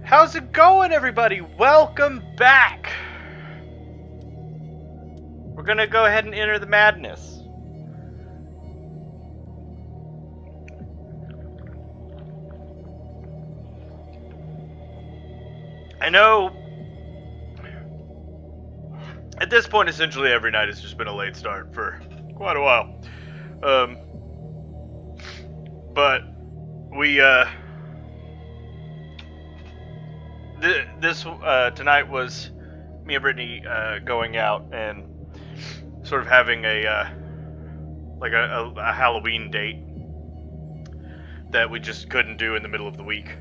How's it going, everybody? Welcome back! We're gonna go ahead and enter the madness. I know at this point essentially every night has just been a late start for quite a while. But we tonight was me and Brittany going out and sort of having a Halloween date that we just couldn't do in the middle of the week.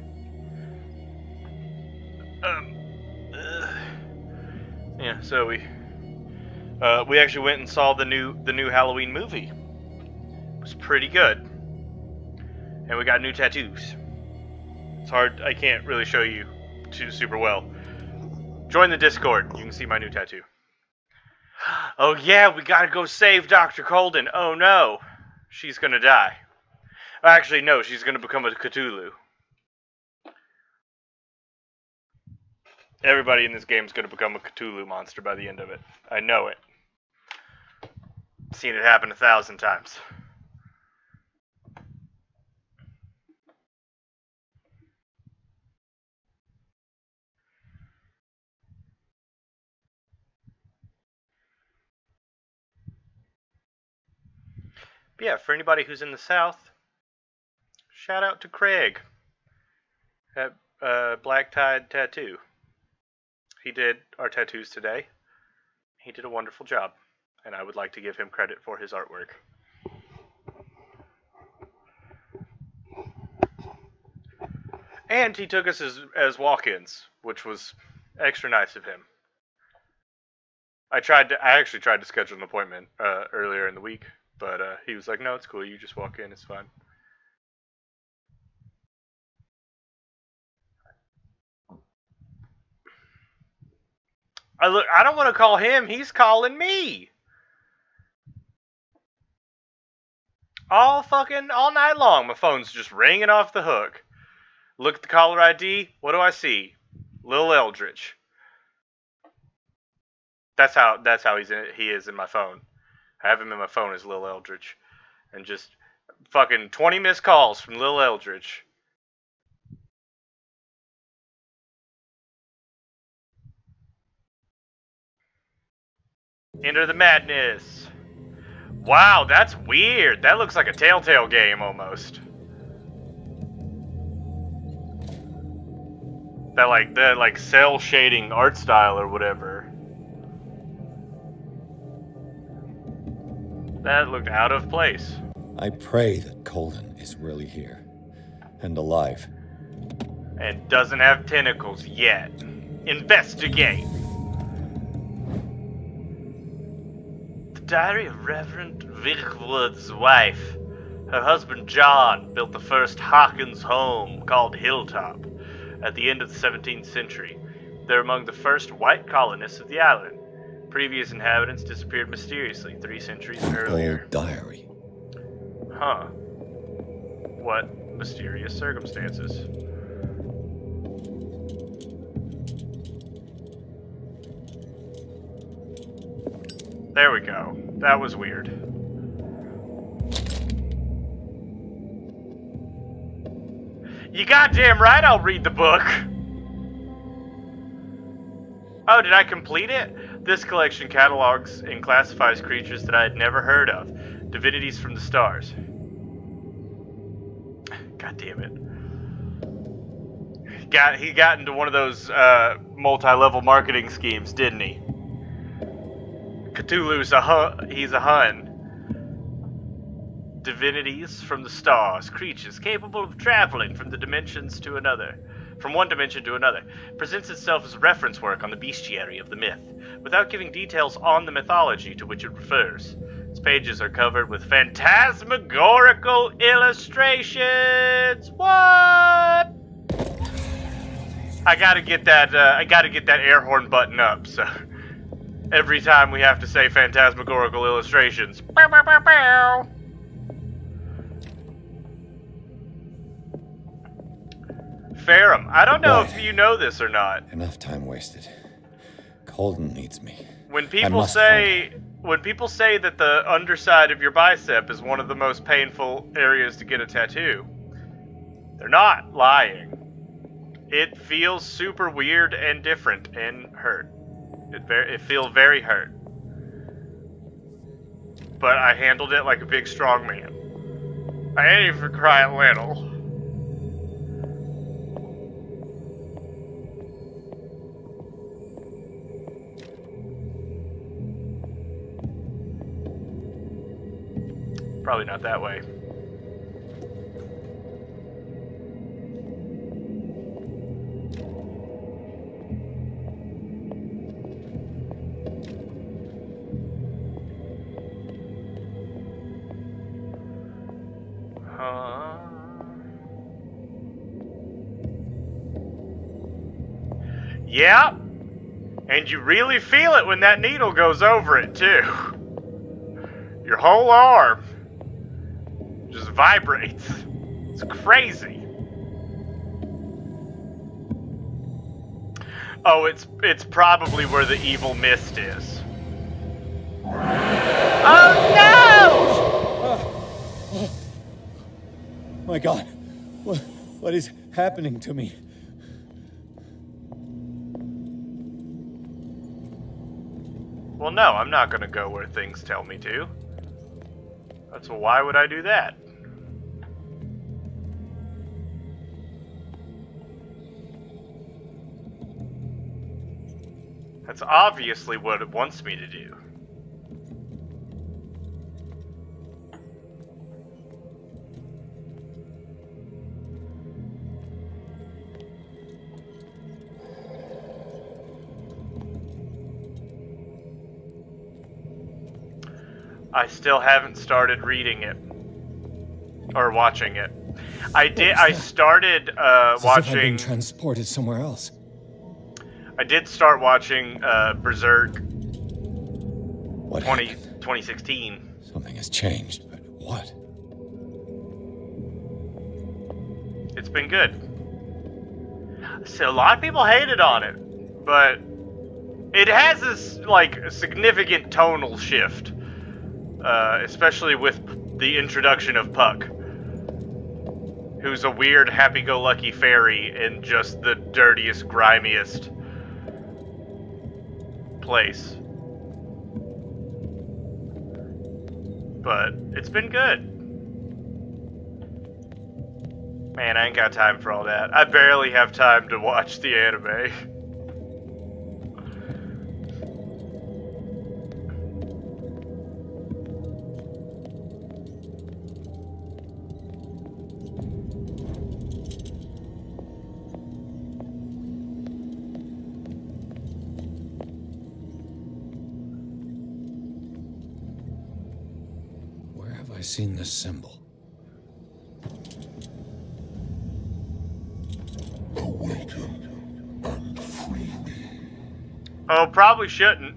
Yeah, so we actually went and saw the new Halloween movie. It was pretty good, and we got new tattoos. It's hard; I can't really show you super well. Join the Discord. You can see my new tattoo. Oh yeah, we gotta go save Dr. Colden. Oh no, she's gonna die. Actually, no, she's gonna become a Cthulhu. Everybody in this game is going to become a Cthulhu monster by the end of it. I know it. Seen it happen 1,000 times. But yeah, for anybody who's in the South, shout out to Craig at Black Tide Tattoo. He did our tattoos today. He did a wonderful job, and I would like to give him credit for his artwork. And he took us as walk-ins, which was extra nice of him. I actually tried to schedule an appointment earlier in the week, but he was like, "No, it's cool. You just walk in. It's fine." I don't want to call him. He's calling me. All night long. My phone's just ringing off the hook. Look at the caller ID. What do I see? Lil Eldritch. That's how he is in my phone. I have him in my phone as Lil Eldritch. And just fucking 20 missed calls from Lil Eldritch. Enter the madness. Wow, that's weird. That looks like a Telltale game almost. That like cell shading art style or whatever. That looked out of place. I pray that Colden is really here and alive. And doesn't have tentacles yet. Investigate. Diary of Reverend Vickwood's wife. Her husband John built the first Hawkins home called Hilltop at the end of the 17th century. They're among the first white colonists of the island. Previous inhabitants disappeared mysteriously 3 centuries earlier. Old diary. Huh. What mysterious circumstances? There we go. That was weird. You goddamn right I'll read the book! Oh, did I complete it? This collection catalogs and classifies creatures that I had never heard of. Divinities from the stars. God damn it. He got into one of those multi-level marketing schemes, didn't he? Cthulhu's he's a Hun. Divinities from the stars, creatures capable of traveling from one dimension to another, presents itself as a reference work on the bestiary of the myth, without giving details on the mythology to which it refers. Its pages are covered with phantasmagorical illustrations. What? I gotta get that air horn button up, so every time we have to say phantasmagorical illustrations. Bow, bow, bow, bow. Ferrum, I don't know Right. if you know this or not. Enough time wasted. Colden needs me. When I people must say find that the underside of your bicep is one of the most painful areas to get a tattoo, they're not lying. It feels super weird and different and hurt. It feels very hurt. But I handled it like a big strong man. I ain't even crying little. Probably not that way. Yeah, and you really feel it when that needle goes over it, too. Your whole arm just vibrates. It's crazy. Oh, it's probably where the evil mist is. Oh no! My God, what is happening to me? Well, no, I'm not gonna go where things tell me to. That's why would I do that? That's obviously what it wants me to do. I still haven't started reading it. Or watching it. I started As if I've been watching... transported somewhere else. I did start watching Berserk What happened? 2016. Something has changed, but what? It's been good. So a lot of people hated on it, but it has this like significant tonal shift, especially with the introduction of Puck, who's a weird happy-go-lucky fairy in just the dirtiest, grimiest place. But it's been good. Man, I ain't got time for all that. I barely have time to watch the anime. Where have I seen this symbol? Oh, probably shouldn't.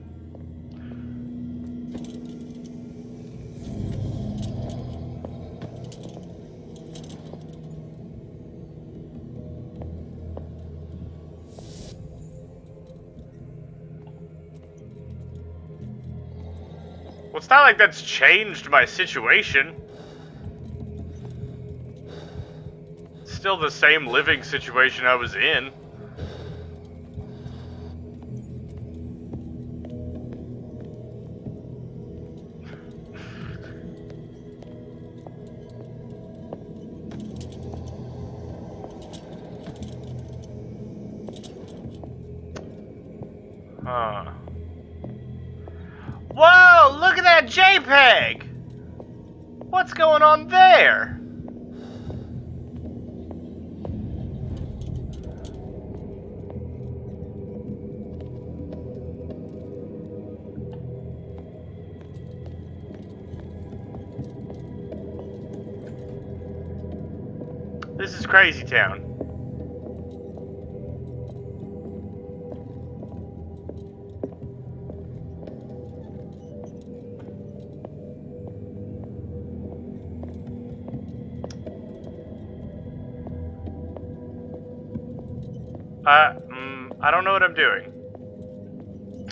Well, it's not like that's changed my situation. It's still the same living situation I was in. Huh. Whoa, look at that JPEG! What's going on there? This is Crazy Town. I don't know what I'm doing.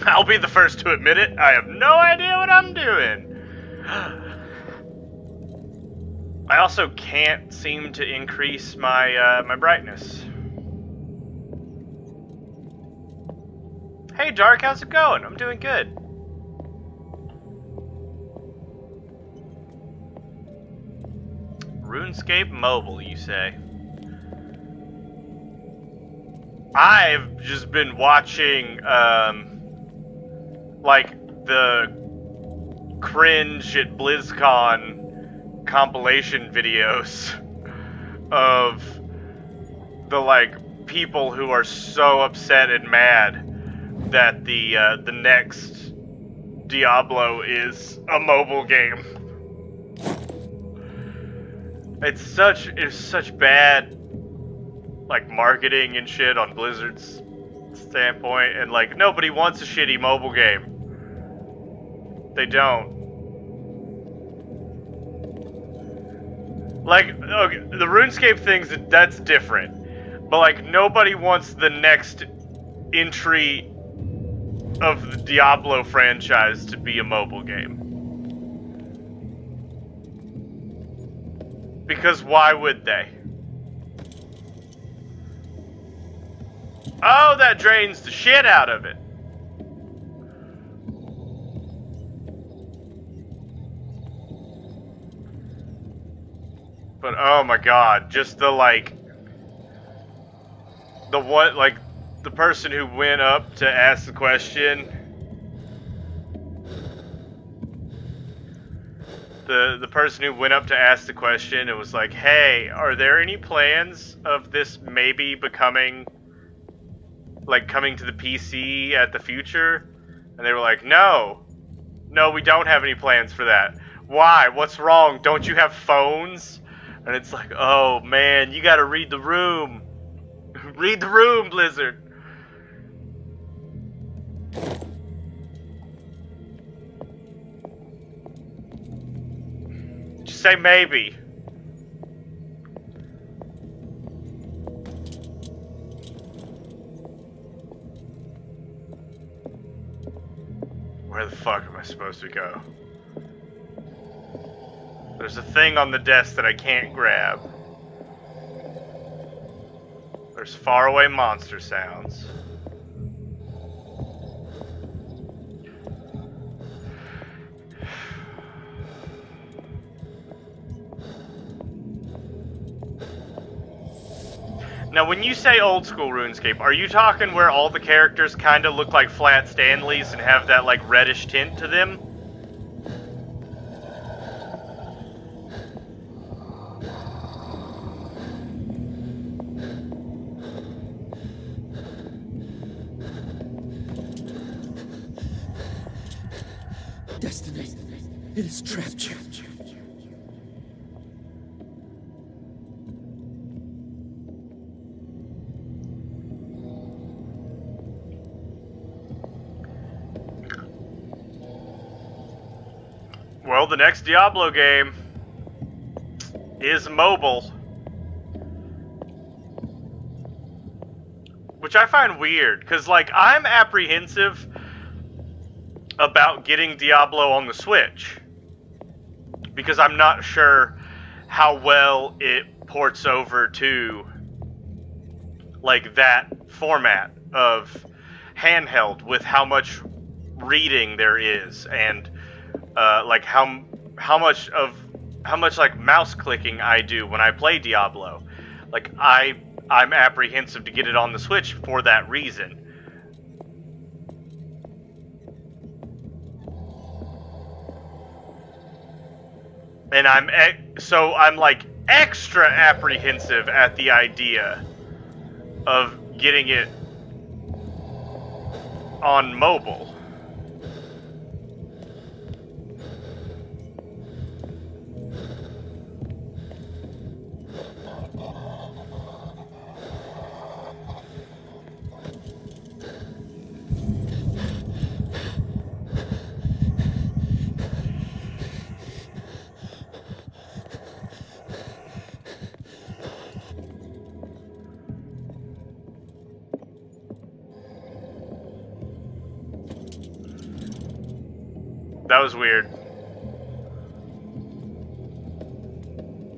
I'll be the first to admit it. I have no idea what I'm doing. I also can't seem to increase my my brightness. Hey Dark, how's it going? I'm doing good. RuneScape Mobile, you say? I've just been watching, like, the cringe at BlizzCon compilation videos of the, like, people who are so upset and mad that the next Diablo is a mobile game. It's such bad, like, marketing and shit on Blizzard's standpoint, and like nobody wants a shitty mobile game. They don't. Like, okay, the RuneScape things, that's different, but like nobody wants the next entry of the Diablo franchise to be a mobile game. Because why would they? Oh, that drains the shit out of it. But oh my god, just the like... The what, like, the person who went up to ask the question... The person who went up to ask the question, it was like, hey, are there any plans of this maybe becoming, like, coming to the PC at the future? And they were like, no, we don't have any plans for that. Why? What's wrong? Don't you have phones? And it's like, oh man, you gotta read the room. Read the room, Blizzard. Just say maybe. Where the fuck am I supposed to go? There's a thing on the desk that I can't grab. There's faraway monster sounds. Now, when you say old school RuneScape, are you talking where all the characters kind of look like flat Stanleys and have that, like, reddish tint to them? Destiny, it has trapped you. Well, the next Diablo game is mobile. Which I find weird, because, like, I'm apprehensive about getting Diablo on the Switch. Because I'm not sure how well it ports over to, like, that format of handheld with how much reading there is, and like how much like mouse clicking I do when I play Diablo. Like I'm apprehensive to get it on the Switch for that reason. And I'm like extra apprehensive at the idea of getting it on mobile. That was weird.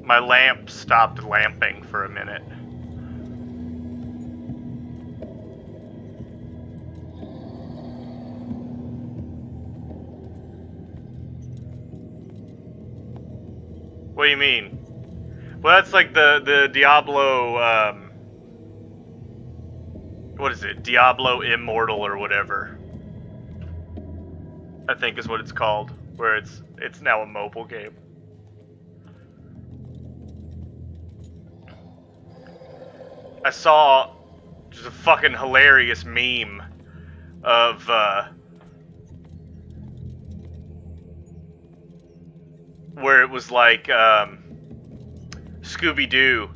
My lamp stopped lamping for a minute. What do you mean? Well, that's like the Diablo, what is it? Diablo Immortal or whatever. I think is what it's called, where it's now a mobile game. I saw just a fucking hilarious meme of where it was like Scooby-Doo,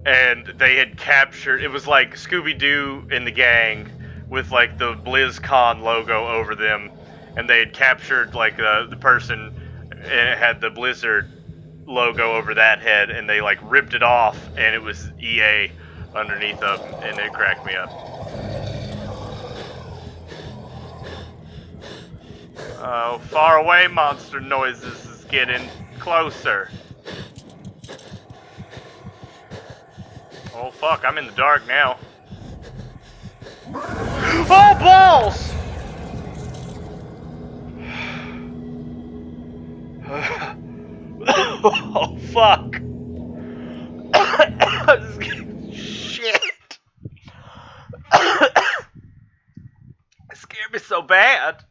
and they had captured, it was like Scooby-Doo and the gang with like the BlizzCon logo over them, and they had captured like the person, and it had the Blizzard logo over that head, and they like ripped it off, and it was EA underneath them, and it cracked me up. Oh, far away monster noises is getting closer. Oh fuck, I'm in the dark now. Oh balls! Oh fuck. Shit. It scared me so bad.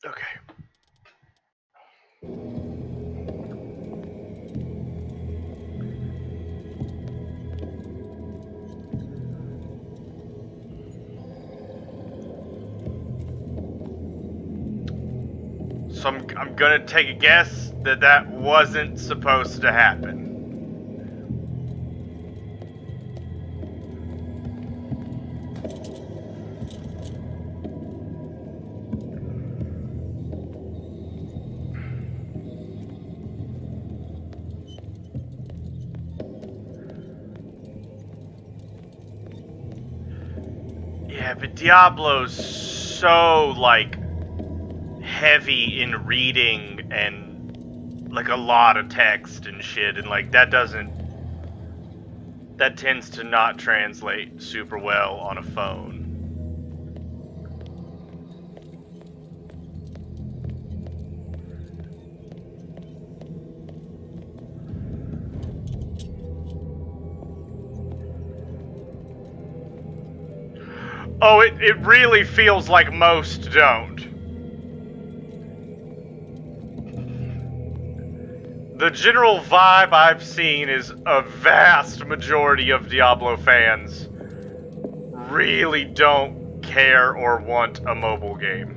Okay. So I'm gonna take a guess that that wasn't supposed to happen. Yeah, but Diablo's so, like, heavy in reading and, like, a lot of text and shit, and, like, that tends to not translate super well on a phone. Oh, it really feels like most don't. The general vibe I've seen is a vast majority of Diablo fans really don't care or want a mobile game.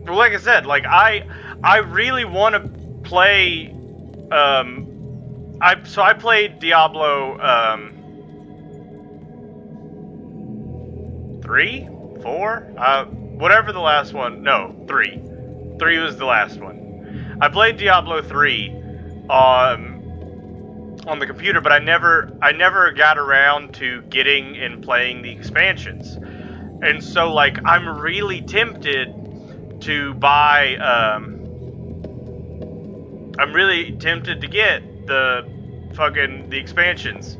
Well, like I said, like I really want to play. I played Diablo 3, 4, whatever the last one. No, 3. 3 was the last one. I played Diablo 3 on the computer, but I never got around to getting and playing the expansions. And so, like, I'm really tempted to buy, I'm really tempted to get the expansions,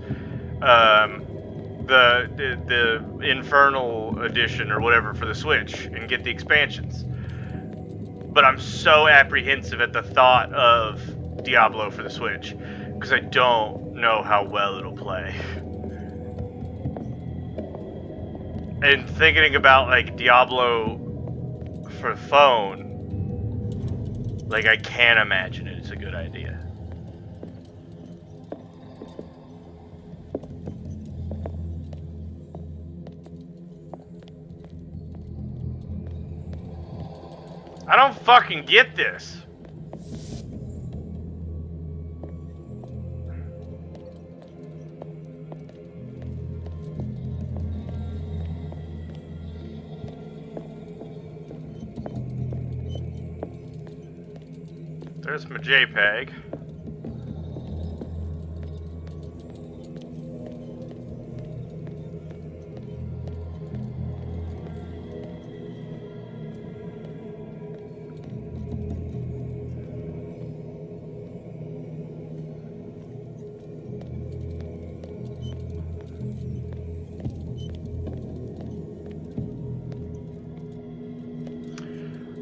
the Infernal Edition or whatever for the Switch, and get the expansions. But I'm so apprehensive at the thought of Diablo for the Switch, because I don't know how well it'll play. And thinking about, like, Diablo for phone, like, I can't imagine it's a good idea. I don't fucking get this. There's my JPEG.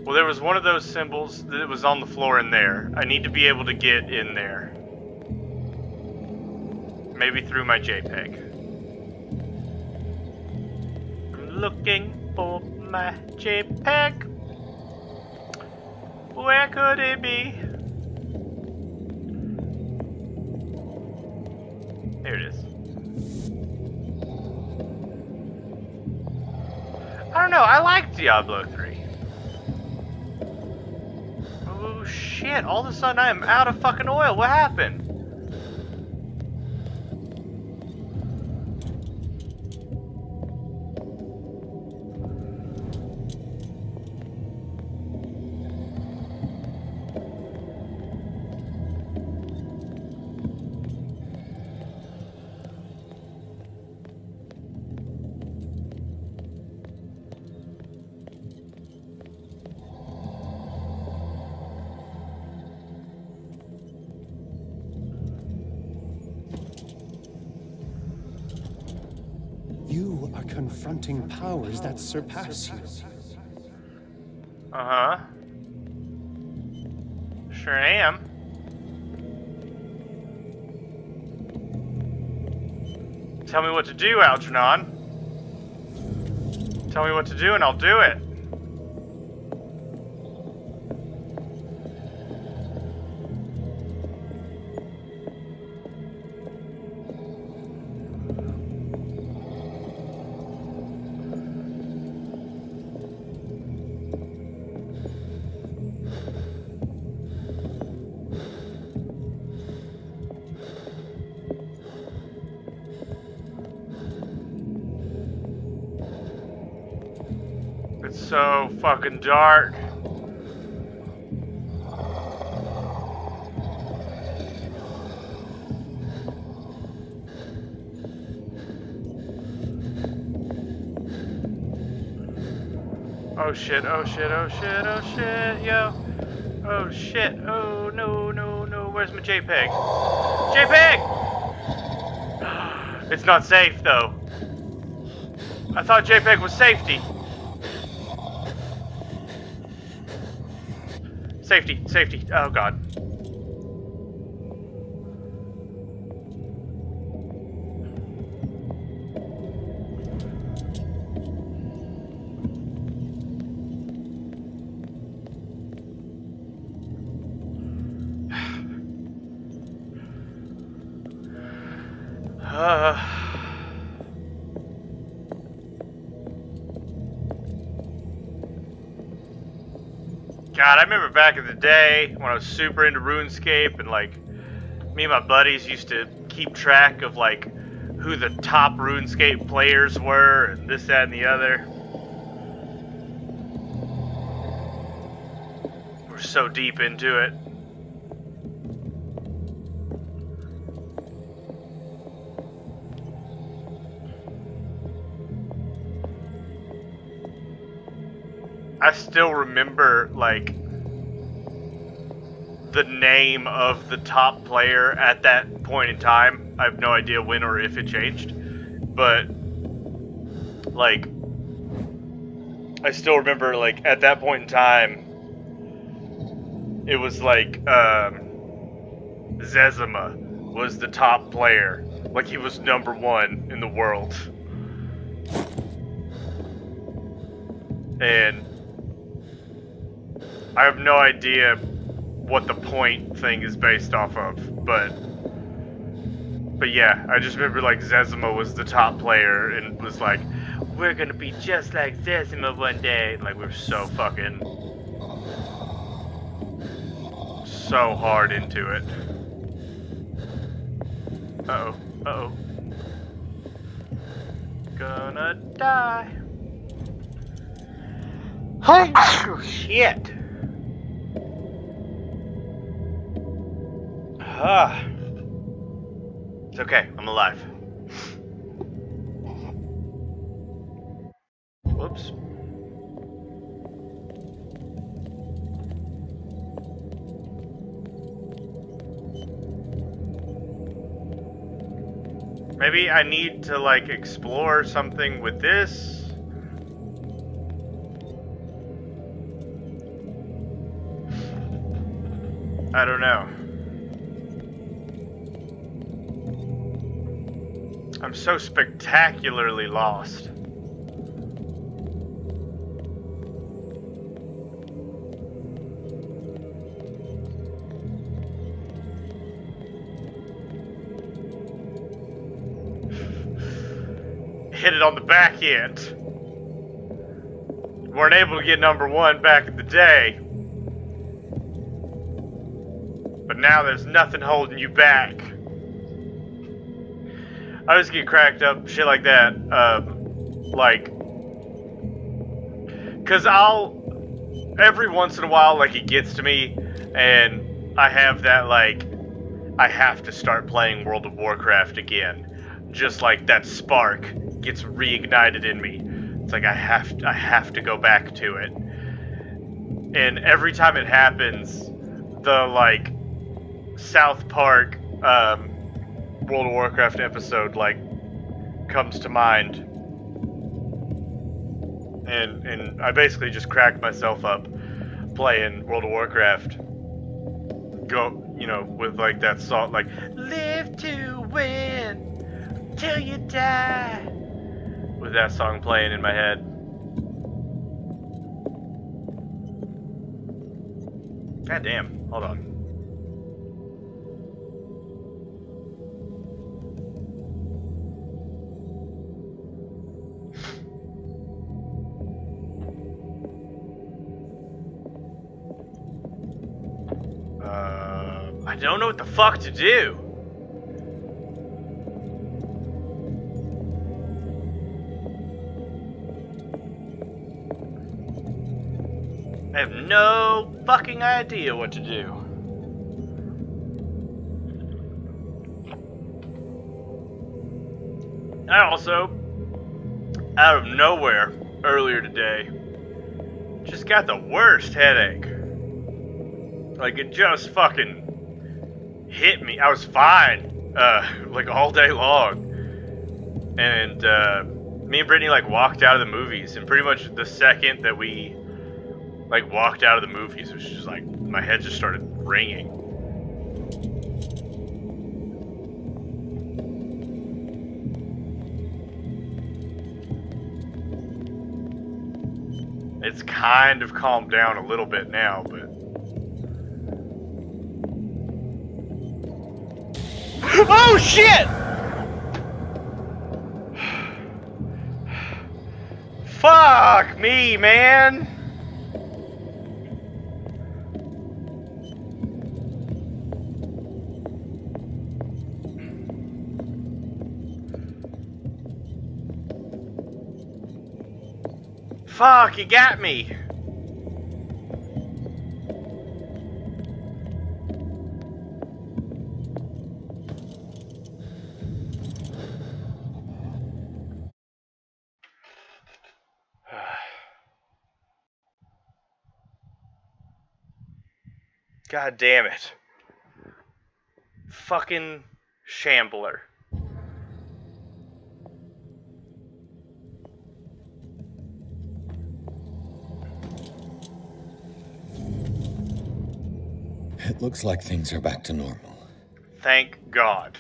Well, there was one of those symbols that was on the floor in there. I need to be able to get in there. Maybe through my JPEG. I'm looking for my JPEG. Where could it be? There it is. I don't know, I like Diablo 3. Oh shit, all of a sudden I am out of fucking oil. What happened? You are confronting powers that surpass you. Uh-huh. Sure am. Tell me what to do, Algernon. Tell me what to do and I'll do it. It's so fucking dark. Oh shit, oh shit, oh shit, oh shit, yo. Oh shit, oh no, no, no, where's my JPEG? JPEG! It's not safe though. I thought JPEG was safety. Safety, safety, oh god. God, I remember back in the day when I was super into RuneScape and like me and my buddies used to keep track of like who the top RuneScape players were and this, that, and the other. We're so deep into it. I still remember, like, the name of the top player at that point in time. I have no idea when or if it changed. But, like, I still remember, like, at that point in time, it was, like, Zezima was the top player. Like, he was #1 in the world. And I have no idea what the point thing is based off of, but yeah, I just remember like Zezima was the top player and was like, we're gonna be just like Zezima one day. Like, we're so fucking so hard into it. Uh-oh, uh-oh. Gonna die. Oh shit. Ah. It's okay. I'm alive. Whoops. Maybe I need to, like, explore something with this. I don't know. I'm so spectacularly lost. Hit it on the back end. Weren't able to get #1 back in the day. But now there's nothing holding you back. I just get cracked up, shit like that. Cause every once in a while, like, it gets to me, and I have that, like, I have to start playing World of Warcraft again. Just like that spark gets reignited in me. It's like I have to go back to it. And every time it happens, the, like, South Park World of Warcraft episode, like, comes to mind. And I basically just cracked myself up playing World of Warcraft. With, like, that song, like, live to win till you die, with that song playing in my head. God damn, hold on. I don't know what the fuck to do. I have no fucking idea what to do. I also, out of nowhere, earlier today, just got the worst headache. Like, it just fucking hit me. I was fine, like, all day long. And, me and Brittany, like, walked out of the movies, and pretty much the second that we, like, walked out of the movies, it was just like, my head just started ringing. It's kind of calmed down a little bit now, but... Oh, shit! Fuck me, man! Fuck, you got me! God damn it. Fucking shambler. It looks like things are back to normal. Thank God.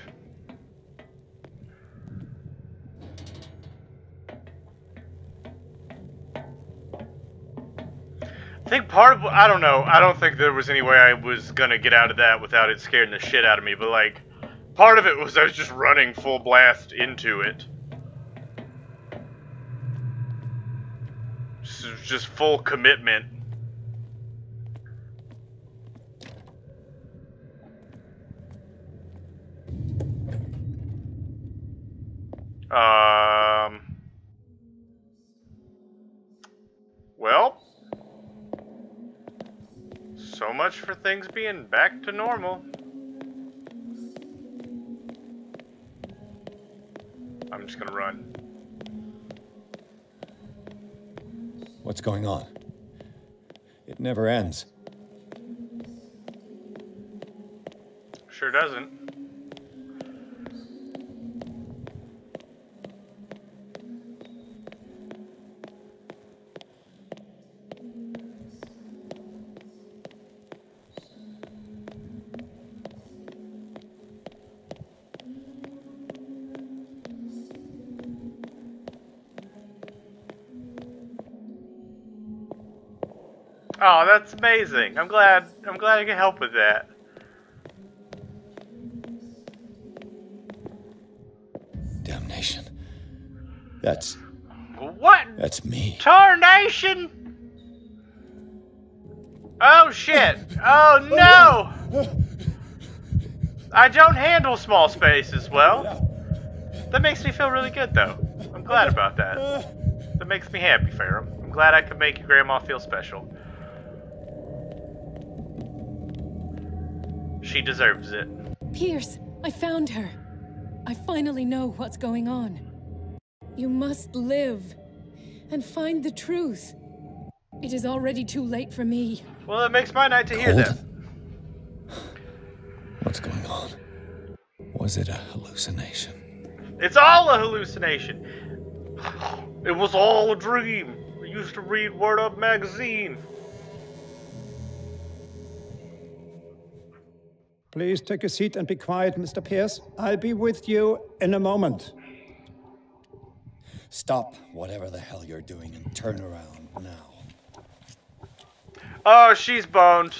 I think part of, I don't know, I don't think there was any way I was gonna get out of that without it scaring the shit out of me, but, like, part of it was I was just running full blast into it. Just full commitment. Well, so much for things being back to normal. I'm just gonna run. What's going on? It never ends. Sure doesn't. Oh, that's amazing. I'm glad I can help with that. Damnation. That's What? me. Tarnation! Oh shit! Oh no! I don't handle small spaces well. That makes me feel really good though. I'm glad about that. That makes me happy, Ferrum. I'm glad I could make your grandma feel special. She deserves it. Pierce, I found her. I finally know what's going on. You must live and find the truth. It is already too late for me. Well, it makes my night to hear that. What's going on? Was it a hallucination? It's all a hallucination. It was all a dream. I used to read Word Up magazine. Please take a seat and be quiet, Mr. Pierce. I'll be with you in a moment. Stop whatever the hell you're doing and turn around now. Oh, she's boned.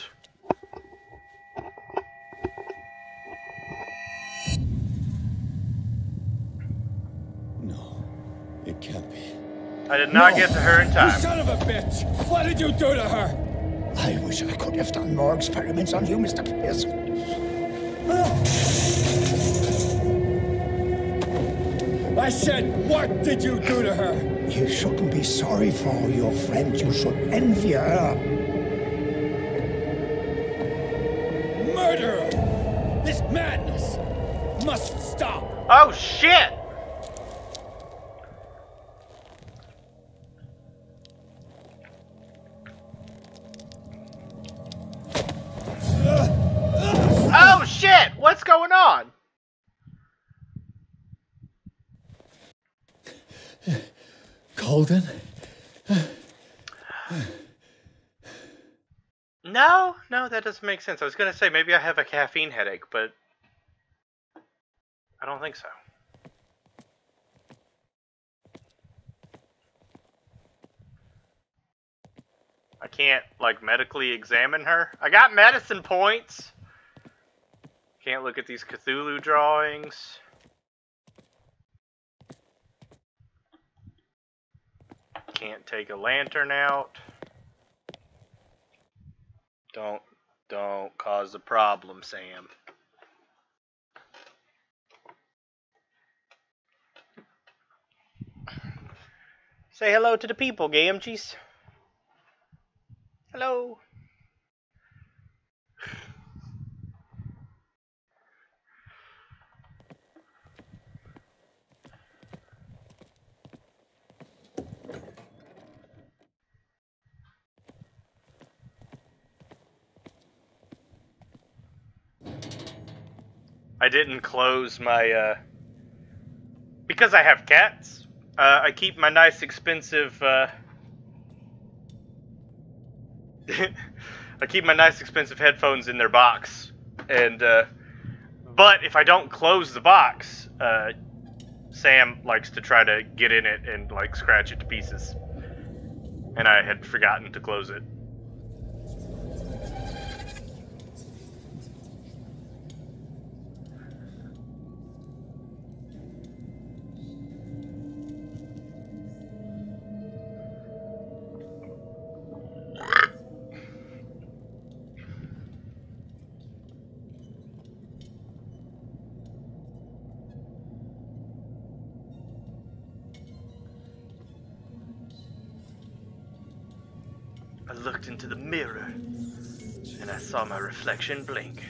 No, it can't be. I did not get to her in time. You son of a bitch! What did you do to her? I wish I could have done more experiments on you, Mr. Pierce. I said, what did you do to her? You shouldn't be sorry for your friend. You should envy her. Murderer! This madness must stop! Oh, shit! Oh, shit! What's going on? Colden? No, that doesn't make sense. I was gonna say maybe I have a caffeine headache, but I don't think so. I can't, like, medically examine her. I got medicine points. Can't look at these Cthulhu drawings. Can't take a lantern out. Don't cause a problem, Sam. Say hello to the people, Gamgees. Hello. I didn't close my, because I have cats, I keep my nice expensive, I keep my nice expensive headphones in their box, and, but if I don't close the box, Sam likes to try to get in it and, like, scratch it to pieces, and I had forgotten to close it. I looked into the mirror, and I saw my reflection blink.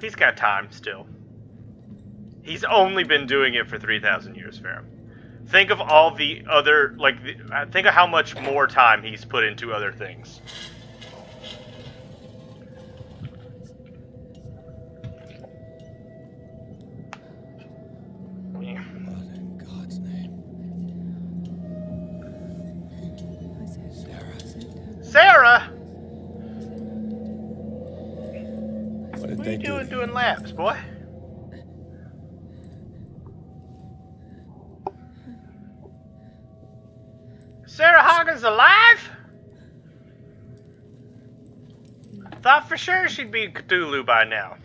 He's got time still. He's only been doing it for 3,000 years, Farron. Think of all the other, think of how much more time he's put into other things. What in God's name? Sarah! What did What are they you do? doing laps, boy? Sarah Hawkins alive? Thought for sure she'd be Cthulhu by now.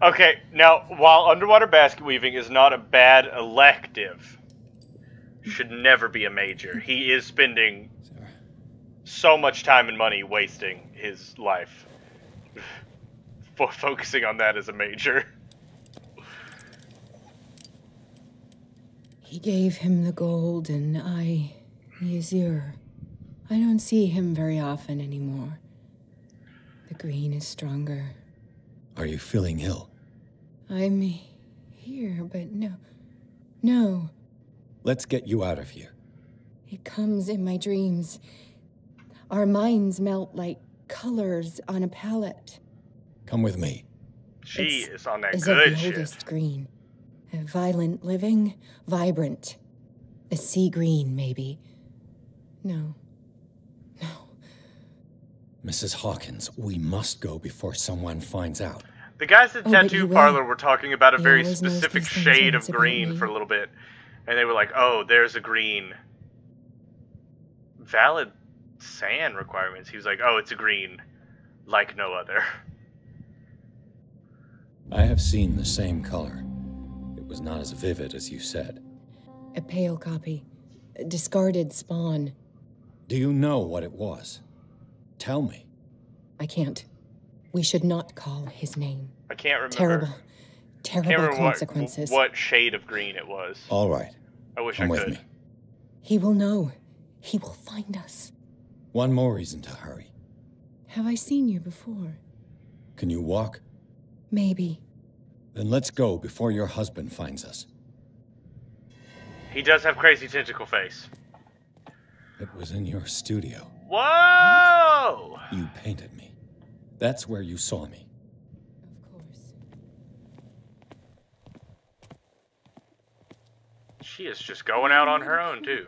Okay, now, while underwater basket weaving is not a bad elective, should never be a major. He is spending so much time and money wasting his life focusing on that as a major. He gave him the gold and I the azure. I don't see him very often anymore. The green is stronger. Are you feeling ill? I'm here, but no. Let's get you out of here. It comes in my dreams. Our minds melt like colors on a palette. Come with me. She is on that Is good of the shit. oldest green. A violent living, vibrant. A sea green, maybe. No. Mrs. Hawkins, we must go before someone finds out. The guys at the Oh, but tattoo he parlor will. were talking about a He very always knows specific these things shade when of it's about green me. for a little bit. And they were like, oh, there's a green. Valid sand requirements. He was like, oh, it's a green. Like no other. I have seen the same color. It was not as vivid as you said. A pale copy. A discarded spawn. Do you know what it was? Tell me. I can't. We should not call his name. I can't remember. Terrible Can't remember consequences. what shade of green it was. All right. I wish Come I with could. me. He will know. He will find us. One more reason to hurry. Have I seen you before? Can you walk? Maybe. Then let's go before your husband finds us. He does have crazy tentacle face. It was in your studio. Whoa! You painted me. That's where you saw me. Of course. She is just going out on her own, too.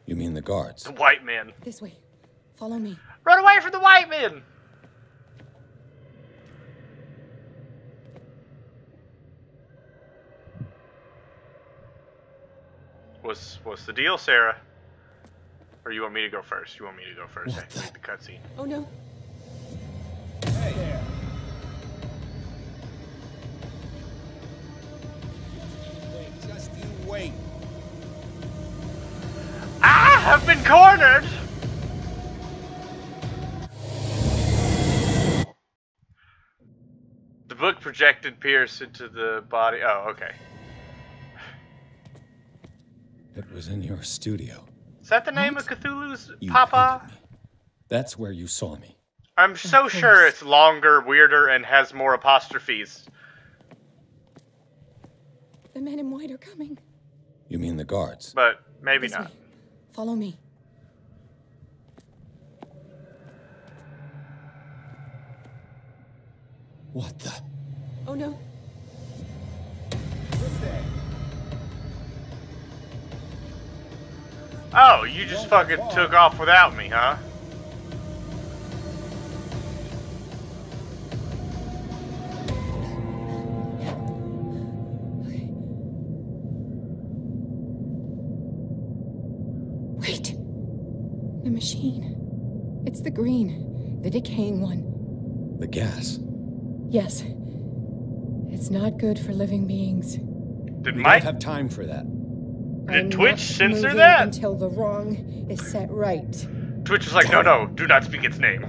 You mean the guards? The white men. This way. Follow me. Run away from the white men! What's the deal, Sarah? Or you want me to go first? You want me to go first? What the- Take the cutscene. Oh no. Hey there. Just you wait. I have been cornered! The book projected Pierce into the body. Oh, okay. It was in your studio. Is that the name of Cthulhu's You Papa? painted me. That's where you saw me. I'm so course. sure it's longer, weirder, and has more apostrophes. The men in white are coming. You mean the guards? But maybe This not. way. Follow me. What the? Oh no. Oh, you just fucking took off without me, huh? Okay. Wait. The machine. It's the green. The decaying one. The gas. Yes. It's not good for living beings. Did We Mike? don't have time for that. I'm Twitch not censor moving that? until the wrong is set right. Twitch is like, no, do not speak its name.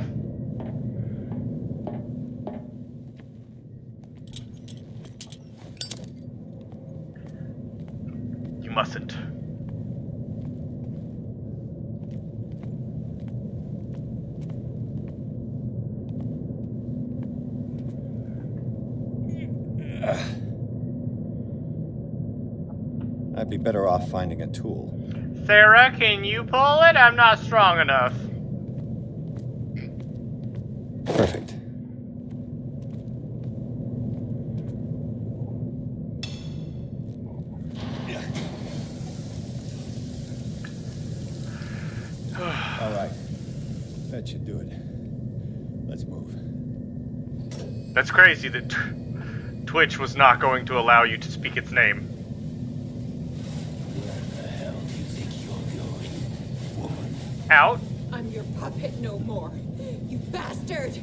mustn't. I'd be better off finding a tool. Sarah, can you pull it? I'm not strong enough. Perfect. All right. That should do it. Let's move. That's crazy that Twitch was not going to allow you to speak its name. Where the hell do you think you're going, woman? Out? I'm your puppet no more, you bastard!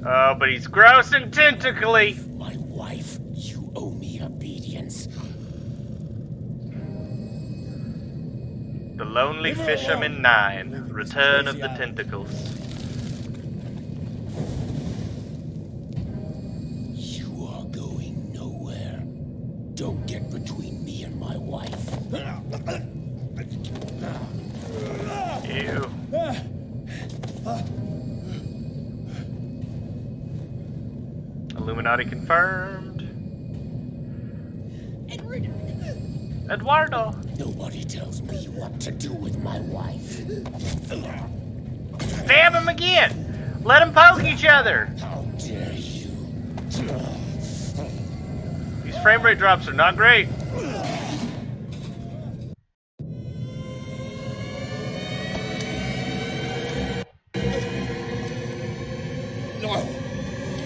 Oh, but he's gross and tentacly. My wife, you owe me obedience. The Lonely Leave her Fisherman alone. 9, Return of crazy the island. Tentacles. You are going nowhere. Don't get between me and my wife. Ew. Illuminati confirmed. Eduardo. Nobody tells me what to do with my wife. Stab him again. Let them poke each other. How dare you? These frame rate drops are not great. No!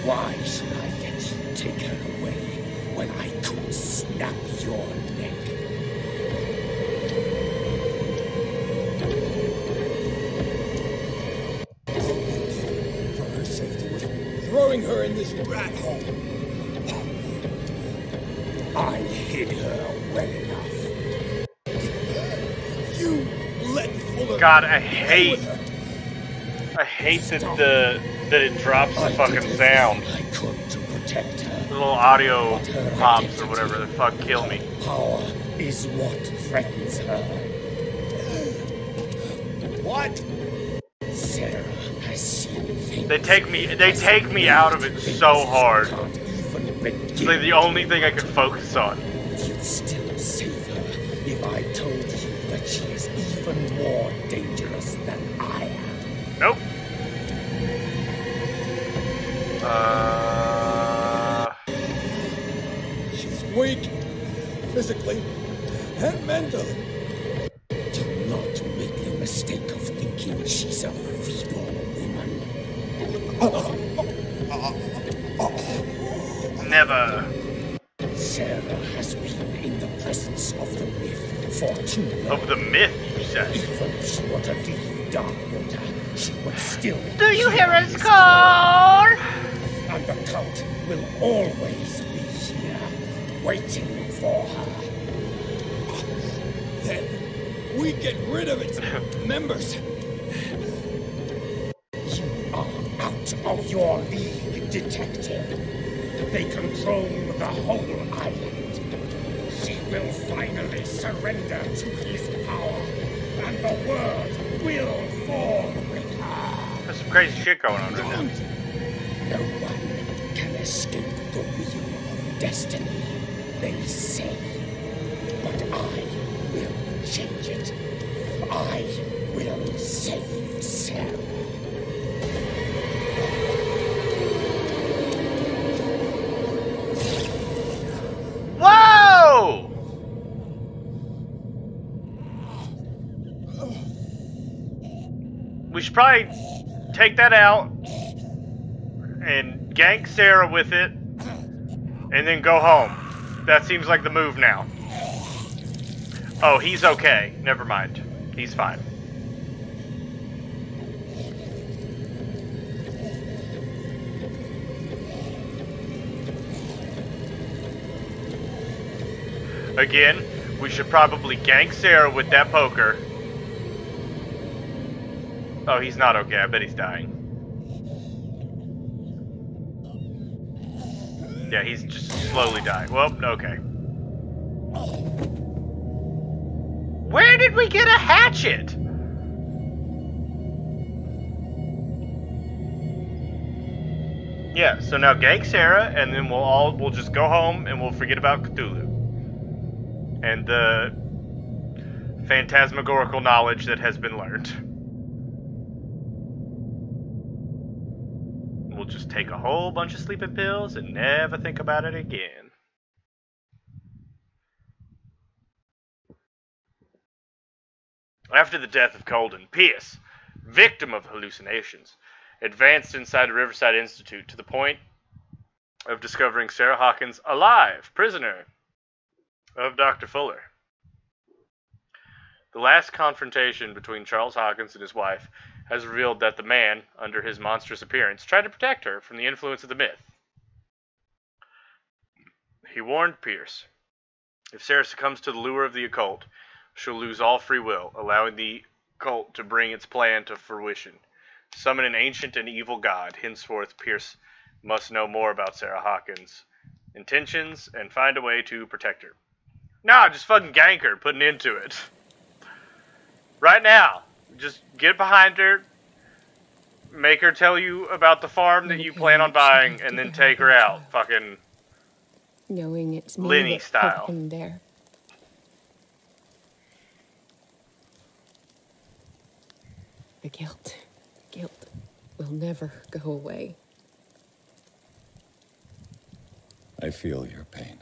Why should I let you take her away when I could snap your neck? All you did for her safety was throwing her in this rat hole. I hid her well enough. You let Fuller... God, I play hate with her. that it drops the fucking sound. I could to protect her. The little audio But her pops or identity, whatever the fuck kill me. Power is what threatens her. What? Sarah has seen things. They take me out of it so hard. Can't even It's begin. like the only thing I could focus on. You'd still save her if I told you that she is even more dangerous than I am. Nope. She's weak, physically and mentally. Do not make the mistake of thinking she's a feeble woman. Never. Sarah has been in the presence of the myth for too long. Of the myth, you said. Even if she were to leave Darkwater, she would still... Do you hear us call? And the cult will always be here, waiting for her. Then we get rid of its members. You are out of your league, detective. They control the whole island. She will finally surrender to his power, and the world will fall with her. There's some crazy shit going on right now. No one can escape the wheel of destiny, they say. But I will change it. I will save Sarah. Whoa! We should probably take that out and gank Sarah with it and then go home. That seems like the move now. Oh, he's okay. Never mind. He's fine. Again, we should probably gank Sarah with that poker. Oh, he's not okay. I bet he's dying. Yeah, he's just slowly dying. Well, okay. Where did we get a hatchet? Yeah, so now gank Sarah, and then we'll just go home and we'll forget about Cthulhu. And the phantasmagorical knowledge that has been learned. We'll just take a whole bunch of sleeping pills and never think about it again. After the death of Colden, Pierce, victim of hallucinations, advanced inside the Riverside Institute to the point of discovering Sarah Hawkins alive, prisoner of Dr. Fuller. The last confrontation between Charles Hawkins and his wife has revealed that the man, under his monstrous appearance, tried to protect her from the influence of the myth. He warned Pierce, if Sarah succumbs to the lure of the occult, she'll lose all free will, allowing the occult to bring its plan to fruition. Summon an ancient and evil god. Henceforth, Pierce must know more about Sarah Hawkins' intentions and find a way to protect her. Nah, just fucking gank her, put an end to it. Right now. Just get behind her, make her tell you about the farm that you plan on buying, and then take her out. Fucking knowing it's me Lenny that style. put him there. The guilt will never go away. I feel your pain.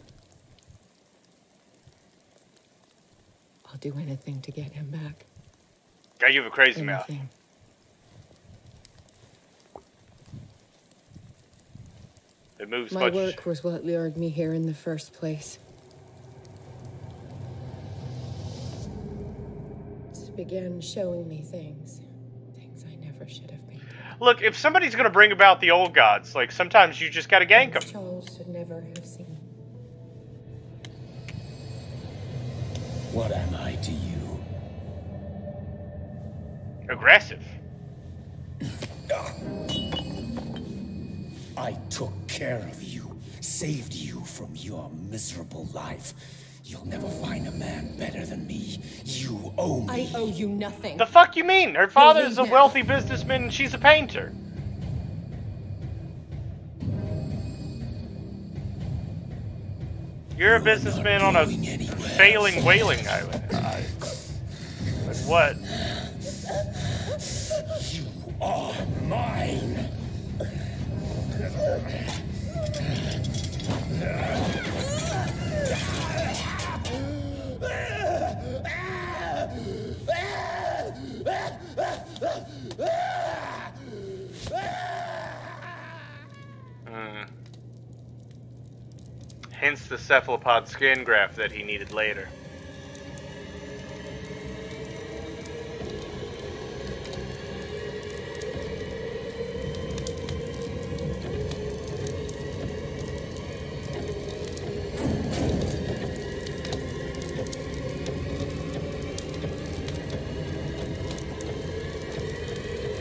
I'll do anything to get him back. God, you have a crazy mouth. Anything. It moves My much. work was what lured me here in the first place. It began showing me things I never should have painted. Look, if somebody's gonna bring about the old gods, like, sometimes you just gotta gank them. Charles should never have seen. What am I to you? Aggressive. I took care of you, saved you from your miserable life. You'll never find a man better than me. You owe me. I owe you nothing. The fuck you mean? Her father's a now. wealthy businessman and she's a painter. You're a businessman on a failing whaling island. Like what? You are mine. Hence the cephalopod skin graft that he needed later.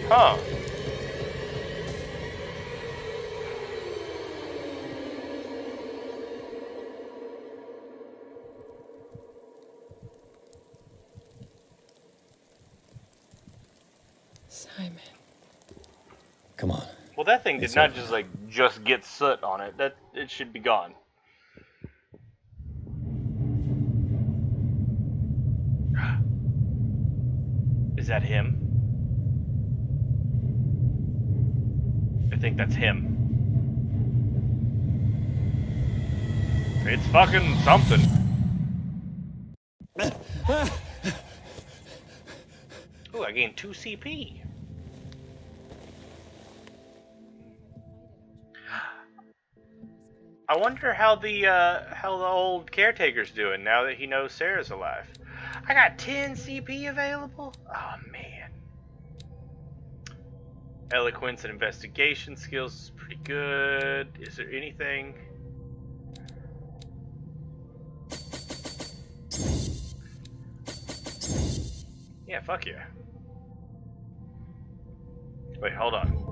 Huh. Simon. Come on. Well, that thing did It's not over. just get soot on it. That it should be gone. Is that him? I think that's him. It's fucking something. Ooh, I gained 2 CP. I wonder how the old caretaker's doing now that he knows Sarah's alive. I got 10 CP available? Oh man. Eloquence and investigation skills is pretty good. Is there anything? Yeah, fuck yeah. Wait, hold on.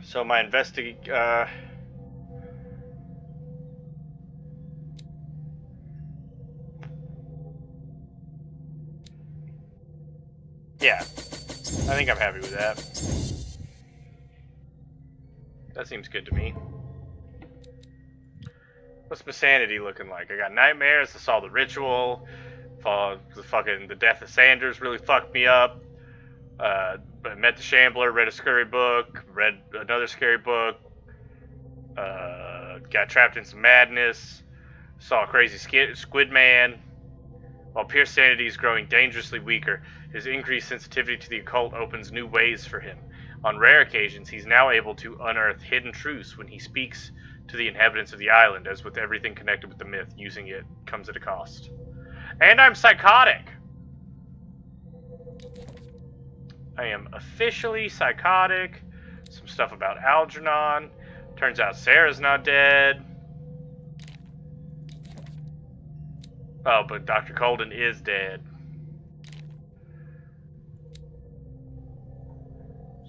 So my yeah, I think I'm happy with that. That seems good to me. What's my sanity looking like? I got nightmares. I saw the ritual. The death of Sanders really fucked me up. I met the Shambler, read a scary book, read another scary book. Got trapped in some madness. Saw a crazy squid man. While Pierce's sanity is growing dangerously weaker, his increased sensitivity to the occult opens new ways for him. On rare occasions, he's now able to unearth hidden truths when he speaks to the inhabitants of the island. As with everything connected with the myth, using it comes at a cost. And I'm psychotic! I am officially psychotic. Some stuff about Algernon. Turns out Sarah's not dead. Oh, but Dr. Colden is dead.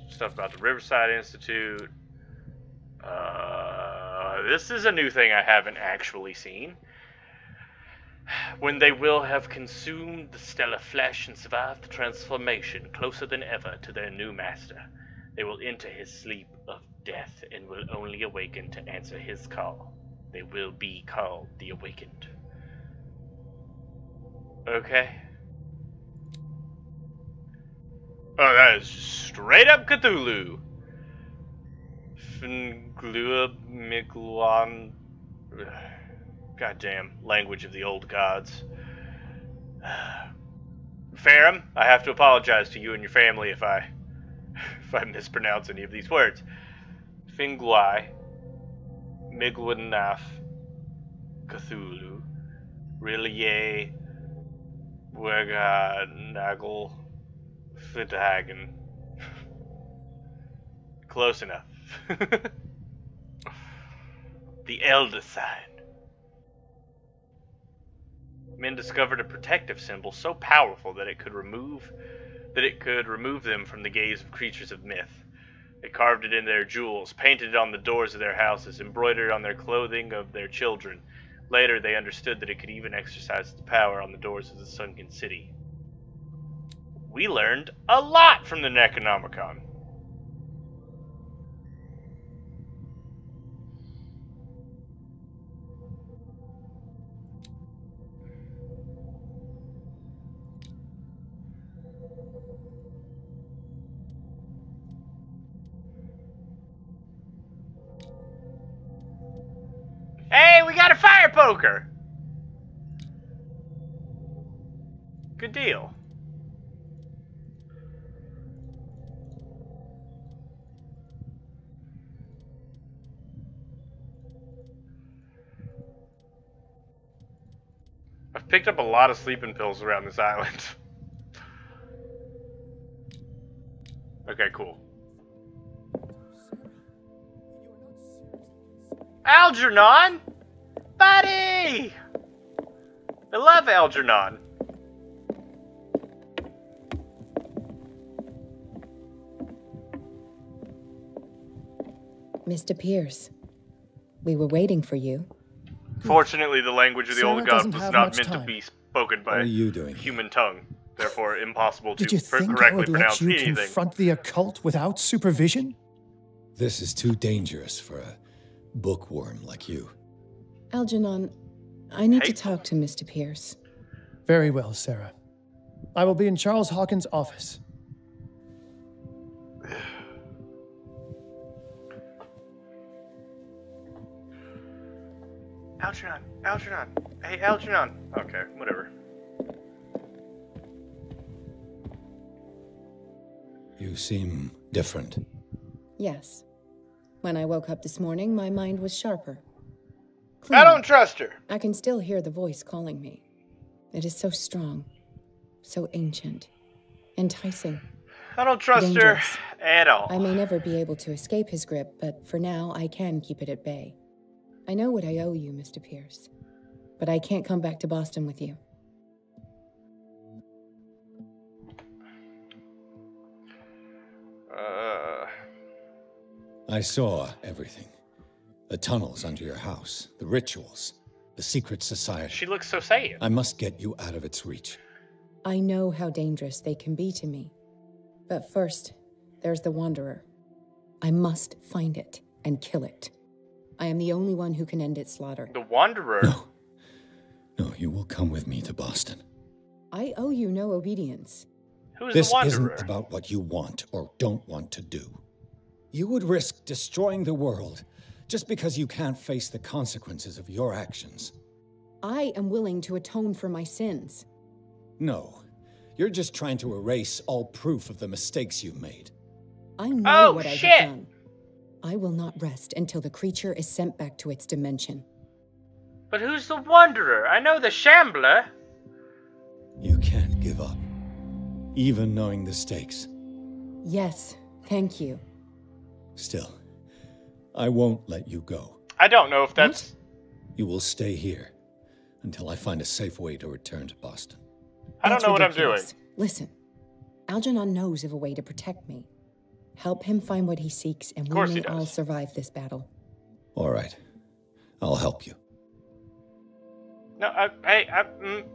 Stuff about the Riverside Institute. This is a new thing I haven't actually seen. When they will have consumed the stellar flesh and survived the transformation closer than ever to their new master, they will enter his sleep of death and will only awaken to answer his call. They will be called the Awakened. Okay. Oh, that is straight up Cthulhu. Fnglua Migluan. Goddamn language of the old gods. Farum, I have to apologize to you and your family if I mispronounce any of these words. Finglai, Migluanaf, Cthulhu, Rillier, Wega, Nagel, Fithagen. Close enough. The Elder Sign. Men discovered a protective symbol so powerful that it could remove them from the gaze of creatures of myth. They carved it in their jewels, painted it on the doors of their houses, embroidered it on their clothing of their children. Later, they understood that it could even exercise its power on the doors of the sunken city. We learned a lot from the Necronomicon. Hey, we got a fire poker! Good deal. I've picked up a lot of sleeping pills around this island. Okay, cool. Algernon! Buddy! I love Algernon. Mr. Pierce, we were waiting for you. Fortunately, the language of the Sarah old god doesn't was have not much meant to time. be spoken by What are you doing human tongue. Therefore, impossible to Did you think I correctly would let pronounce you anything. confront the occult without supervision? This is too dangerous for a bookworm like you. Algernon, I need to Hateful. talk to Mr. Pierce. Very well, Sarah. I will be in Charles Hawkins' office. Algernon, Algernon, hey Algernon. Okay, whatever. You seem different. Yes. When I woke up this morning, my mind was sharper. I Clearer. don't trust her. I can still hear the voice calling me. It is so strong, so ancient, enticing. I don't trust Dangerous. her at all. I may never be able to escape his grip, but for now, I can keep it at bay. I know what I owe you, Mr. Pierce, but I can't come back to Boston with you. I saw everything. The tunnels under your house, the rituals, the secret society. She looks so sad. I must get you out of its reach. I know how dangerous they can be to me. But first, there's the Wanderer. I must find it and kill it. I am the only one who can end its slaughter. The Wanderer? No. No, you will come with me to Boston. I owe you no obedience. Who's This the Wanderer? isn't about what you want or don't want to do. You would risk destroying the world just because you can't face the consequences of your actions. I am willing to atone for my sins. No, you're just trying to erase all proof of the mistakes you've made. I know Oh, what I shit. have done. I will not rest until the creature is sent back to its dimension. But who's the Wanderer? I know the Shambler. You can't give up, even knowing the stakes. Yes, thank you. Still, I won't let you go. I don't know if that's... You will stay here until I find a safe way to return to Boston. I don't That's know what I'm ridiculous. doing. Listen, Algernon knows of a way to protect me. Help him find what he seeks, and we course he may does. all survive this battle. All right, I'll help you. No,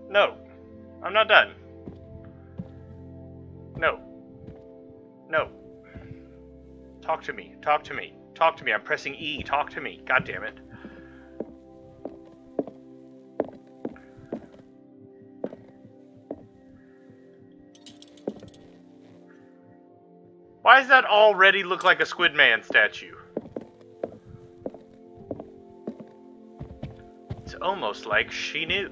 no. I'm not done. No. No. Talk to me. Talk to me. Talk to me. I'm pressing E. Talk to me. God damn it. Why does that already look like a Squid Man statue? It's almost like she knew.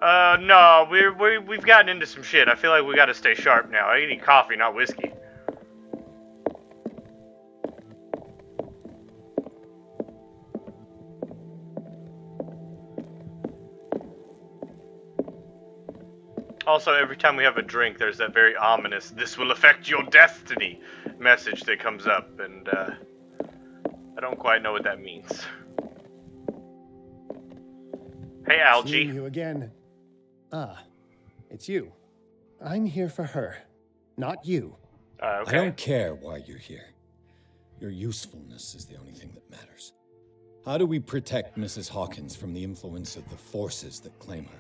No, we've gotten into some shit. I feel like we gotta stay sharp now. I need coffee, not whiskey. Also, every time we have a drink, there's that very ominous, "This will affect your destiny" message that comes up, and I don't quite know what that means. Hey, Algie. Seeing you again. Ah, it's you. I'm here for her, not you. I Okay. don't care why you're here. Your usefulness is the only thing that matters. How do we protect Mrs. Hawkins from the influence of the forces that claim her?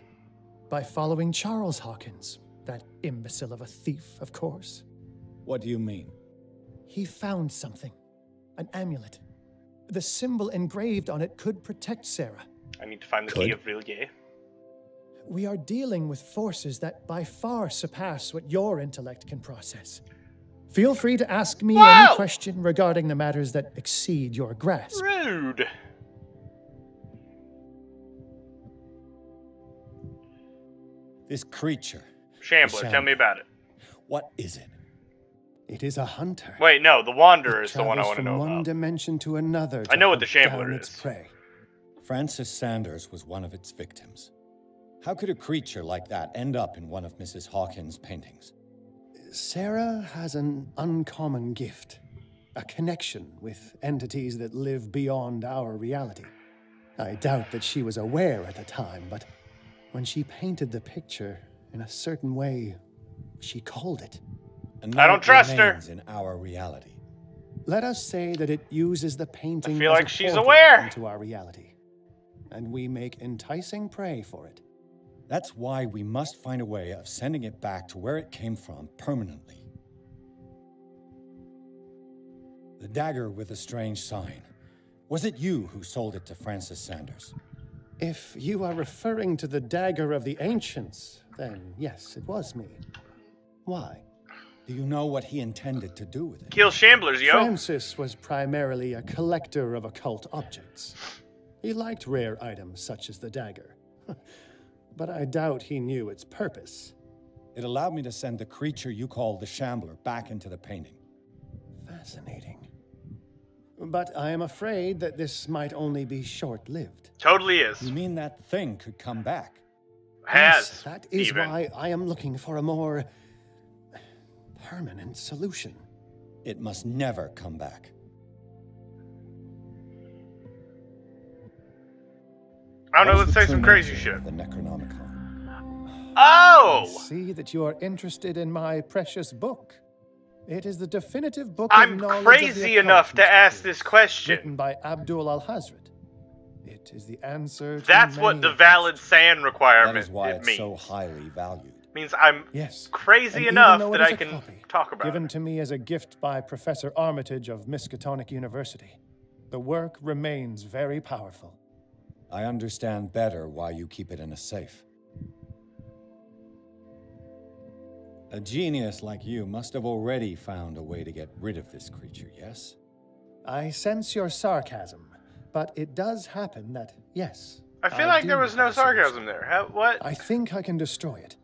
By following Charles Hawkins, that imbecile of a thief, of course. What do you mean? He found something. An amulet. The symbol engraved on it could protect Sarah. I need to find the key of Villiers. We are dealing with forces that by far surpass what your intellect can process. Feel free to ask me any question regarding the matters that exceed your grasp. Rude. This creature. Shambler, The tell me about it. What is it? It is a hunter. Wait, no, the Wanderer It is the one I travels want to from know one about. dimension to another. I know what the hunt Shambler down is. its prey. Francis Sanders was one of its victims. How could a creature like that end up in one of Mrs. Hawkins' paintings? Sarah has an uncommon gift. A connection with entities that live beyond our reality. I doubt that she was aware at the time, but when she painted the picture in a certain way, she called it. And I now don't it trust her. remains in our reality. Let us say that it uses the painting I feel as like a she's portal aware. into our reality. And we make enticing prey for it. That's why we must find a way of sending it back to where it came from permanently. The dagger with the strange sign. Was it you who sold it to Francis Sanders? If you are referring to the dagger of the ancients, then yes, it was me. Why? Do you know what he intended to do with it? Kill Shamblers, yo. Francis was primarily a collector of occult objects. He liked rare items such as the dagger. But I doubt he knew its purpose. It allowed me to send the creature you call the Shambler back into the painting. Fascinating. But I am afraid that this might only be short-lived. Totally is. You mean that thing could come back? Has. Yes, that is even. why I am looking for a more permanent solution. It must never come back. I don't know, What let's is the say true some crazy nature shit. of the Necronomicon? Oh! I see that you are interested in my precious book. It is the definitive book I'm of knowledge crazy of the enough occult, to Mr. ask Pierce, this question. written by Abdul al-Hazred. It is the answer to That's what many the a valid question. sand requirement That is why it's means. so highly valued. Means I'm Yes. crazy And even enough though that it is I a can copy, talk about given it. to me as a gift by Professor Armitage of Miskatonic University, the work remains very powerful. I understand better why you keep it in a safe. A genius like you must have already found a way to get rid of this creature, yes? I sense your sarcasm, but it does happen that, yes. I feel like do there was have no a solution. sarcasm there. What? I think I can destroy it,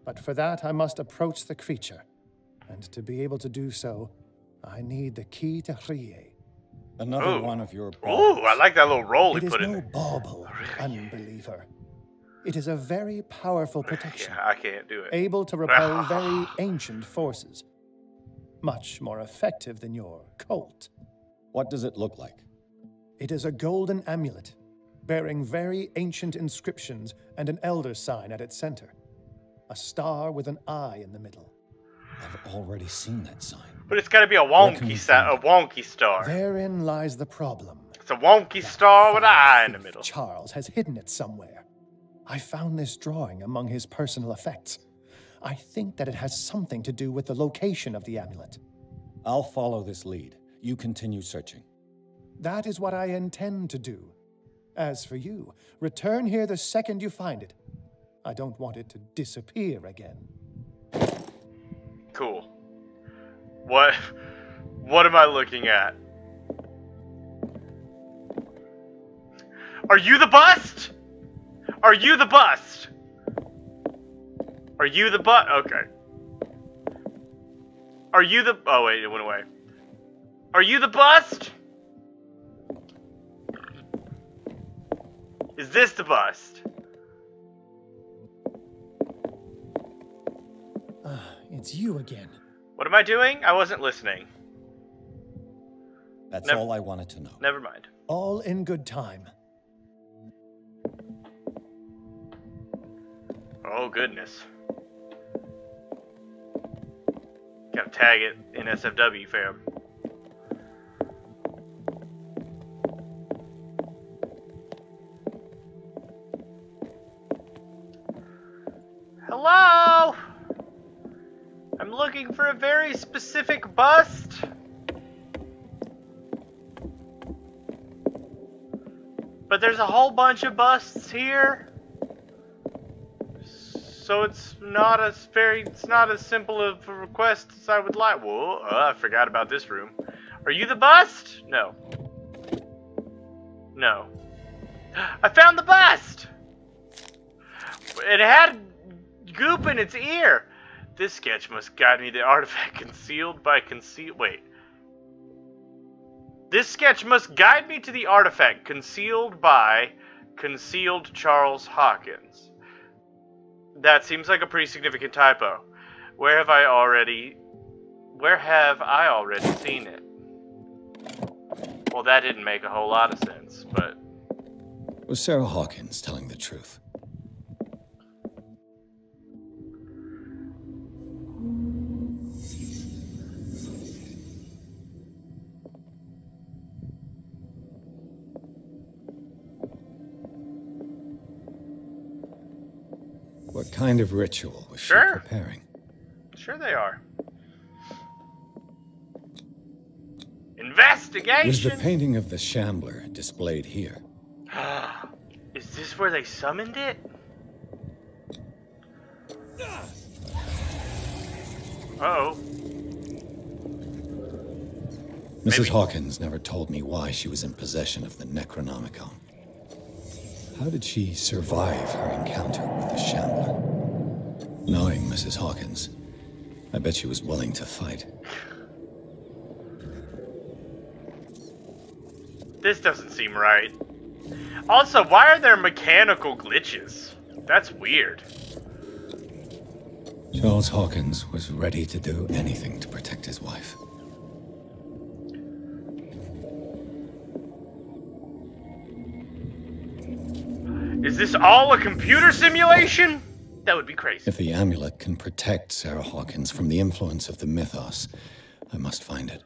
but for that I must approach the creature. And to be able to do so, I need the key to Rie. Another Ooh. one of your Ooh, baubles. I like that little roll It he is put in no there. bauble, unbeliever. It is a very powerful protection, Yeah, I can't do it. able to repel very ancient forces. Much more effective than your Colt. What does it look like? It is a golden amulet, bearing very ancient inscriptions and an elder sign at its center. A star with an eye in the middle. I've already seen that sign. But it's got to be a Where can wonky we star. find A wonky star. Therein lies the problem. It's a wonky star with an eye in the Thief middle. Charles has hidden it somewhere. I found this drawing among his personal effects. I think that it has something to do with the location of the amulet. I'll follow this lead. You continue searching. That is what I intend to do. As for you, return here the second you find it. I don't want it to disappear again. Cool. What am I looking at? Are you the bust? Are you the bust? Are you the bust? Okay. Are you the... Oh, wait, it went away. Are you the bust? Is this the bust? It's you again. What am I doing? I wasn't listening. That's Never- all I wanted to know. Never mind. All in good time. Oh, goodness. Gotta tag it in SFW, fam. Hello? I'm looking for a very specific bust. But there's a whole bunch of busts here. So it's not as simple of a request as I would like. Whoa, I forgot about this room. Are you the bust? No. No. I found the bust! It had goop in its ear. This sketch must guide me to the artifact concealed by wait. This sketch must guide me to the artifact concealed by concealed Charles Hawkins. That seems like a pretty significant typo. Where have I already seen it? Well, that didn't make a whole lot of sense, but... Was Sarah Hawkins telling the truth? What kind of ritual was she preparing? Sure they are. Investigation! Was the painting of the Shambler displayed here? Is this where they summoned it? Uh-oh. Mrs. Hawkins never told me why she was in possession of the Necronomicon. How did she survive her encounter with the Shambler? Knowing Mrs. Hawkins, I bet she was willing to fight. This doesn't seem right. Also, why are there mechanical glitches? That's weird. Charles Hawkins was ready to do anything to protect his wife. Is this all a computer simulation? That would be crazy. If the amulet can protect Sarah Hawkins from the influence of the mythos, I must find it.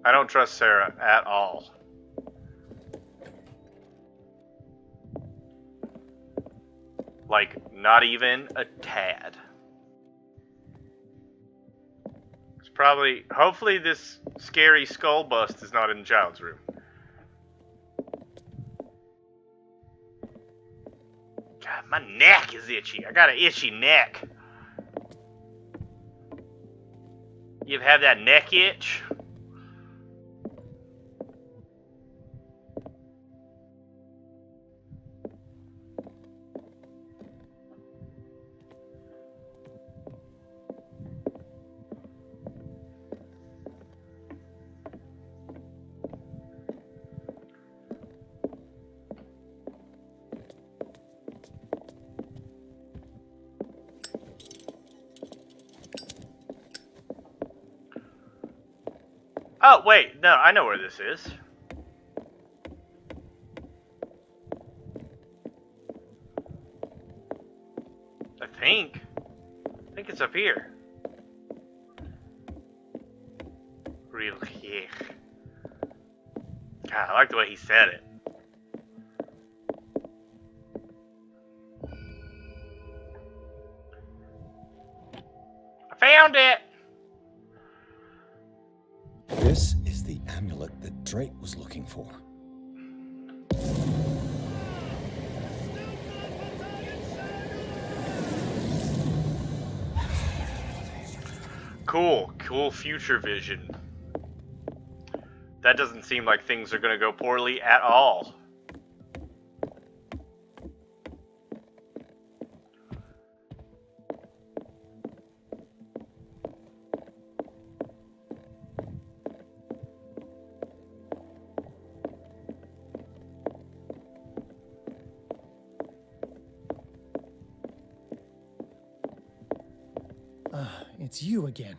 I don't trust Sarah at all. Like, not even a tad. It's probably... Hopefully this scary skull bust is not in the child's room. God, my neck is itchy. I got an itchy neck. You ever have that neck itch? Oh, wait, no, I know where this is. I think it's up here. Real quick. God, I like the way he said it. I found it! This is the amulet that Drake was looking for. Cool future vision. That doesn't seem like things are gonna go poorly at all. It's you again.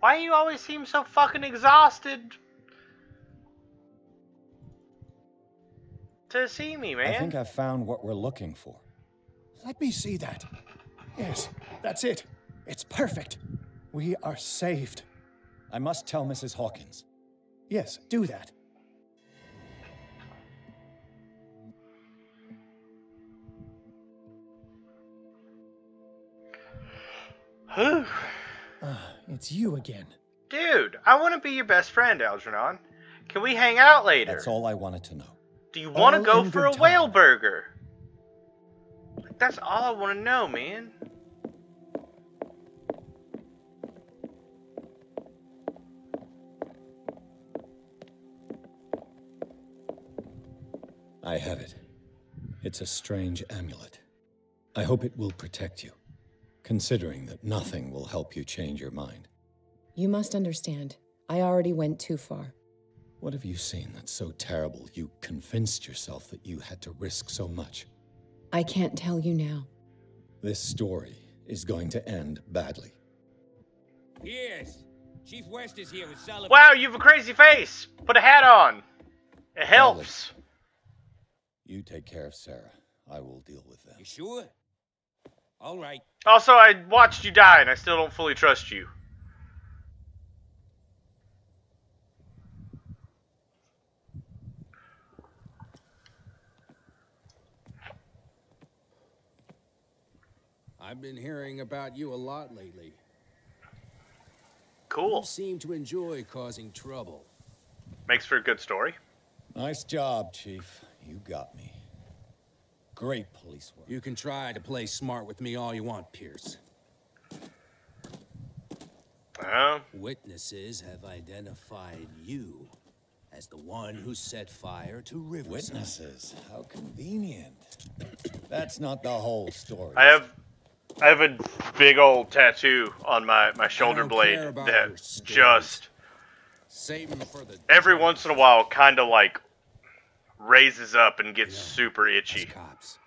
Why do you always seem so fucking exhausted to see me, man? I think I found what we're looking for. Let me see that. Yes, that's it. It's perfect. We are saved. I must tell Mrs. Hawkins. Yes, do that. It's you again. Dude, I want to be your best friend, Algernon. Can we hang out later? That's all I wanted to know. Do you want to All go in for a good whale time. burger? That's all I want to know, man. I have it. It's a strange amulet. I hope it will protect you, considering that nothing will help you change your mind. You must understand, I already went too far. What have you seen that's so terrible you convinced yourself that you had to risk so much? I can't tell you now. This story is going to end badly. Yes. Chief West is here with Sullivan. Wow, you have a crazy face. Put a hat on. It helps. You take care of Sarah. I will deal with them. You sure? All right. Also, I watched you die, and I still don't fully trust you. I've been hearing about you a lot lately. Cool. You seem to enjoy causing trouble. Makes for a good story. Nice job, Chief. You got me. Great police work. You can try to play smart with me all you want, Pierce. Witnesses have identified you as the one who set fire to Riverside. Witnesses? How convenient. That's not the whole story. I have a big old tattoo on my shoulder I don't blade care about that your stories. just Save them for the every once in a while kind of like raises up and gets You know, super As itchy. cops,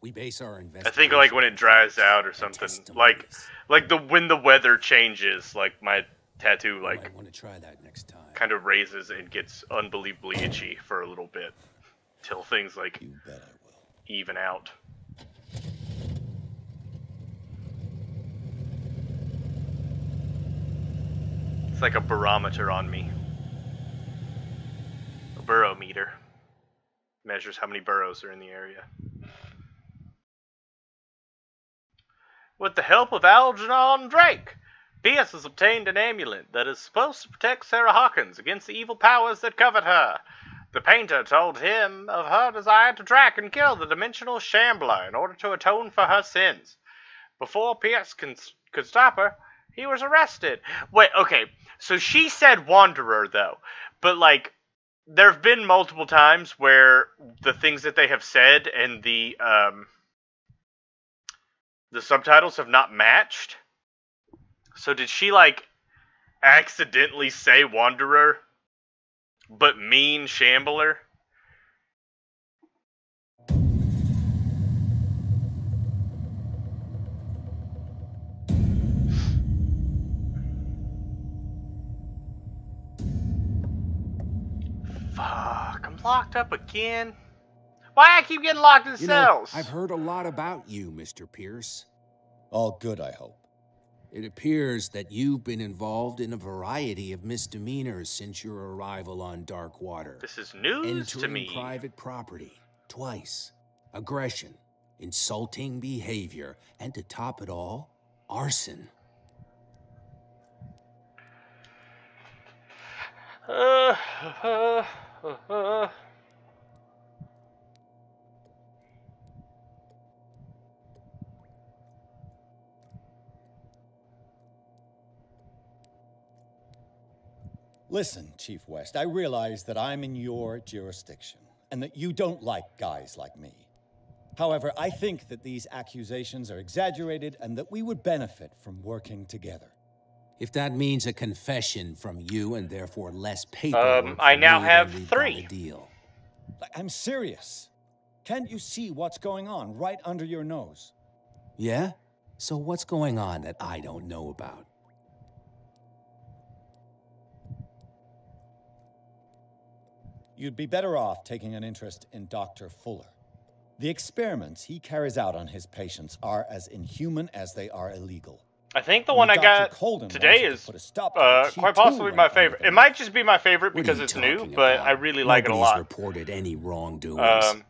We base our I investigation. think like when it dries out or something, like when the weather changes, like my tattoo I want to try that next time. kind of raises and gets unbelievably itchy for a little bit, till things like You bet I will. even out. It's like a barometer on me. A burrow meter. Measures how many burrows are in the area. With the help of Algernon Drake, Pierce has obtained an amulet that is supposed to protect Sarah Hawkins against the evil powers that covet her. The painter told him of her desire to track and kill the dimensional shambler in order to atone for her sins. Before Pierce could stop her, he was arrested. Wait, okay, so she said Wanderer, though. But, like, there have been multiple times where the things that they have said and the subtitles have not matched. So did she, like, accidentally say Wanderer, but mean Shambler? Fuck, I'm locked up again. Why I keep getting locked in cells? I've heard a lot about you, Mr. Pierce. All good, I hope. It appears that you've been involved in a variety of misdemeanors since your arrival on Darkwater. This is news to Entering me. private property twice, aggression, insulting behavior, and to top it all, arson. Listen, Chief West, I realize that I'm in your jurisdiction, and that you don't like guys like me. However, I think that these accusations are exaggerated and that we would benefit from working together. If that means a confession from you and therefore less paperwork, I now me, have then we've got 3. a deal. I'm serious. Can't you see what's going on right under your nose? Yeah? So what's going on that I don't know about? You'd be better off taking an interest in Dr. Fuller. The experiments he carries out on his patients are as inhuman as they are illegal. I think the one I got today is quite possibly my favorite. It might just be my favorite because it's new, but I really like it a lot. Nobody's reported any wrongdoings.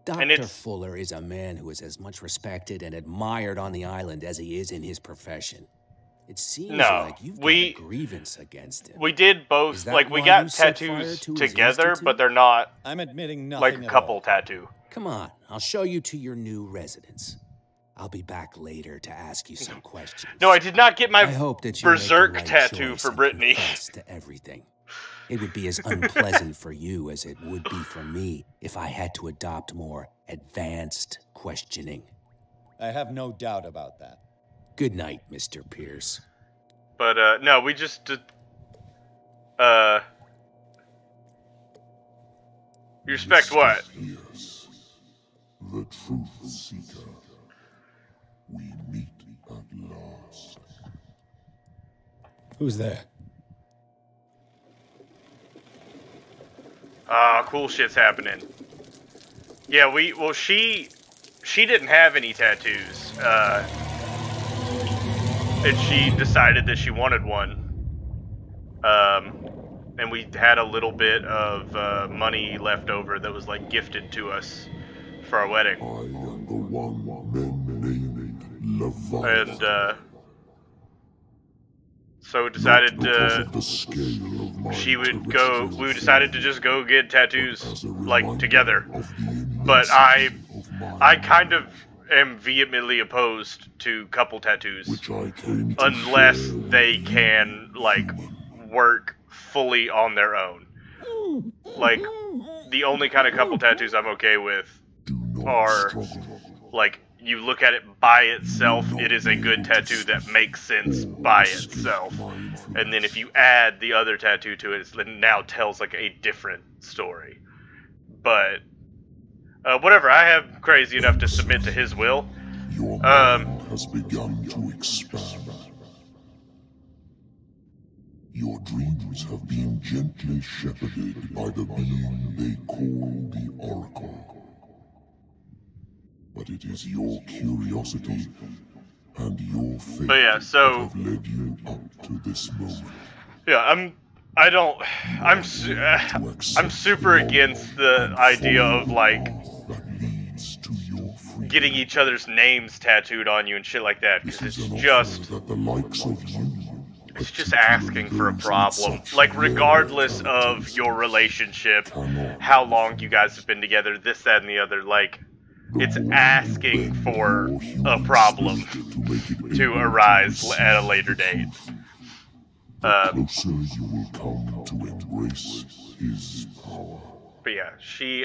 Dr. And Fuller is a man who is as much respected and admired on the island as he is in his profession. It seems like you've got a grievance against him. We did both, like, we got tattoos together, but they're not, I'm admitting nothing like, a couple tattoo. Come on, I'll show you to your new residence. I'll be back later to ask you some questions. No, I did not get my I hope that you Berserk make the right tattoo choice for and Brittany. confess to everything. It would be as unpleasant for you as it would be for me if I had to adopt more advanced questioning. I have no doubt about that. Good night, Mr. Pierce. But, no, we just did, you respect what? Yes, the truth seeker. We meet at last. Who's there? Cool shit's happening. Yeah, she didn't have any tattoos, and she decided that she wanted one. And we had a little bit of money left over that was, like, gifted to us for our wedding. I am the one men naming Leviathan. And, so we decided we decided to just go get tattoos, like, together. But I kind of am vehemently opposed to couple tattoos unless they can, like, work fully on their own. Like, the only kind of couple tattoos I'm okay with are, like, you look at it by itself, it is a good tattoo that makes sense by itself. And then if you add the other tattoo to it, it now tells, like, a different story. But Whatever, I have crazy enough to submit to his will. Your mind has begun to expand. Your dreams have been gently shepherded by the being they call the Oracle. But it is your curiosity and your faith that have led you up to this moment. Yeah, I'm super against the idea of like getting each other's names tattooed on you and shit like that, because it's just asking for a problem. Like, regardless of your relationship, how long you guys have been together, this, that, and the other, like, it's asking for a problem to arise at a later date. The closer you will come to embrace his power. But yeah, she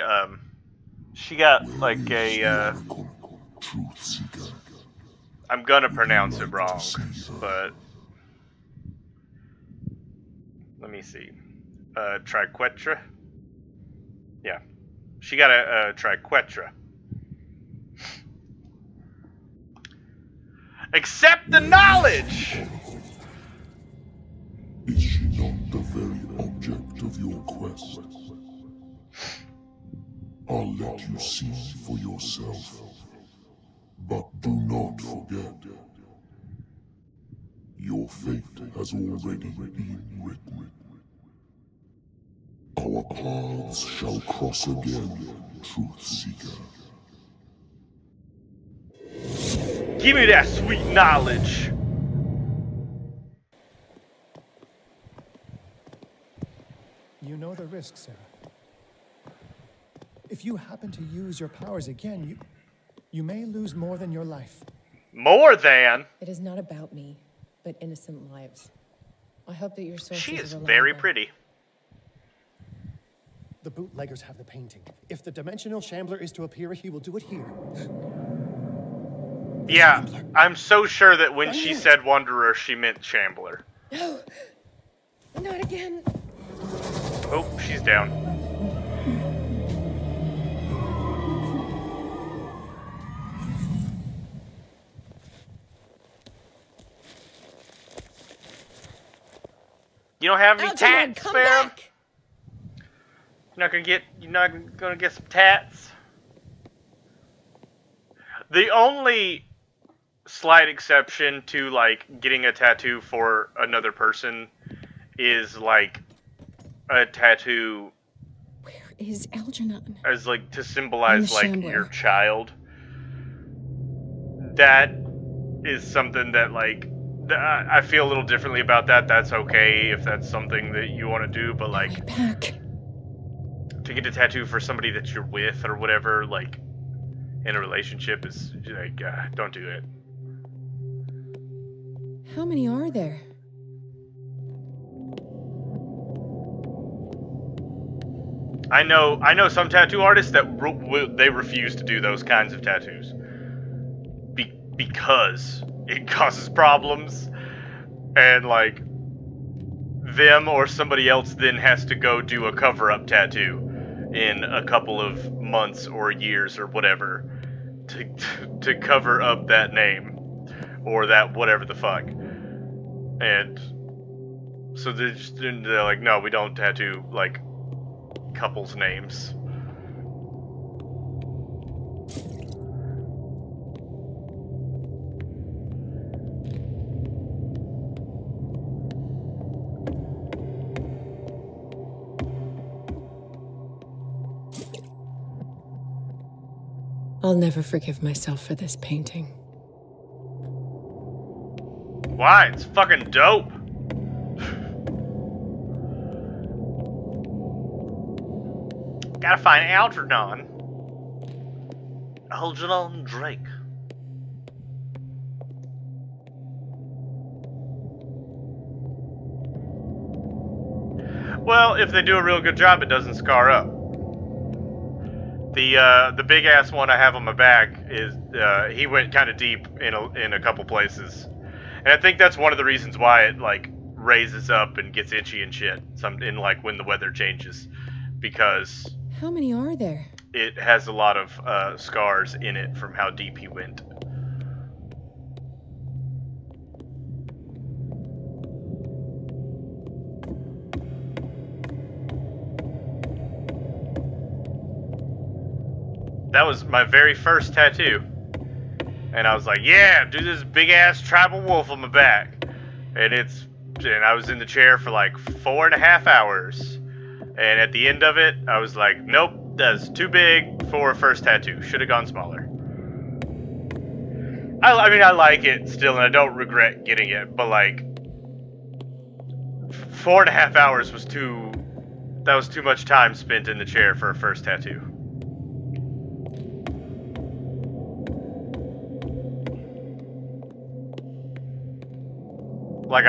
got like a Truth seeker. I'm gonna pronounce it wrong, but let me see. Triquetra? Yeah. She got a triquetra. Accept the knowledge! Is she not the very object of your quest? I'll let you see for yourself. But do not forget, your fate has already been written. Our paths shall cross again, Truth Seeker. Give me that sweet knowledge! You know the risk, Sarah. If you happen to use your powers again, you may lose more than your life. More than? It is not about me, but innocent lives. I hope that your sources She is are reliable. very pretty. The bootleggers have the painting. If the dimensional shambler is to appear, he will do it here. Yeah, I'm so sure that when she said Wanderer, she meant Shambler. No, not again. Oh, she's down. You don't have any tats, Sparrow? You're not gonna get some tats. The only slight exception to like getting a tattoo for another person is like a tattoo. Where is Algernon? As like to symbolize like your child. That is something that like I feel a little differently about that. That's okay if that's something that you want to do, but like to get a tattoo for somebody that you're with or whatever, like in a relationship, is like don't do it. How many are there? I know some tattoo artists that they refuse to do those kinds of tattoos because it causes problems, and like them or somebody else then has to go do a cover-up tattoo in a couple of months or years or whatever to cover up that name or that whatever the fuck. And so they're like, no, we don't tattoo like couples' names. I'll never forgive myself for this painting. Why? It's fucking dope. Gotta find Algernon. Algernon Drake. Well, if they do a real good job, it doesn't scar up. The big ass one I have on my back is he went kind of deep in a couple places, and I think that's one of the reasons why it like raises up and gets itchy and shit. In like when the weather changes, because how many are there? it has a lot of scars in it from how deep he went. That was my very first tattoo. And I was like, yeah, do this big ass tribal wolf on my back. And I was in the chair for like 4.5 hours. And at the end of it, I was like, nope, that's too big for a first tattoo. Should have gone smaller. I mean, I like it still, and I don't regret getting it, but like, 4.5 hours was too much time spent in the chair for a first tattoo. Like,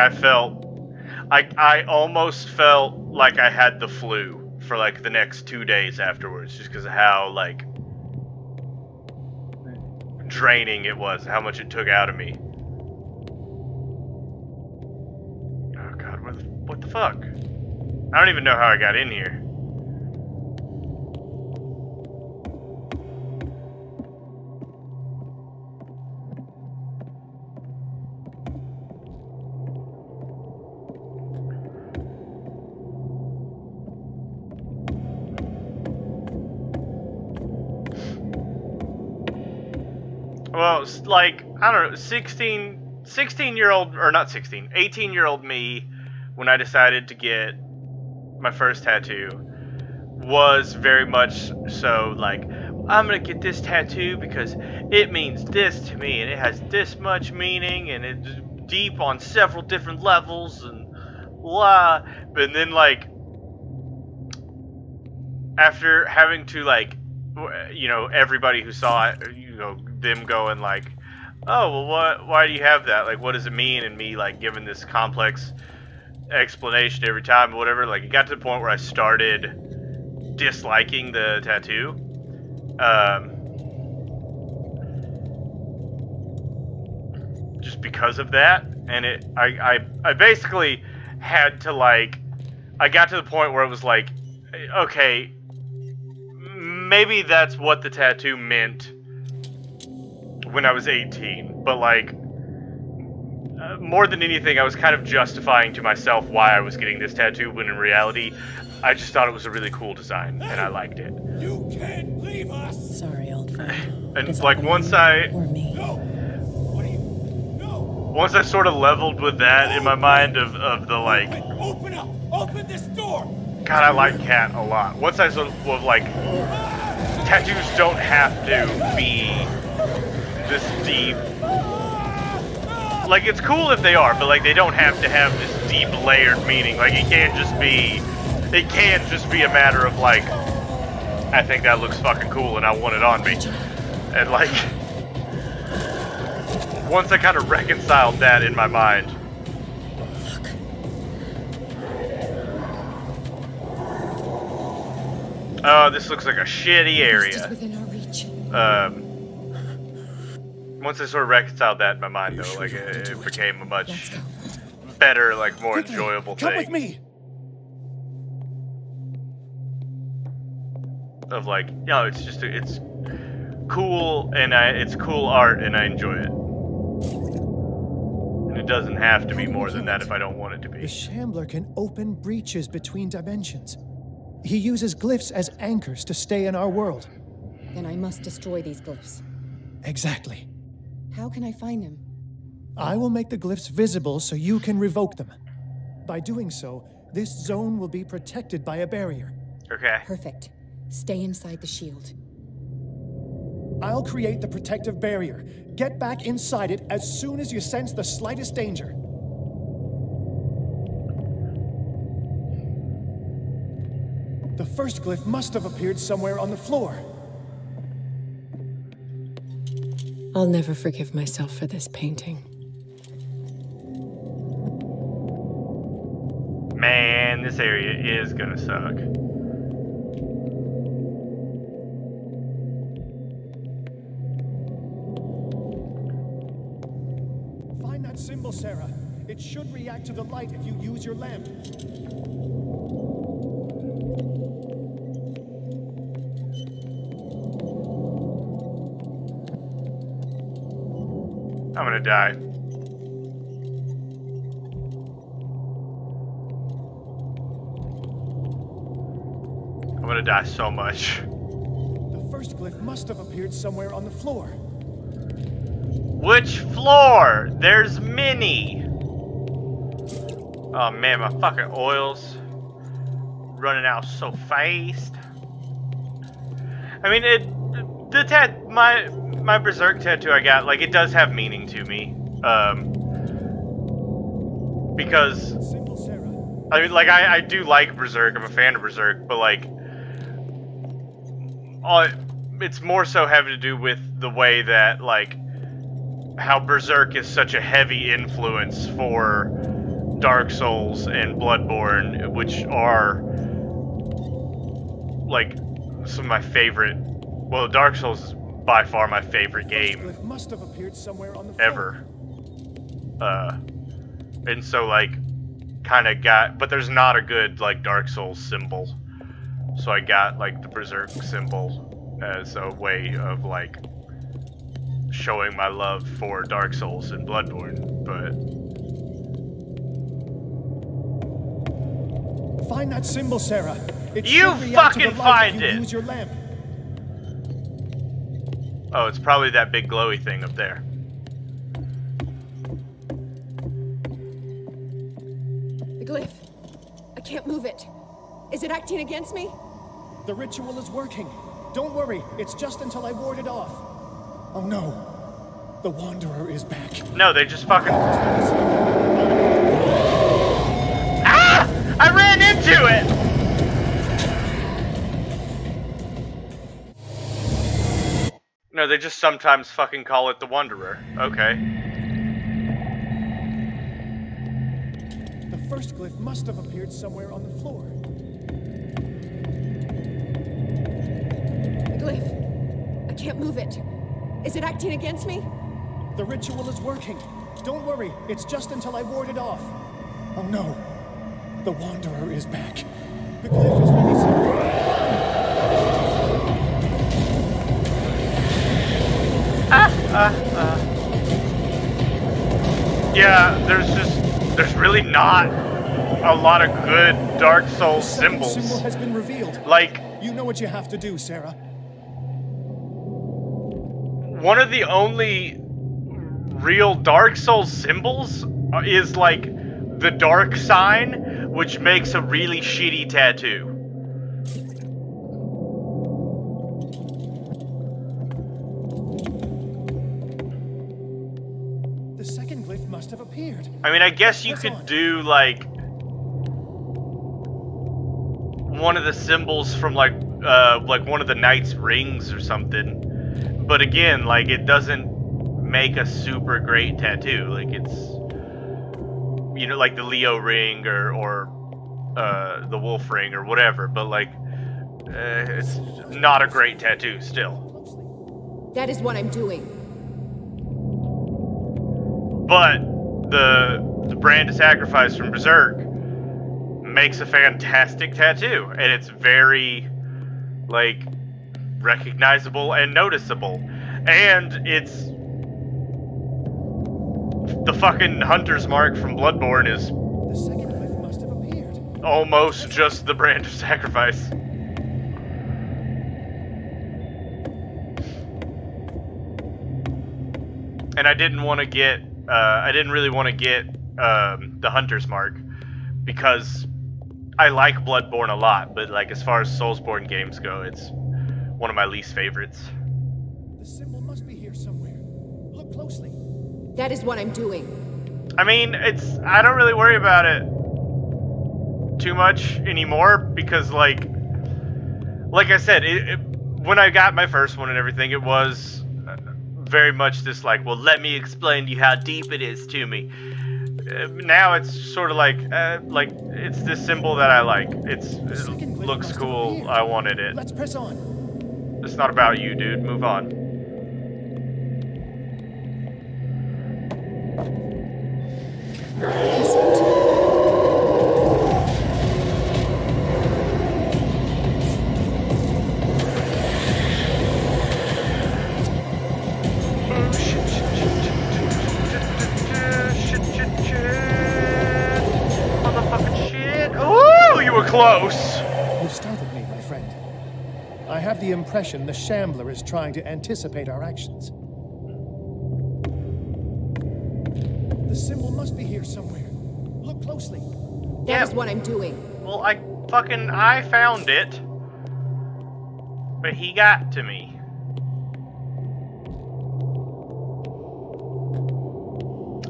I almost felt like I had the flu for like the next 2 days afterwards, just because of how like draining it was, how much it took out of me. Oh god, what the fuck? I don't even know how I got in here. Well, it's like, I don't know, 16-year-old, or not 16, 18-year-old me, when I decided to get my first tattoo, was very much so like, I'm gonna get this tattoo because it means this to me, and it has this much meaning, and it's deep on several different levels, and blah. But then, like, after having to, like, you know, everybody who saw it, you know, them going like, oh, well, why do you have that? Like, what does it mean? And me, like, giving this complex explanation every time or whatever. Like, it got to the point where I started disliking the tattoo. Just because of that. And I basically had to, like, I got to the point where it was like, okay, maybe that's what the tattoo meant when I was 18, but like, more than anything, I was kind of justifying to myself why I was getting this tattoo, when in reality, I just thought it was a really cool design, and I liked it. You can't leave us! Sorry, old friend. And like, once I sort of leveled with that in my mind of the, like, Open up! Open this door! God, I like Cat a lot. Once I sort of, like, tattoos don't have to be this deep. Like, it's cool if they are, but like, they don't have to have this deep layered meaning. Like, it can just be a matter of like, I think that looks fucking cool and I want it on me. And like, once I kind of reconciled that in my mind. Oh, this looks like a shitty area. Once I sort of reconciled that in my mind, though, like, it became a much better, like, more enjoyable thing. Come with me. Of like, you know, it's just, it's cool, and it's cool art, and I enjoy it. And it doesn't have to be more than that if I don't want it to be. The Shambler can open breaches between dimensions. He uses glyphs as anchors to stay in our world. Then I must destroy these glyphs. Exactly. How can I find him? I will make the glyphs visible so you can revoke them. By doing so, this zone will be protected by a barrier. Okay. Perfect. Stay inside the shield. I'll create the protective barrier. Get back inside it as soon as you sense the slightest danger. The first glyph must have appeared somewhere on the floor. I'll never forgive myself for this painting. Man, this area is gonna suck. Find that symbol, Sarah. It should react to the light if you use your lamp. I'm gonna die. I'm gonna die so much. The first glyph must have appeared somewhere on the floor. Which floor? There's many. Oh man, my fucking oil's running out so fast. I mean, my Berserk tattoo I got, like, it does have meaning to me. Because, I mean, like, I do like Berserk, I'm a fan of Berserk, but, like, it's more so having to do with the way that, like, how Berserk is such a heavy influence for Dark Souls and Bloodborne, which are, like, some of my favorite. Well, Dark Souls is by far my favorite game must have appeared somewhere on the ever. And so, like, kind of got, but there's not a good, like, Dark Souls symbol. So I got, like, the Berserk symbol as a way of, like, showing my love for Dark Souls and Bloodborne, but... Find that symbol, Sarah. You fucking find it! Use your lamp. Oh, it's probably that big glowy thing up there. The glyph. I can't move it. Is it acting against me? The ritual is working. Don't worry, it's just until I ward it off. Oh no. The Wanderer is back. No, they just fucking... Ah! I ran into it! No, they just sometimes fucking call it the Wanderer. Okay. The first glyph must have appeared somewhere on the floor. The glyph. I can't move it. Is it acting against me? The ritual is working. Don't worry, it's just until I ward it off. Oh no. The Wanderer is back. The glyph is releasing. Yeah, there's really not a lot of good Dark Souls symbols. The symbol has been revealed. Like, you know what you have to do, Sarah. One of the only real Dark Souls symbols is, like, the dark sign, which makes a really shitty tattoo. The second glyph must have appeared. I mean, I guess you could do, like, one of the symbols from, like one of the Knight's rings or something. But again, like, it doesn't make a super great tattoo. Like, it's, you know, like the Leo ring or the wolf ring or whatever. But, like, it's not a great tattoo still. That is what I'm doing. But the brand of sacrifice from Berserk makes a fantastic tattoo, and it's very, like, recognizable and noticeable. And it's the fucking hunter's mark from Bloodborne is the second glyph must have appeared. Almost just the brand of sacrifice. And I didn't want to get I didn't really want to get the hunter's mark because I like Bloodborne a lot, but, like, as far as Soulsborne games go, it's one of my least favorites. The symbol must be here somewhere. Look closely. That is what I'm doing. I mean, I don't really worry about it too much anymore because, like I said, when I got my first one and everything, it was very much this, like, well, let me explain to you how deep it is to me. Now it's sort of like it's this symbol that I like. It looks cool. I wanted it. Let's press on. It's not about you, dude. Move on. close. You startled me, my friend. I have the impression the Shambler is trying to anticipate our actions. The symbol must be here somewhere. Look closely. That is what I'm doing. Well, I found it. But he got to me.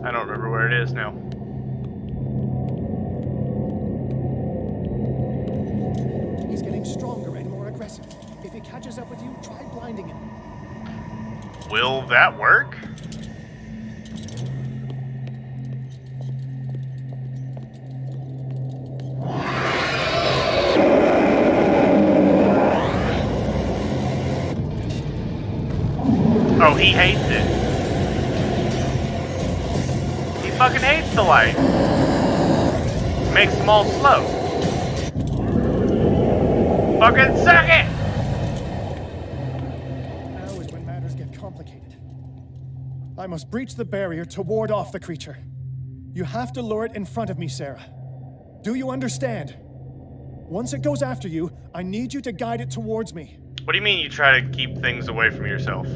I don't remember where it is now. He's getting stronger and more aggressive. If he catches up with you, try blinding him. Will that work? Oh, he hates it. He fucking hates the light. Makes them all slow. Fucking suck it! Now is when matters get complicated. I must breach the barrier to ward off the creature. You have to lure it in front of me, Sarah. Do you understand? Once it goes after you, I need you to guide it towards me. What do you mean you try to keep things away from yourself?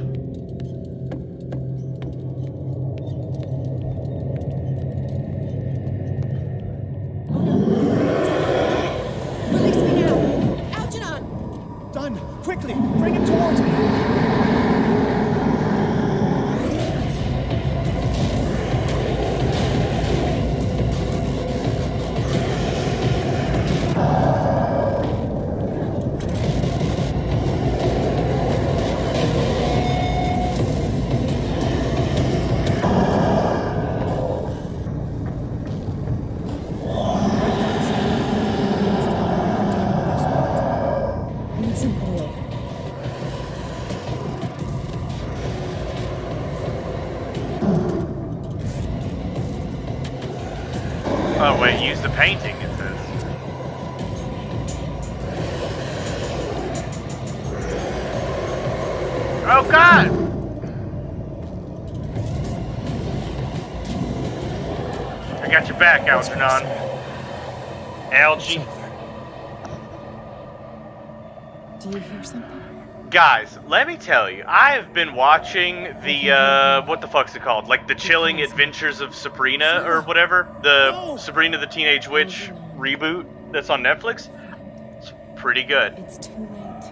Quickly, bring him towards me! Oh wait, use the painting, it says. Oh god! I got your back, Algernon. Algie. Do you hear something? Guys, let me tell you, I have been watching the, what the fuck's it called? Like, the Chilling Adventures of Sabrina, or whatever. The Sabrina the Teenage Witch reboot that's on Netflix. It's pretty good. It's too late.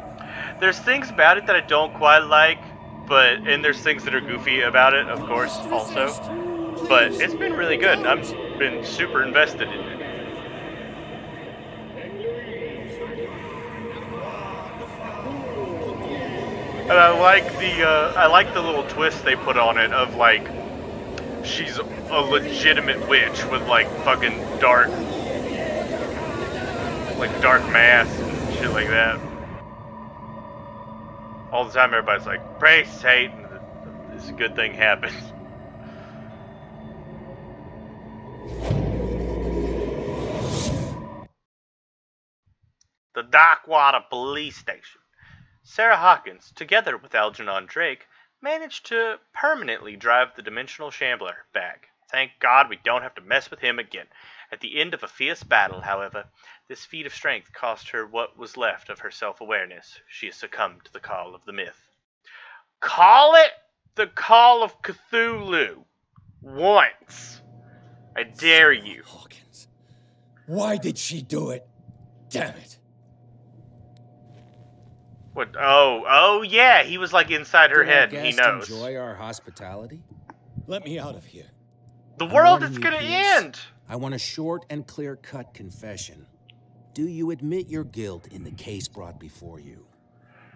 There's things about it that I don't quite like, and there's things that are goofy about it, of course, also. But it's been really good, and I've been super invested in it. And I like the little twist they put on it of like, she's a legitimate witch with like fucking dark math and shit like that. All the time everybody's like, pray Satan, this good thing happens. The Darkwater Police Station. Sarah Hawkins, together with Algernon Drake, managed to permanently drive the Dimensional Shambler back. Thank God we don't have to mess with him again. At the end of a fierce battle, however, this feat of strength cost her what was left of her self-awareness. She has succumbed to the call of the myth. Call it the Call of Cthulhu. Once. I dare you. Hawkins. Why did she do it? Damn it. What? Oh yeah, he was like inside her head. He knows. Enjoy our hospitality? Let me out of here. The world is gonna end. I want a short and clear-cut confession. Do you admit your guilt in the case brought before you?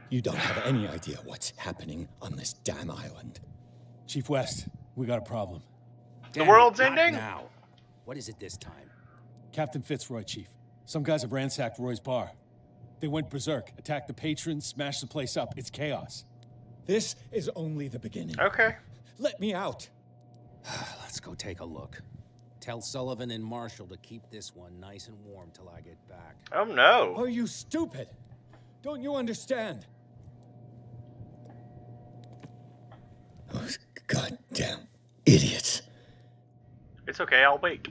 You don't have any idea what's happening on this damn island. Chief West, we got a problem. The world's ending? Now. What is it this time? Captain Fitzroy, Chief. Some guys have ransacked Roy's bar. They went berserk, attacked the patrons, smashed the place up. It's chaos. This is only the beginning. Okay. Let me out. Let's go take a look. Tell Sullivan and Marshall to keep this one nice and warm till I get back. Oh no. Are you stupid? Don't you understand? Those goddamn idiots. It's okay, I'll wait.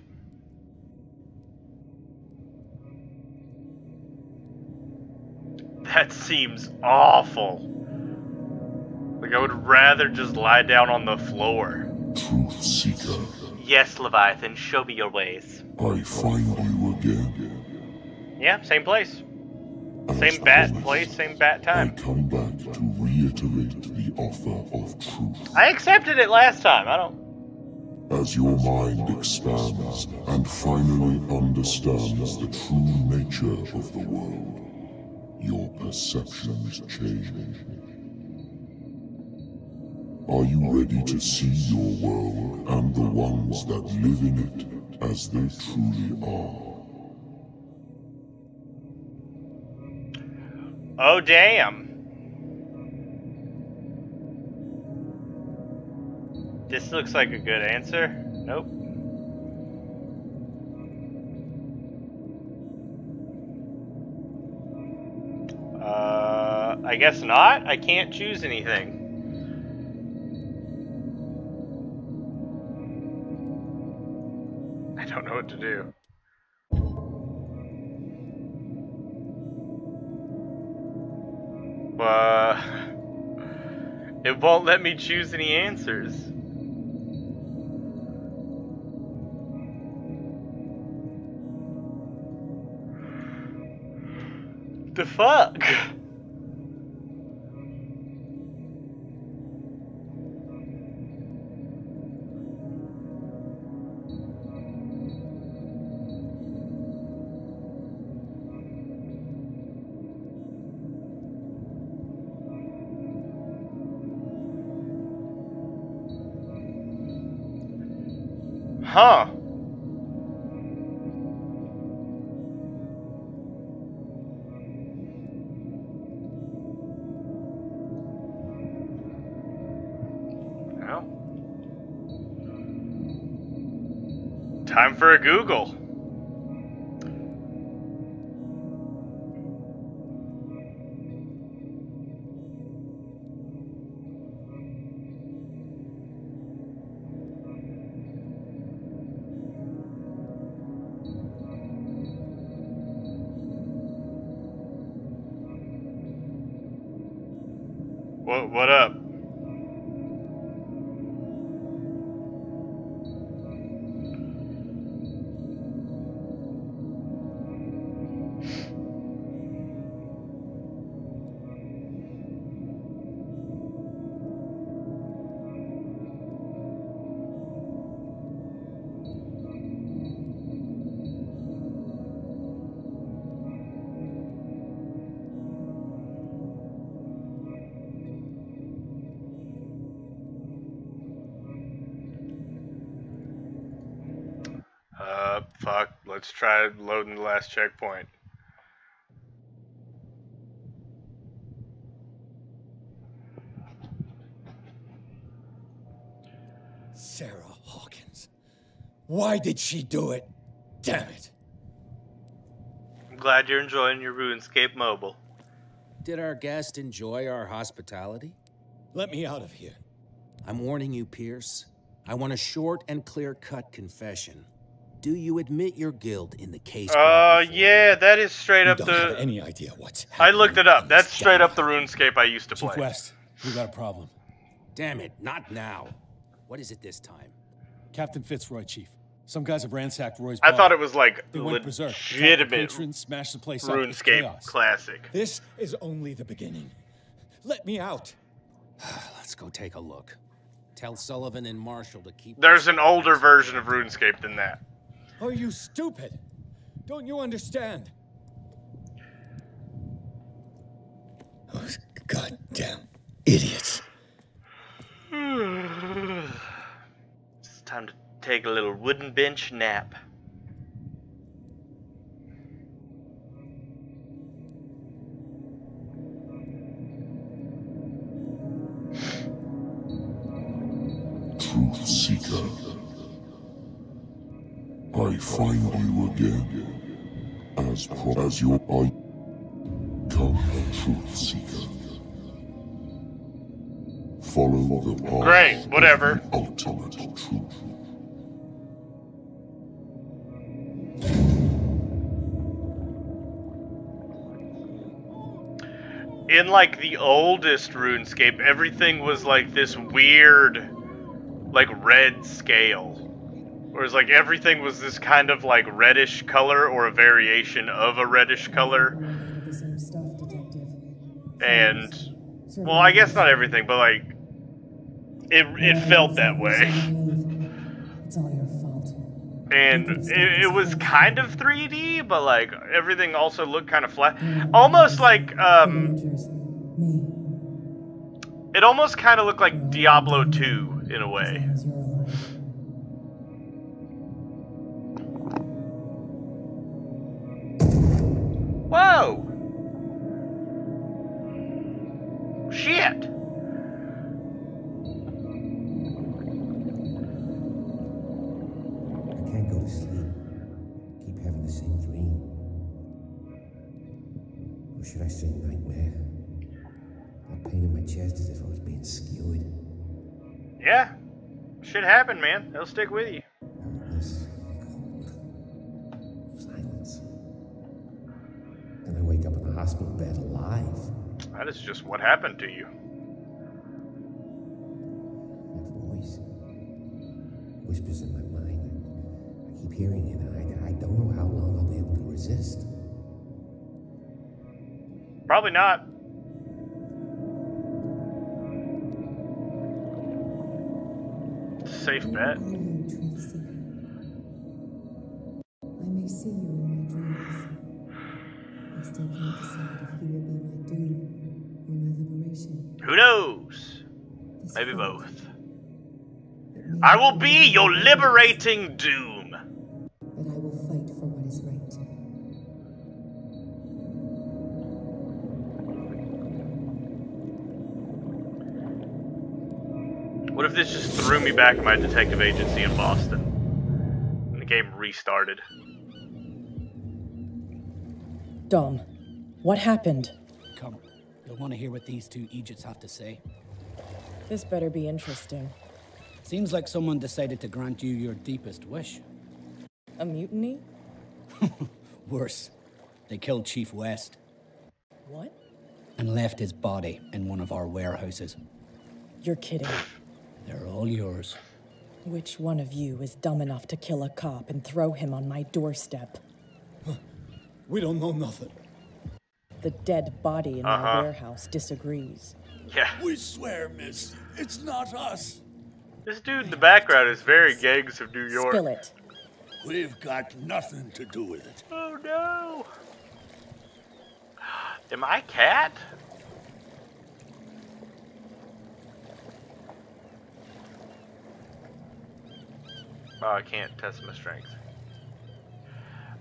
That seems awful. Like, I would rather just lie down on the floor. Truth Seeker. Yes, Leviathan, show me your ways. I find you again. Yeah, same place. As same bat promised, place, same bat time. I come back to reiterate the offer of truth. I accepted it last time, I don't... As your mind expands and finally understands the true nature of the world, your perceptions change. Are you ready to see your world and the ones that live in it as they truly are? Oh, damn. This looks like a good answer. Nope. I guess not. I can't choose anything. I don't know what to do. It won't let me choose any answers. The fuck? Huh. Well. Time for a Google. What up? Fuck. Let's try loading the last checkpoint. Sarah Hawkins. Why did she do it? Damn it. I'm glad you're enjoying your RuneScape mobile. Did our guest enjoy our hospitality? Let me out of here. I'm warning you, Pierce. I want a short and clear-cut confession. Do you admit your guilt in the case? Yeah, that is straight up the... the... You don't have any idea what's happening. I looked it up. That's straight up the RuneScape I used to play. Chief West, we got a problem. Damn it, not now. What is it this time? Captain Fitzroy, Chief. Some guys have ransacked Roy's I bar. thought it was like they went berserk. legitimate Patrons smashed the place up. RuneScape classic. This is only the beginning. Let me out. Let's go take a look. Tell Sullivan and Marshall to keep... There's an older version of RuneScape than that. Are you stupid? Don't you understand? Those goddamn idiots. It's time to take a little wooden bench nap. Truth Seeker. I find you again, as your I come, Truth Seeker. Follow the path. Great, whatever. Of the ultimate truth. in like the oldest RuneScape, everything was like this weird, like red scale. Whereas like everything was this kind of like reddish color or a variation of a reddish color. And, well, I guess not everything, but like, it felt that way. It's all your fault. And it was kind of 3D, but like everything also looked kind of flat. Almost like, it almost kind of looked like Diablo 2 in a way. Whoa! Shit! I can't go to sleep. Keep having the same dream. Or should I say nightmare? That pain in my chest as if I was being skewered. Yeah. Shit happened, man. They'll stick with you. Hurtless, cold, silence. Then I wake up in the hospital bed alive. That is just what happened to you. That voice whispers in my mind. I keep hearing it, and I don't know how long I'll be able to resist. Probably not. Safe bet. I may see you in my dreams. I still can't decide if you will be my doom or my liberation. Who knows? Maybe both. I will be your liberating doom. But I will fight for what is right. What if this just threw me back in my detective agency in Boston? And the game restarted. Dom, what happened? Come, you'll want to hear what these two Egypts have to say. This better be interesting. Seems like someone decided to grant you your deepest wish. A mutiny? Worse. They killed Chief West. What? And left his body in one of our warehouses. You're kidding. They're all yours. Which one of you is dumb enough to kill a cop and throw him on my doorstep? We don't know nothing. The dead body in my warehouse disagrees. Yeah. We swear, miss, it's not us. This dude in the background is very Gangs of New York. Spill it. We've got nothing to do with it. Oh no. Am I cat? Oh, I can't test my strength.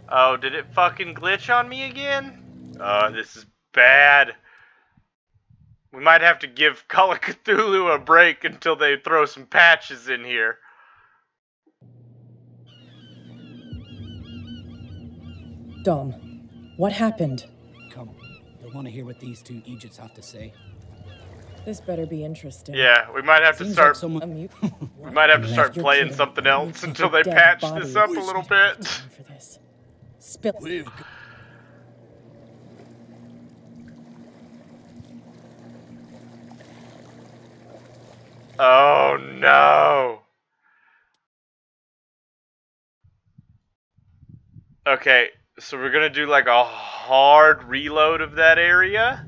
Oh, did it fucking glitch on me again? Oh, this is bad. We might have to give Call of Cthulhu a break until they throw some patches in here. Dom, what happened? Come, you'll want to hear what these two Egypts have to say. This better be interesting. Yeah, we might have to start. We might have to start playing something else until they patch this up a little bit. For this. Spill. Oh no. Okay, so we're gonna do like a hard reload of that area.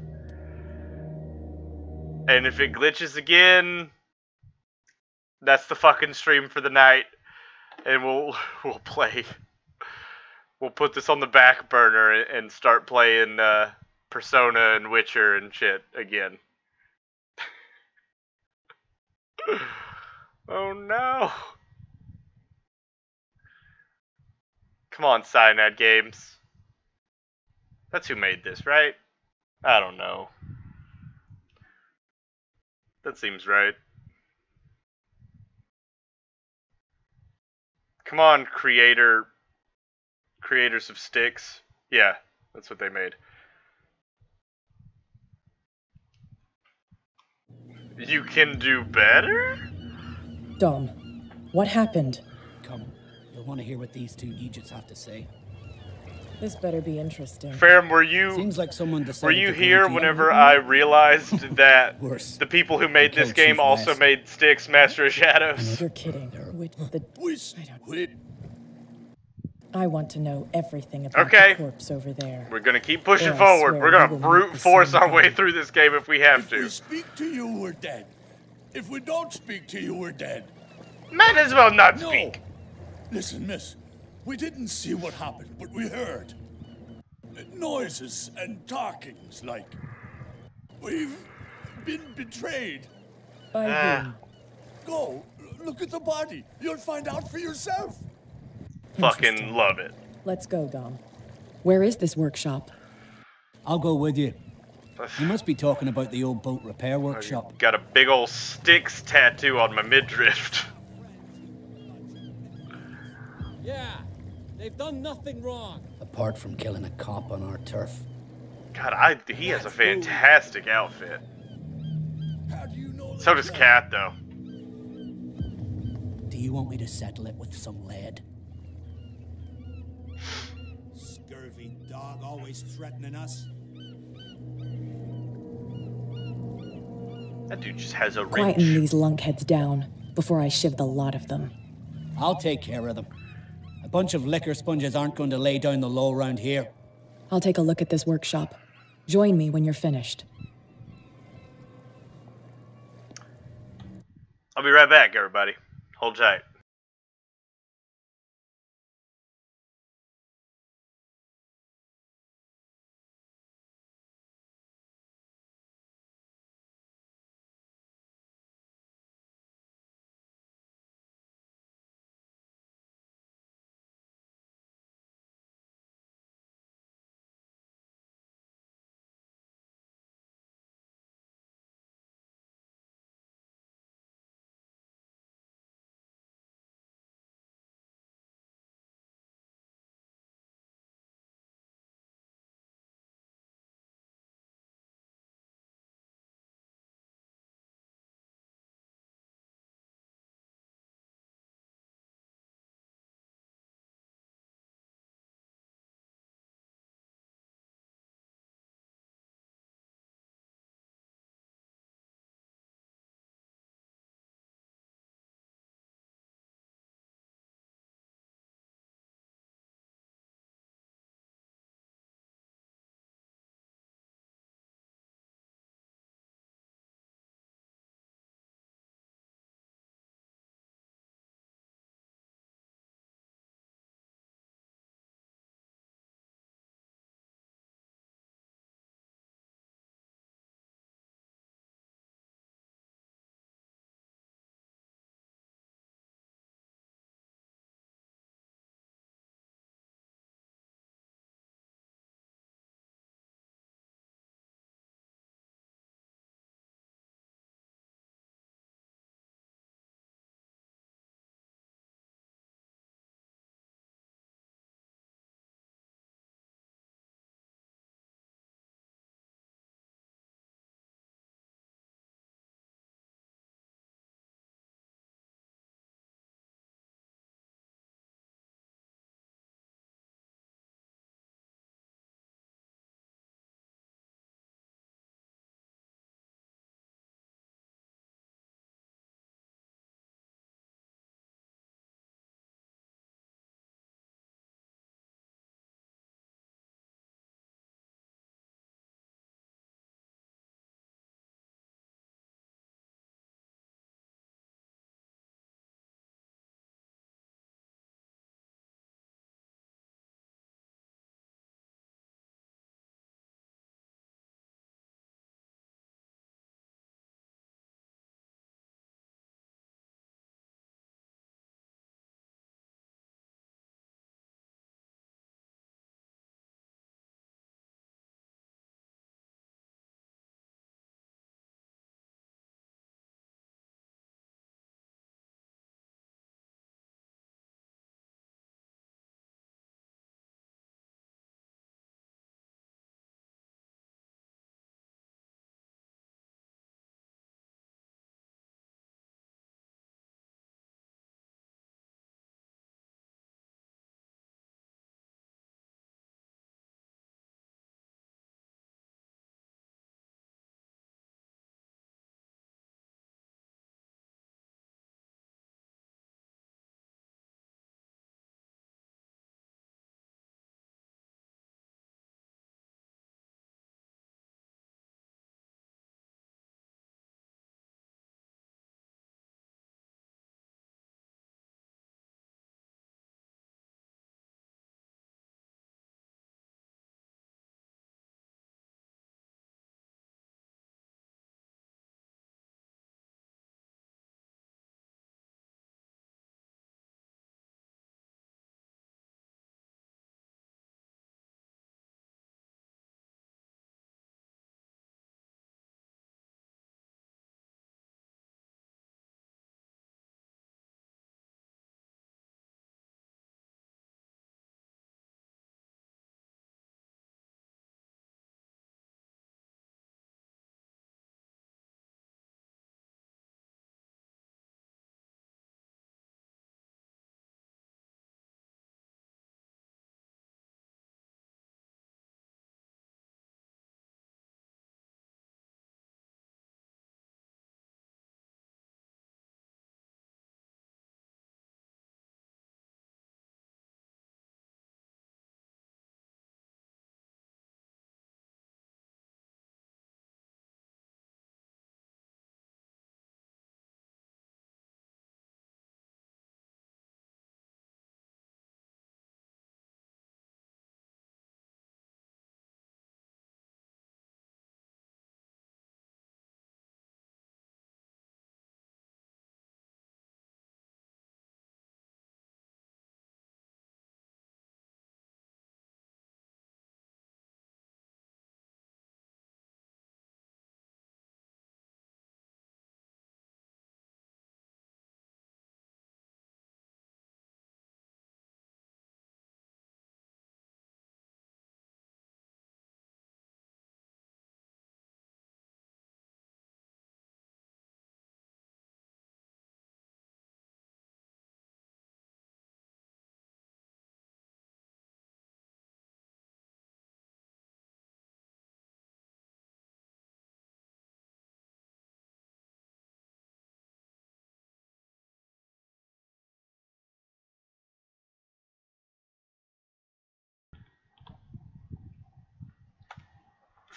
And if it glitches again, that's the fucking stream for the night. And we'll play. We'll put this on the back burner and start playing Persona and Witcher and shit again. Oh no. Come on, Cyanide Games. That's who made this, right? I don't know. That seems right. Come on, creators of Styx. Yeah, that's what they made. You can do better? Dom, what happened? Come, you'll want to hear what these two Egypts have to say. This better be interesting. Ferrum, were you? Seems like someone were you here whenever I realized that the people who made this game also made Styx Master of Shadows? You're kidding. I want to know everything about the corpse over there. We're gonna keep pushing forward. We're gonna brute force our way through this game if we have to. If we speak to you, we're dead. If we don't speak to you, we're dead. Might as well not speak. Listen, miss. We didn't see what happened, but we heard. Noises and talkings, like. We've been betrayed. By whom? Go, look at the body. You'll find out for yourself. Fucking love it. Let's go, Dom. Where is this workshop? I'll go with you. You must be talking about the old boat repair workshop. Got a big old Styx tattoo on my midriff. Yeah, they've done nothing wrong. Apart from killing a cop on our turf. God, he has a fantastic outfit. How do you know so does Cat, though. Do you want me to settle it with some lead? Scurvy dog, always threatening us. That dude just has a wrench. Quieten these lunkheads down before I shiv the lot of them. I'll take care of them. A bunch of liquor sponges aren't going to lay down the law around here. I'll take a look at this workshop. Join me when you're finished. I'll be right back, everybody. Hold tight.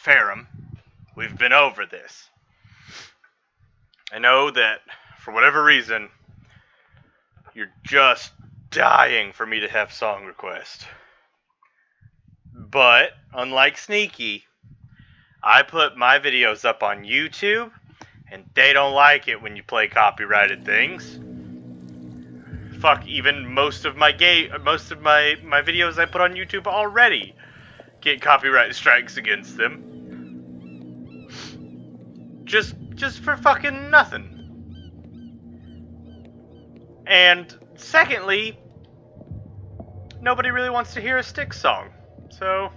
Ferrum, we've been over this. I know that, for whatever reason, you're just dying for me to have song requests. But, unlike Sneaky, I put my videos up on YouTube, and they don't like it when you play copyrighted things. Fuck, even most of my videos I put on YouTube already get copyright strikes against them. Just for fucking nothing. And secondly, nobody really wants to hear a Styx song. So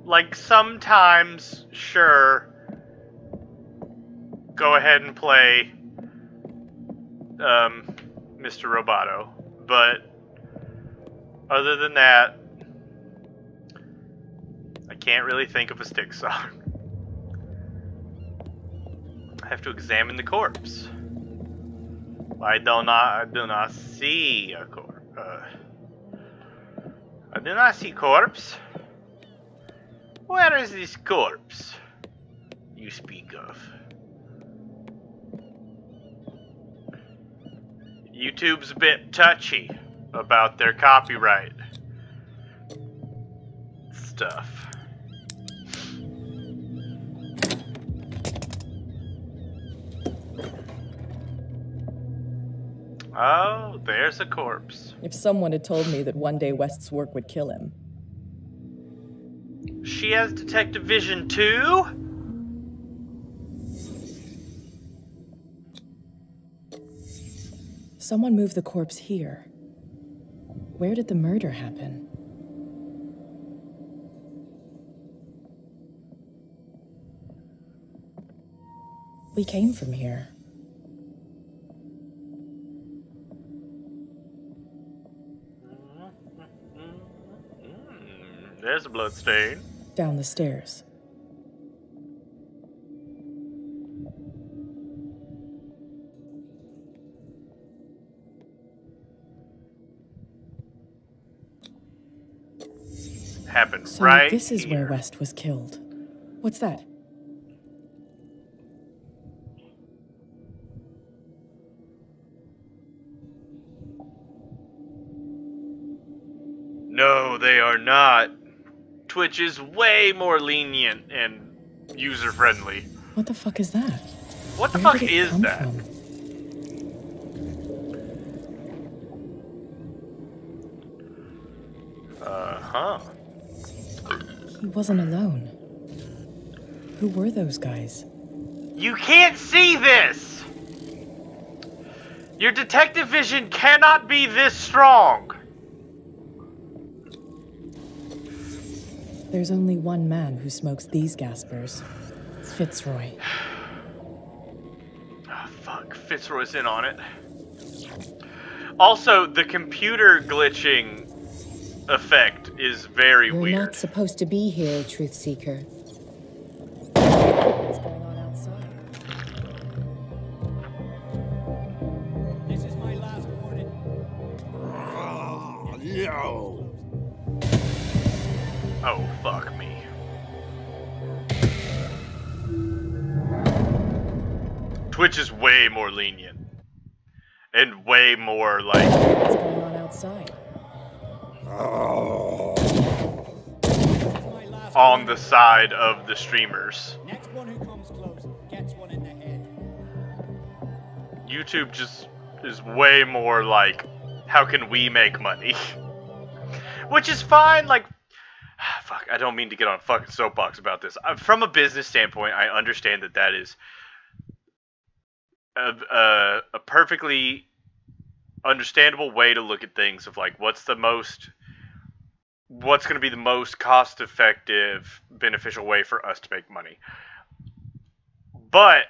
like sometimes, sure, go ahead and play Mr. Roboto, but other than that, I can't really think of a Styx song. I have to examine the corpse. I do not see a corpse. I do not see corpse. Where is this corpse you speak of? YouTube's a bit touchy about their copyright stuff. Oh, there's a corpse. If someone had told me that one day West's work would kill him. She has detective vision too? Someone moved the corpse here. Where did the murder happen? We came from here. There's a blood stain. Down the stairs. Happened so right this is here. Where West was killed. What's that? No, they are not. Twitch is way more lenient and user-friendly. What the fuck is that? What the Where fuck did it is come that? from? Uh-huh. He wasn't alone. Who were those guys? You can't see this! Your detective vision cannot be this strong! There's only one man who smokes these gaspers. Fitzroy. Oh, fuck. Fitzroy's in on it. Also, the computer glitching effect is very weird. You're not supposed to be here, Truth Seeker. What's going on outside? This is my last warning. No! Oh, fuck me. Twitch is way more lenient. And way more, like... What's going on outside? On the side of the streamers. Next one who comes close gets one in the head. YouTube just is way more like, how can we make money? Which is fine, like... Fuck, I don't mean to get on a fucking soapbox about this. From a business standpoint, I understand that that is a perfectly understandable way to look at things of like, what's going to be the most cost-effective, beneficial way for us to make money. But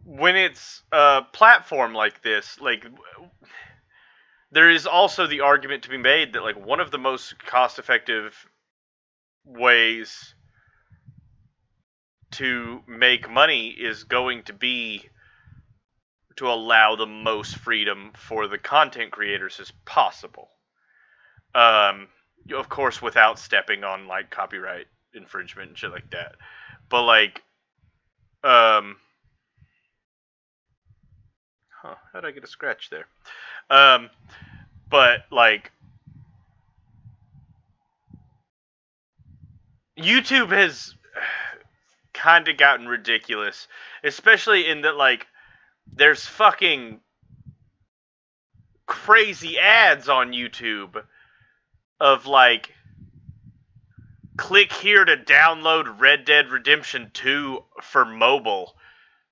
when it's a platform like this, like... There is also the argument to be made that like one of the most cost-effective ways to make money is going to be to allow the most freedom for the content creators as possible. Of course, without stepping on like copyright infringement and shit like that. But like, how'd I get a scratch there? But like, YouTube has kind of gotten ridiculous, especially in that like, there's fucking crazy ads on YouTube of like, click here to download Red Dead Redemption 2 for mobile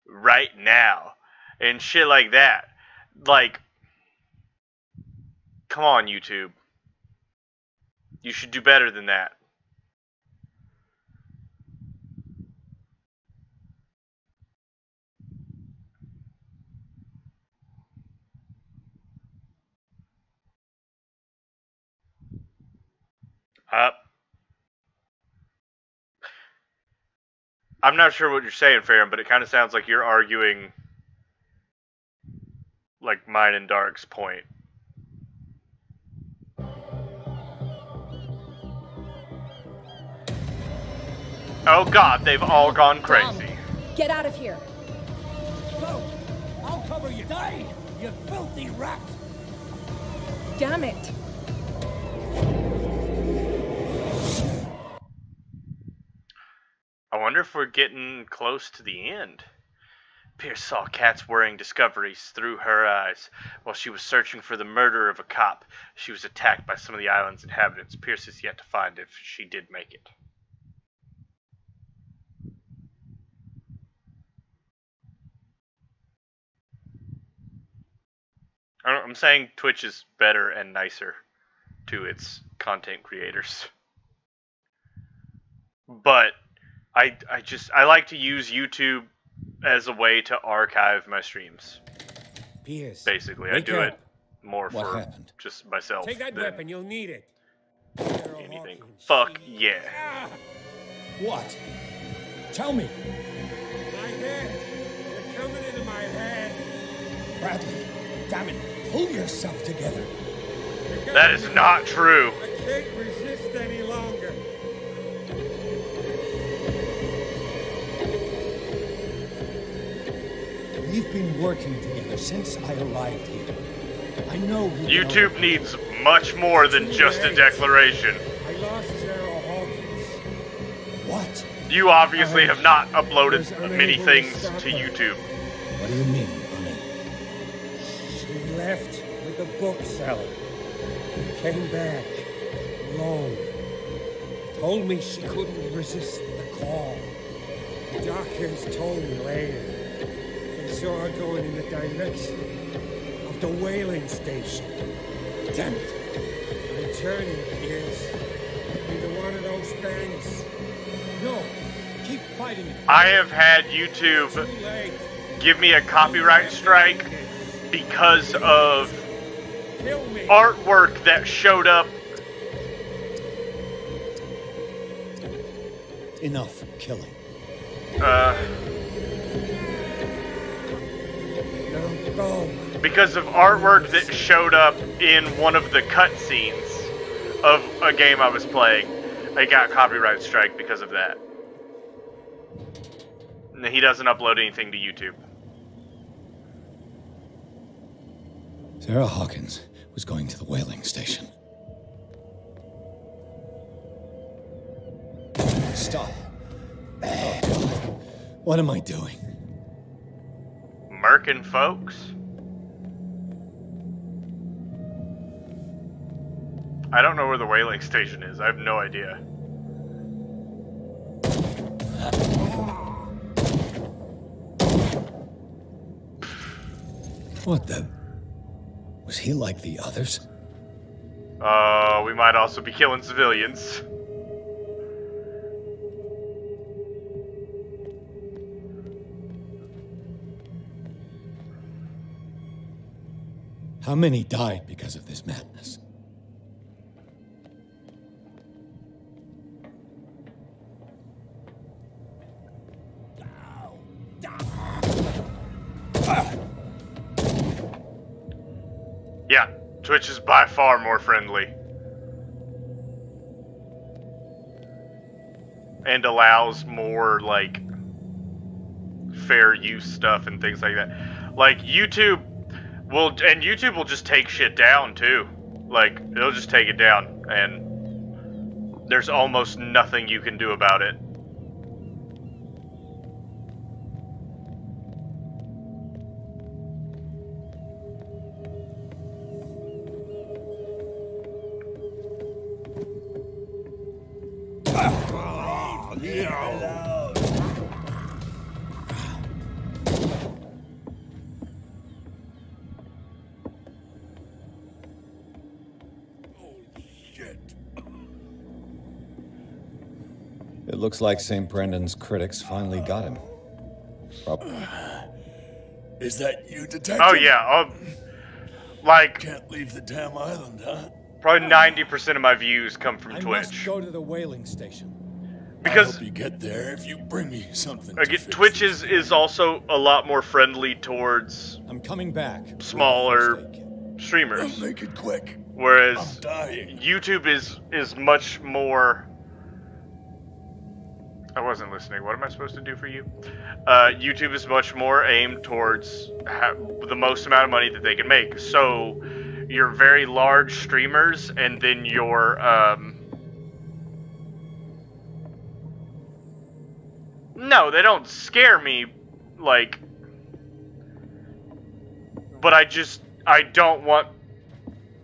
right now and shit like that. Like, come on, YouTube. You should do better than that. I'm not sure what you're saying, Farron, but it kind of sounds like you're arguing like mine and Dark's point. Oh god, they've all gone crazy. Get out of here. Go! I'll cover you. Die, you filthy rat! Damn it. I wonder if we're getting close to the end. Pierce saw Kat's worrying discoveries through her eyes. While she was searching for the murder of a cop, she was attacked by some of the island's inhabitants. Pierce is yet to find if she did make it. I'm saying Twitch is better and nicer to its content creators. But I like to use YouTube as a way to archive my streams. Pierce, basically, I do it more for just myself. Take that weapon, you'll need it. Anything. Fuck yeah. What? Tell me. My head. You're coming into my head. Bradley, damn it, pull yourself together. That is not true. I can't resist any longer. We've been working together since I arrived here. I know YouTube needs much more than just a declaration. I lost Sarah Hawkins. What? You obviously have not uploaded many things to YouTube. What do you mean, unable? She left with the bookseller. Came back alone. Told me she couldn't resist the call. The doctors told me later. They saw her going in the direction of the whaling station. Damn it! I'm turning, Pierce, into one of those things. No, keep fighting it. I have had YouTube give me a copyright strike because of artwork that showed up. Enough killing. Because of artwork that showed up in one of the cutscenes of a game I was playing. I got copyright strike because of that. He doesn't upload anything to YouTube. Sarah Hawkins was going to the whaling station. Stop. Oh, God. What am I doing? Murking folks? I don't know where the whaling station is. I have no idea. What the... Was he like the others? We might also be killing civilians. How many died because of this madness? Twitch is by far more friendly. And allows more, like, fair use stuff and things like that. Like, YouTube will just take shit down, too. Like, it'll just take it down, and there's almost nothing you can do about it. It looks like St. Brendan's critics finally got him. Is that you, detective? Oh yeah, like... Can't leave the damn island, huh? Probably 90% of my views come from Twitch. I must go to the whaling station. Because I hope you get there if you bring me something. Twitch is also a lot more friendly towards I'm coming back. Smaller streamers. I'll make it quick. Whereas I'm dying. YouTube is much more. I wasn't listening. What am I supposed to do for you? YouTube is much more aimed towards the most amount of money that they can make. So your very large streamers and then your no, they don't scare me, like, but I don't want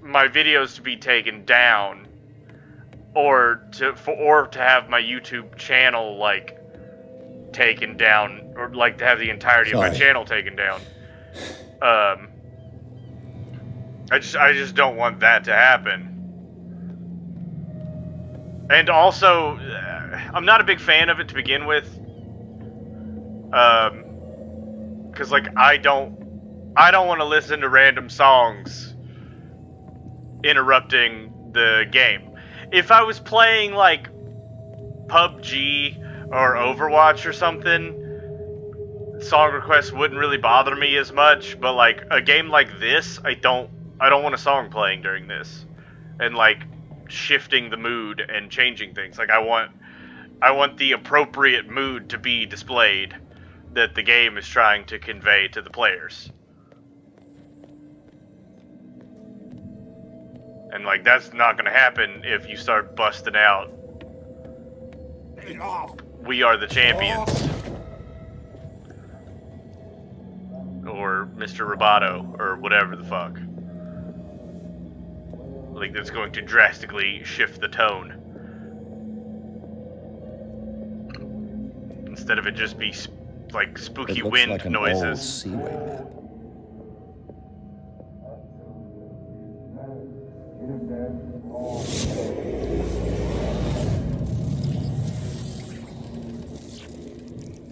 my videos to be taken down, or to have my YouTube channel, like, taken down, or, like, to have the entirety of my channel taken down. I just don't want that to happen. And also, I'm not a big fan of it to begin with. Because, like, I don't want to listen to random songs interrupting the game. If I was playing, like, PUBG or Overwatch or something, song requests wouldn't really bother me as much, but, like, a game like this, I don't want a song playing during this. And, like, shifting the mood and changing things. Like, I want the appropriate mood to be displayed that the game is trying to convey to the players. And, like, that's not gonna happen if you start busting out "We Are the Champions" or Mr. Roboto or whatever the fuck. Like, that's going to drastically shift the tone. Instead of it just be like spooky wind like an noises. Old Seaway map.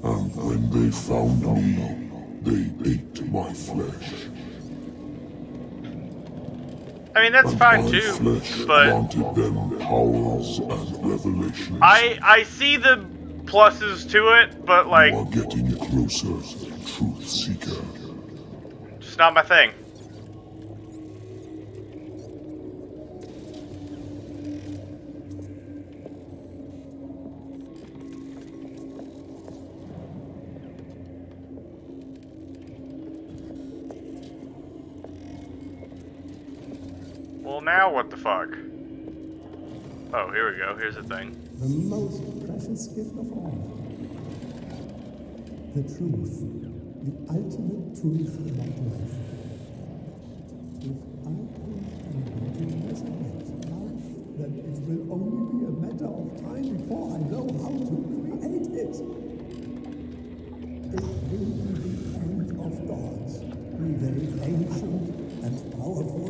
And when they found me, they ate my flesh. I mean, that's fine too, but granted them powers and revelations. I see the pluses to it, but, like, you are getting closer, truth seeker. Just not my thing. Well, now what the fuck? Oh, here we go. Here's the thing. The most precious gift of all. The truth. The ultimate truth about life. If I can resurrect life, then it will only be a matter of time before I know how to create it. It will be the end of gods. Be very ancient and powerful.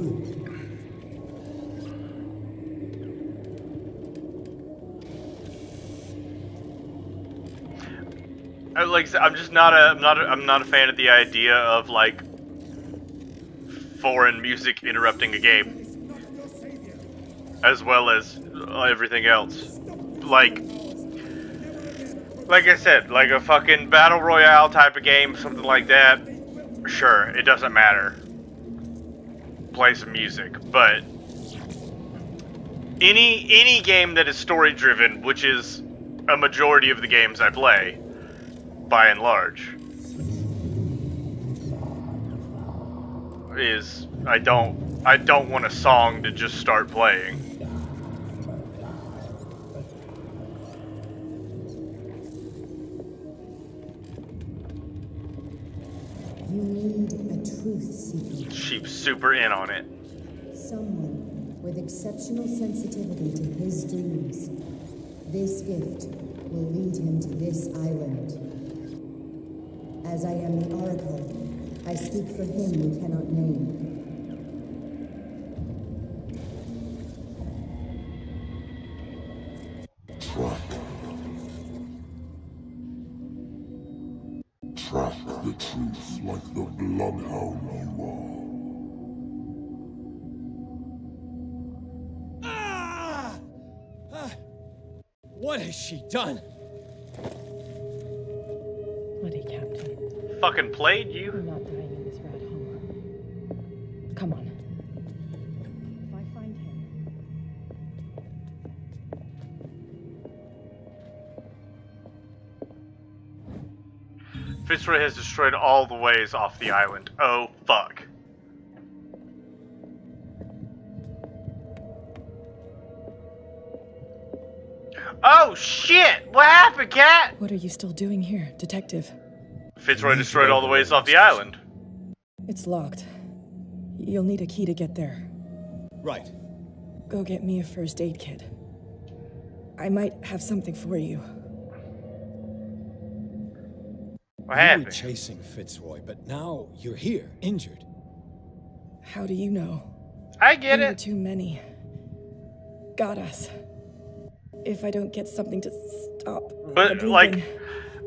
Like, I'm not a fan of the idea of, like, foreign music interrupting a game, as well as everything else. Like I said, like a fucking battle royale type of game, something like that. Sure, it doesn't matter. play some music, but any game that is story driven, which is a majority of the games I play, by and large, is I don't want a song to just start playing. You need a truth seeker. She's super in on it. Someone with exceptional sensitivity to his dreams. This gift will lead him to this island. As I am the Oracle, I speak for him we cannot name. Track the truth like the bloodhound you are. What has she done? Bloody Captain. Fucking played you. We're not dying in this rat hole. Come on. If I find him. Fitzroy has destroyed all the ways off the island. Oh, fuck. Oh, shit! What happened, Cat? What are you still doing here, Detective? Fitzroy destroyed all the ways off the island. It's locked. You'll need a key to get there. Right. Go get me a first aid kit. I might have something for you. What happened? You were chasing Fitzroy, but now you're here, injured. How do you know? I get There it. were too many. Got us. If I don't get something to stop the But, bleeding, like,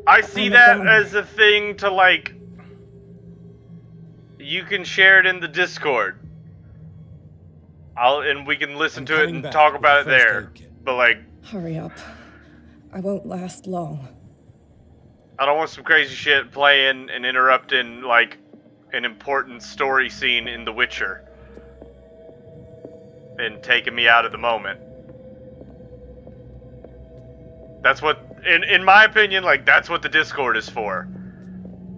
I see I'm that done. as a thing to, like, you can share it in the Discord. And we can listen to it and talk about it there. But, like, Hurry up. I won't last long. I don't want some crazy shit playing and interrupting, like, an important story scene in The Witcher. And taking me out of the moment. That's what, in my opinion, like, that's what the Discord is for.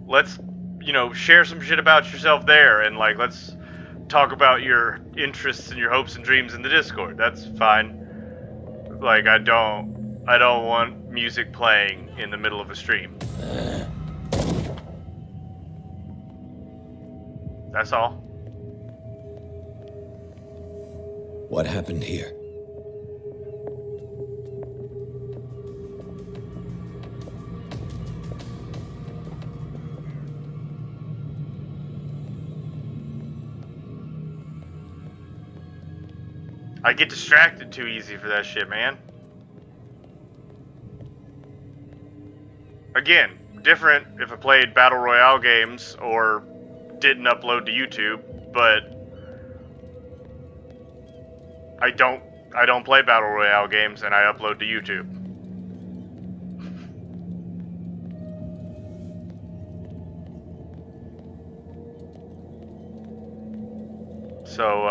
Let's, you know, share some shit about yourself there, and, like, let's talk about your interests and your hopes and dreams in the Discord. That's fine. Like, I don't want music playing in the middle of a stream. That's all. What happened here? I get distracted too easy for that shit, man. Again, different if I played Battle Royale games or didn't upload to YouTube, but I don't play Battle Royale games and I upload to YouTube. So,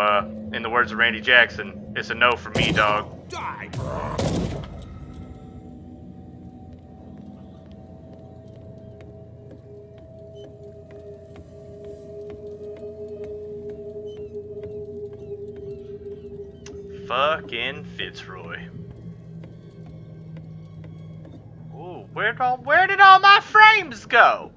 in the words of Randy Jackson, it's a no for me, dog. Die! Fucking Fitzroy. Ooh, where did all my frames go?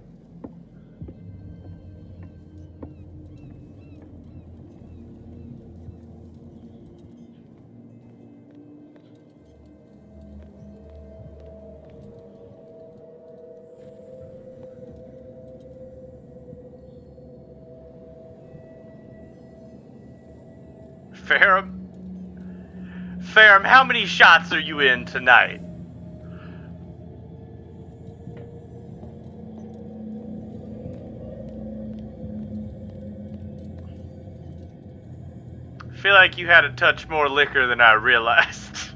Ferrum, how many shots are you in tonight? I feel like you had a touch more liquor than I realized.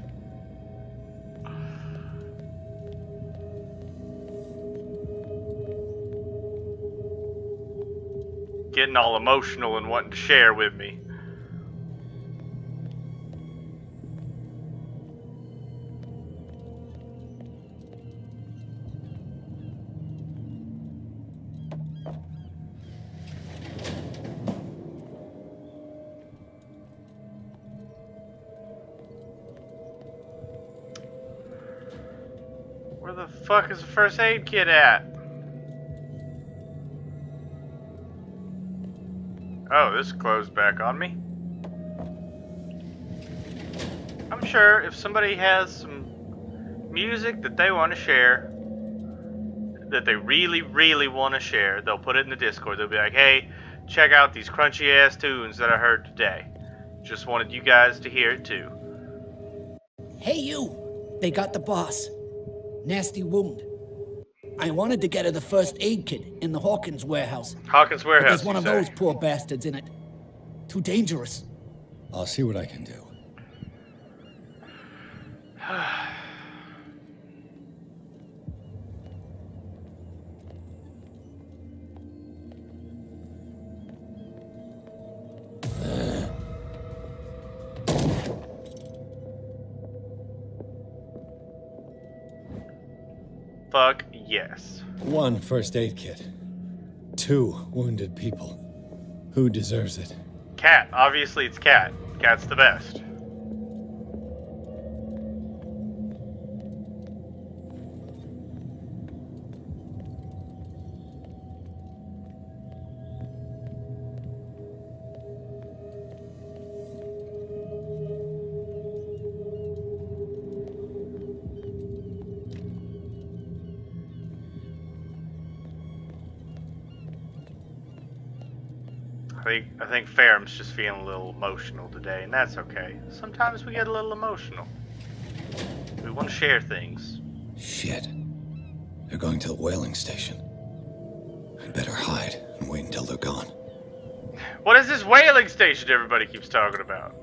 Getting all emotional and wanting to share with me. Where the fuck is the first aid kit at? Oh, this closed back on me. I'm sure if somebody has some music that they want to share, that they really, really want to share, they'll put it in the Discord. They'll be like, hey, check out these crunchy ass tunes that I heard today. Just wanted you guys to hear it too. Hey you! They got the boss. Nasty wound. I wanted to get her the first aid kit in the Hawkins warehouse. Hawkins warehouse, but there's one of those poor bastards in it. Too dangerous. I'll see what I can do. Fuck yes. 1 first aid kit. 2 wounded people. Who deserves it? Cat. Obviously it's Cat. Cat's the best. I think Ferrum's just feeling a little emotional today, and that's okay. Sometimes we get a little emotional. We want to share things. Shit. They're going to the whaling station. I'd better hide and wait until they're gone. What is this whaling station everybody keeps talking about?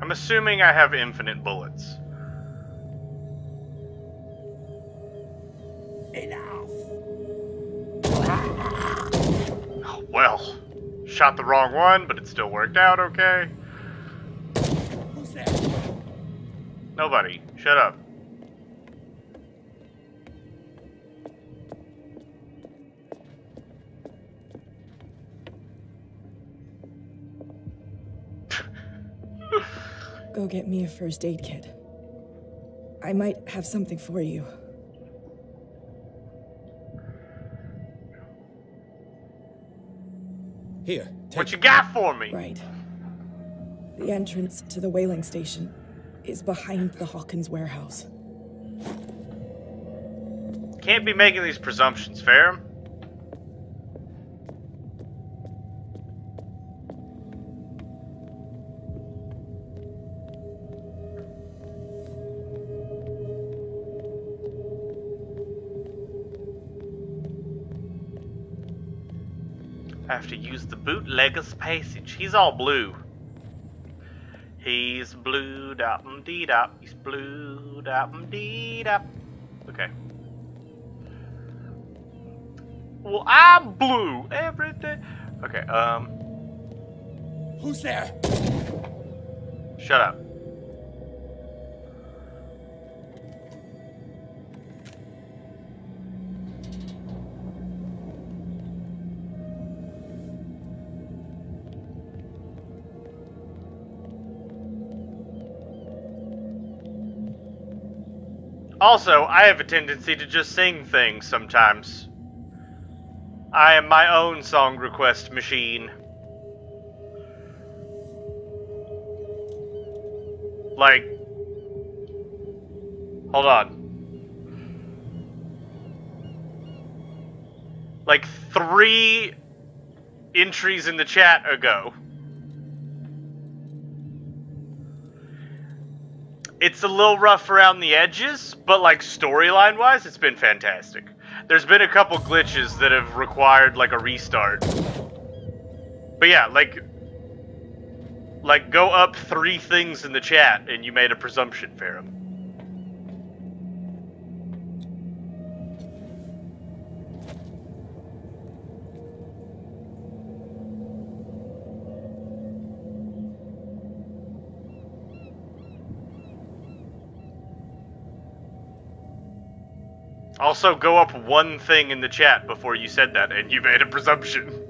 I'm assuming I have infinite bullets. Enough. Oh, well, shot the wrong one, but it still worked out okay. Who's there? Nobody. Shut up. Go get me a first aid kit. I might have something for you. Here, what you got for me? Right. The entrance to the whaling station is behind the Hawkins warehouse. Can't be making these presumptions, Ferrum. I have to use the bootlegger's passage. He's all blue. He's blue dop dee dop. He's blue dop dee dop. Okay. Well, I'm blue every day. Okay, Who's there? Shut up. Also, I have a tendency to just sing things sometimes. I am my own song request machine. Like, hold on. Like 3 entries in the chat ago. It's a little rough around the edges, but like storyline-wise, it's been fantastic. There's been a couple glitches that have required like a restart. But yeah, like go up 3 things in the chat and you made a presumption, Ferrum. Also, go up one thing in the chat before you said that, and you made a presumption.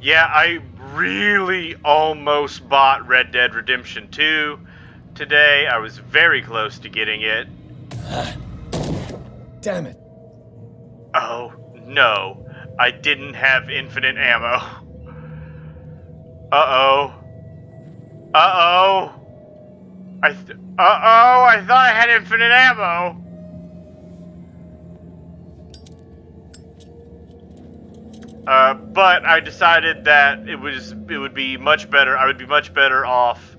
Yeah, I really almost bought Red Dead Redemption 2 today. I was very close to getting it. Damn it. Oh, no. I didn't have infinite ammo. Uh-oh. Uh-oh. Uh-oh, I thought I had infinite ammo. But I decided that it would be much better. I would be much better off,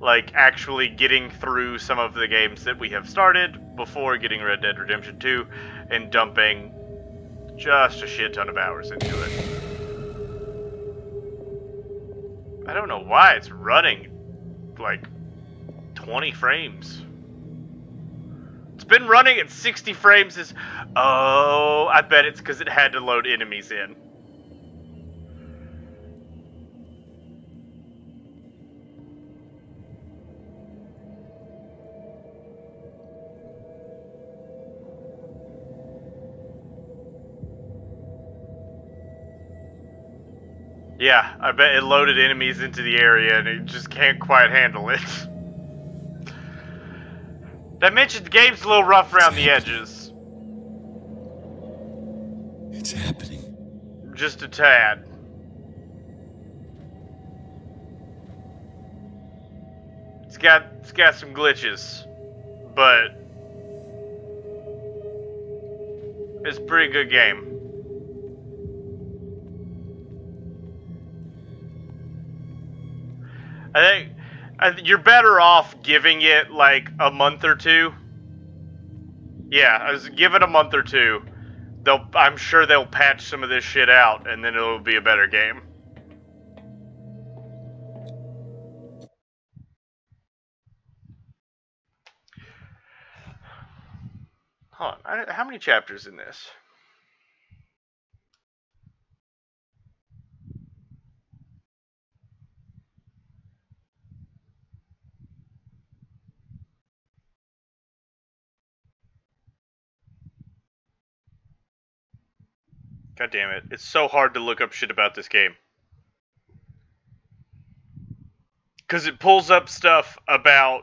like, actually getting through some of the games that we have started before getting Red Dead Redemption 2 and dumping just a shit ton of hours into it. I don't know why it's running like 20 frames. It's been running at 60 frames. Oh, I bet it's because it had to load enemies in. Yeah, I bet it loaded enemies into the area and it just can't quite handle it. Did I mention the game's a little rough around the edges? It's happening. Just a tad. It's got some glitches, but it's a pretty good game. I think you're better off giving it like a month or two. Yeah, give it a month or two. I'm sure they'll patch some of this shit out, and then it'll be a better game. Hold on, how many chapters in this? God damn it. It's so hard to look up shit about this game. Because it pulls up stuff about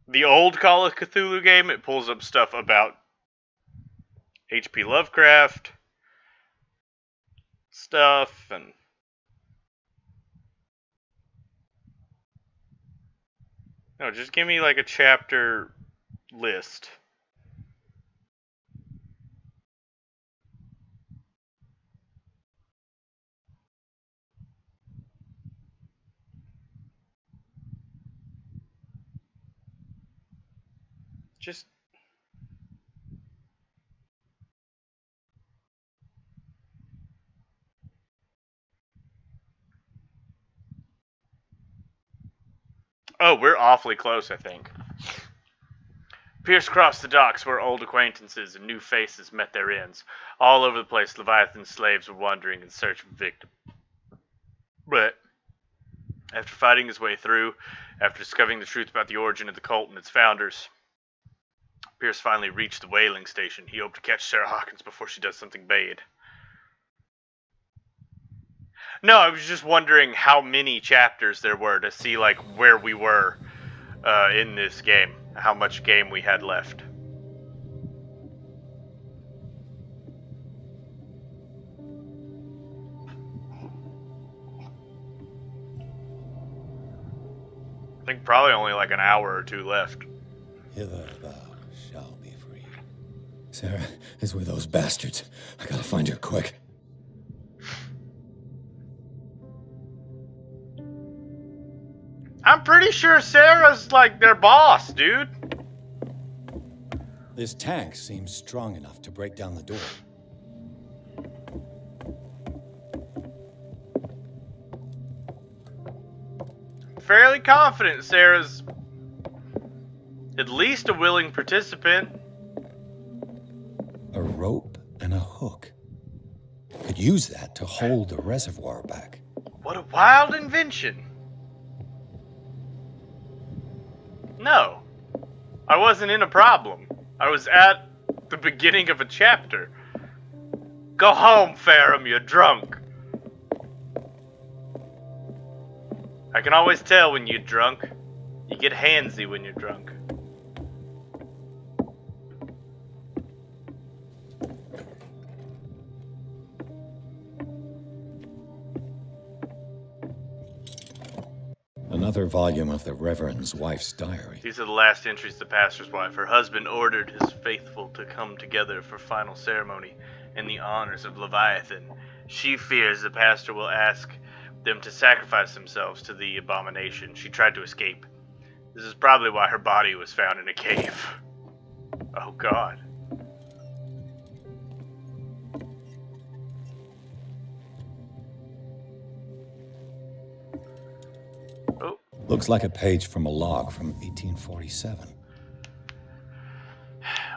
the old Call of Cthulhu game. It pulls up stuff about H.P. Lovecraft stuff, and no, just give me like a chapter list. Just oh, we're awfully close, I think. Pierce crossed the docks where old acquaintances and new faces met their ends. All over the place, Leviathan slaves were wandering in search of a victim. But after fighting his way through, after discovering the truth about the origin of the cult and its founders, Pierce finally reached the whaling station. He hoped to catch Sarah Hawkins before she does something bad. No, I was just wondering how many chapters there were to see like where we were in this game, how much game we had left. I think probably only like an hour or two left. Hither thou shalt be free. Sarah is with those bastards. I gotta find her quick. I'm pretty sure Sarah's like their boss, dude. This tank seems strong enough to break down the door. Fairly confident Sarah's at least a willing participant. use that to hold the reservoir back. What a wild invention! No. I wasn't in a problem. I was at the beginning of a chapter. Go home, Ferrum, you're drunk. I can always tell when you're drunk. You get handsy when you're drunk. Another volume of the Reverend's wife's diary. These are the last entries of the pastor's wife. Her husband ordered his faithful to come together for final ceremony in the honors of Leviathan. She fears the pastor will ask them to sacrifice themselves to the abomination. She tried to escape. This is probably why her body was found in a cave. Oh God. Oh. Looks like a page from a log from 1847.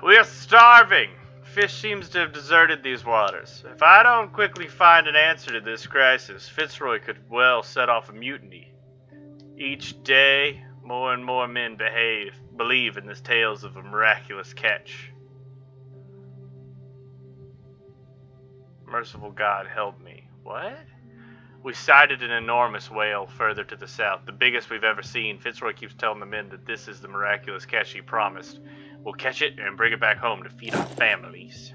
We are starving. Fish seems to have deserted these waters. If I don't quickly find an answer to this crisis, Fitzroy could well set off a mutiny. Each day, more and more men believe in these tales of a miraculous catch. Merciful God, help me. What? We sighted an enormous whale further to the south, the biggest we've ever seen. Fitzroy keeps telling the men that this is the miraculous catch he promised. We'll catch it and bring it back home to feed our families.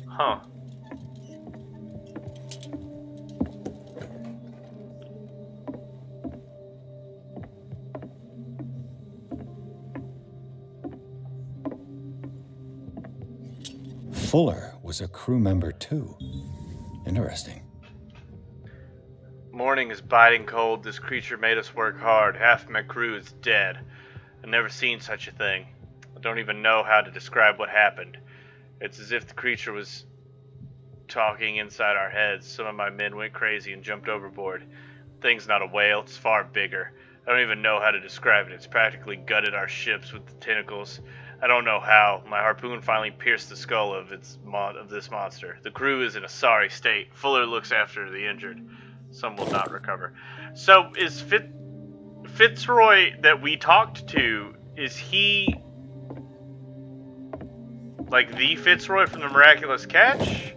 Huh. Fuller was a crew member too. Interesting. Morning is biting cold. This creature made us work hard. Half my crew is dead. I've never seen such a thing. I don't even know how to describe what happened. It's as if the creature was talking inside our heads. Some of my men went crazy and jumped overboard. The thing's not a whale, it's far bigger. I don't even know how to describe it. It's practically gutted our ships with the tentacles. I don't know how. My harpoon finally pierced the skull of this monster. The crew is in a sorry state. Fuller looks after the injured. Some will not recover. So is Fitzroy that we talked to, is he like the Fitzroy from the Miraculous Catch?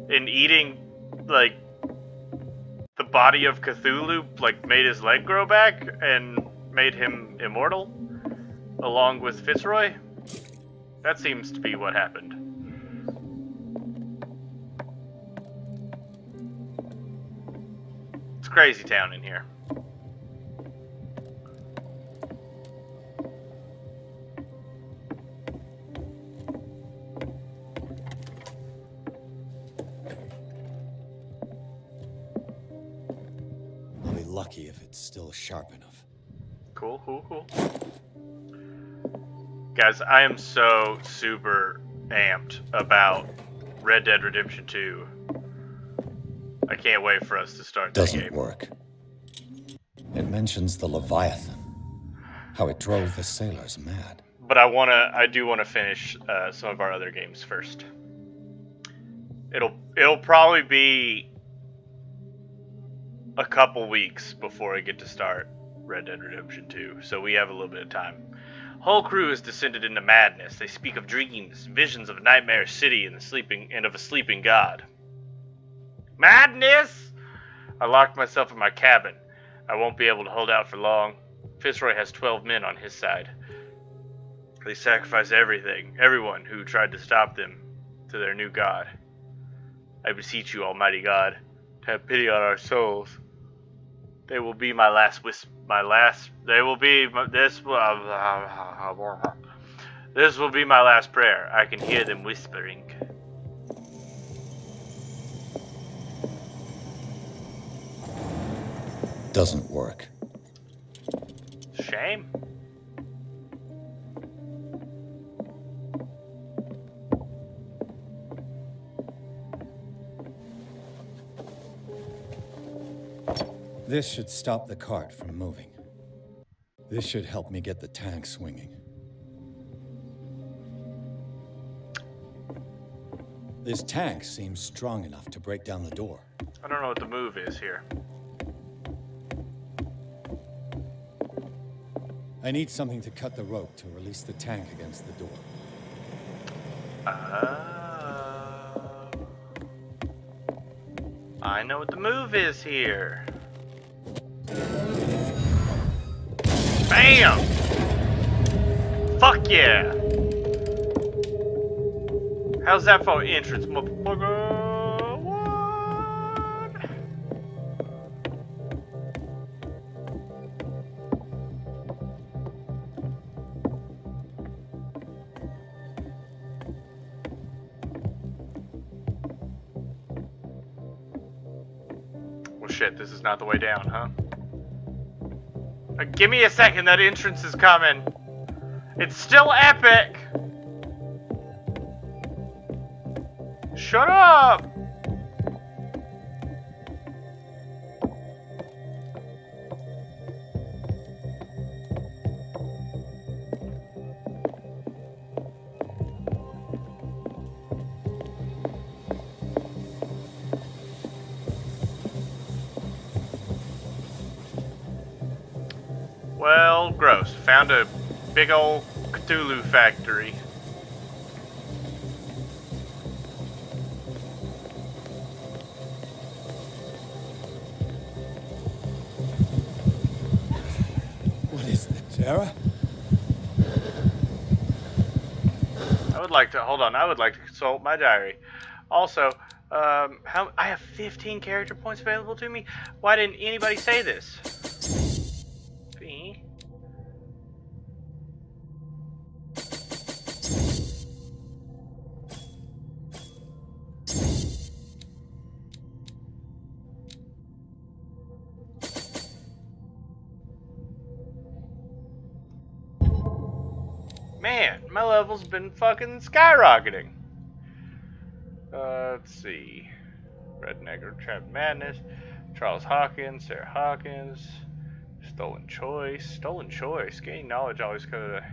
In eating, like, the body of Cthulhu, like, made his leg grow back and made him immortal? Along with Fitzroy? That seems to be what happened. It's crazy town in here. I'll be lucky if it's still sharp enough. Cool. Guys, I am so super amped about Red Dead Redemption 2. I can't wait for us to start that game. Doesn't work. It mentions the Leviathan, how it drove the sailors mad. But I do want to finish some of our other games first. It'll probably be a couple weeks before I get to start Red Dead Redemption 2, so we have a little bit of time. Whole crew has descended into madness. They speak of dreams, visions of a nightmare city and of a sleeping god. Madness! I locked myself in my cabin. I won't be able to hold out for long. Fitzroy has 12 men on his side. They sacrifice everyone who tried to stop them, to their new god. I beseech you, Almighty God, to have pity on our souls. They will be my last this will be my last prayer. I can hear them whispering. Doesn't work. Shame. This should stop the cart from moving. This should help me get the tank swinging. This tank seems strong enough to break down the door. I don't know what the move is here. I need something to cut the rope to release the tank against the door. I know what the move is here. Bam! Fuck yeah! How's that for entrance, motherfucker? What? Well, shit, this is not the way down, huh? Give me a second, that entrance is coming. It's still epic! Shut up! Well, gross. Found a big old Cthulhu factory. What is this, Sarah? I would like to, hold on, I would like to consult my diary. Also, I have 15 character points available to me? Why didn't anybody say this? Man, my level's been fucking skyrocketing. Let's see. Rednecker, Trapped Madness, Charles Hawkins, Sarah Hawkins, Stolen Choice. Stolen Choice. Gaining knowledge always could have.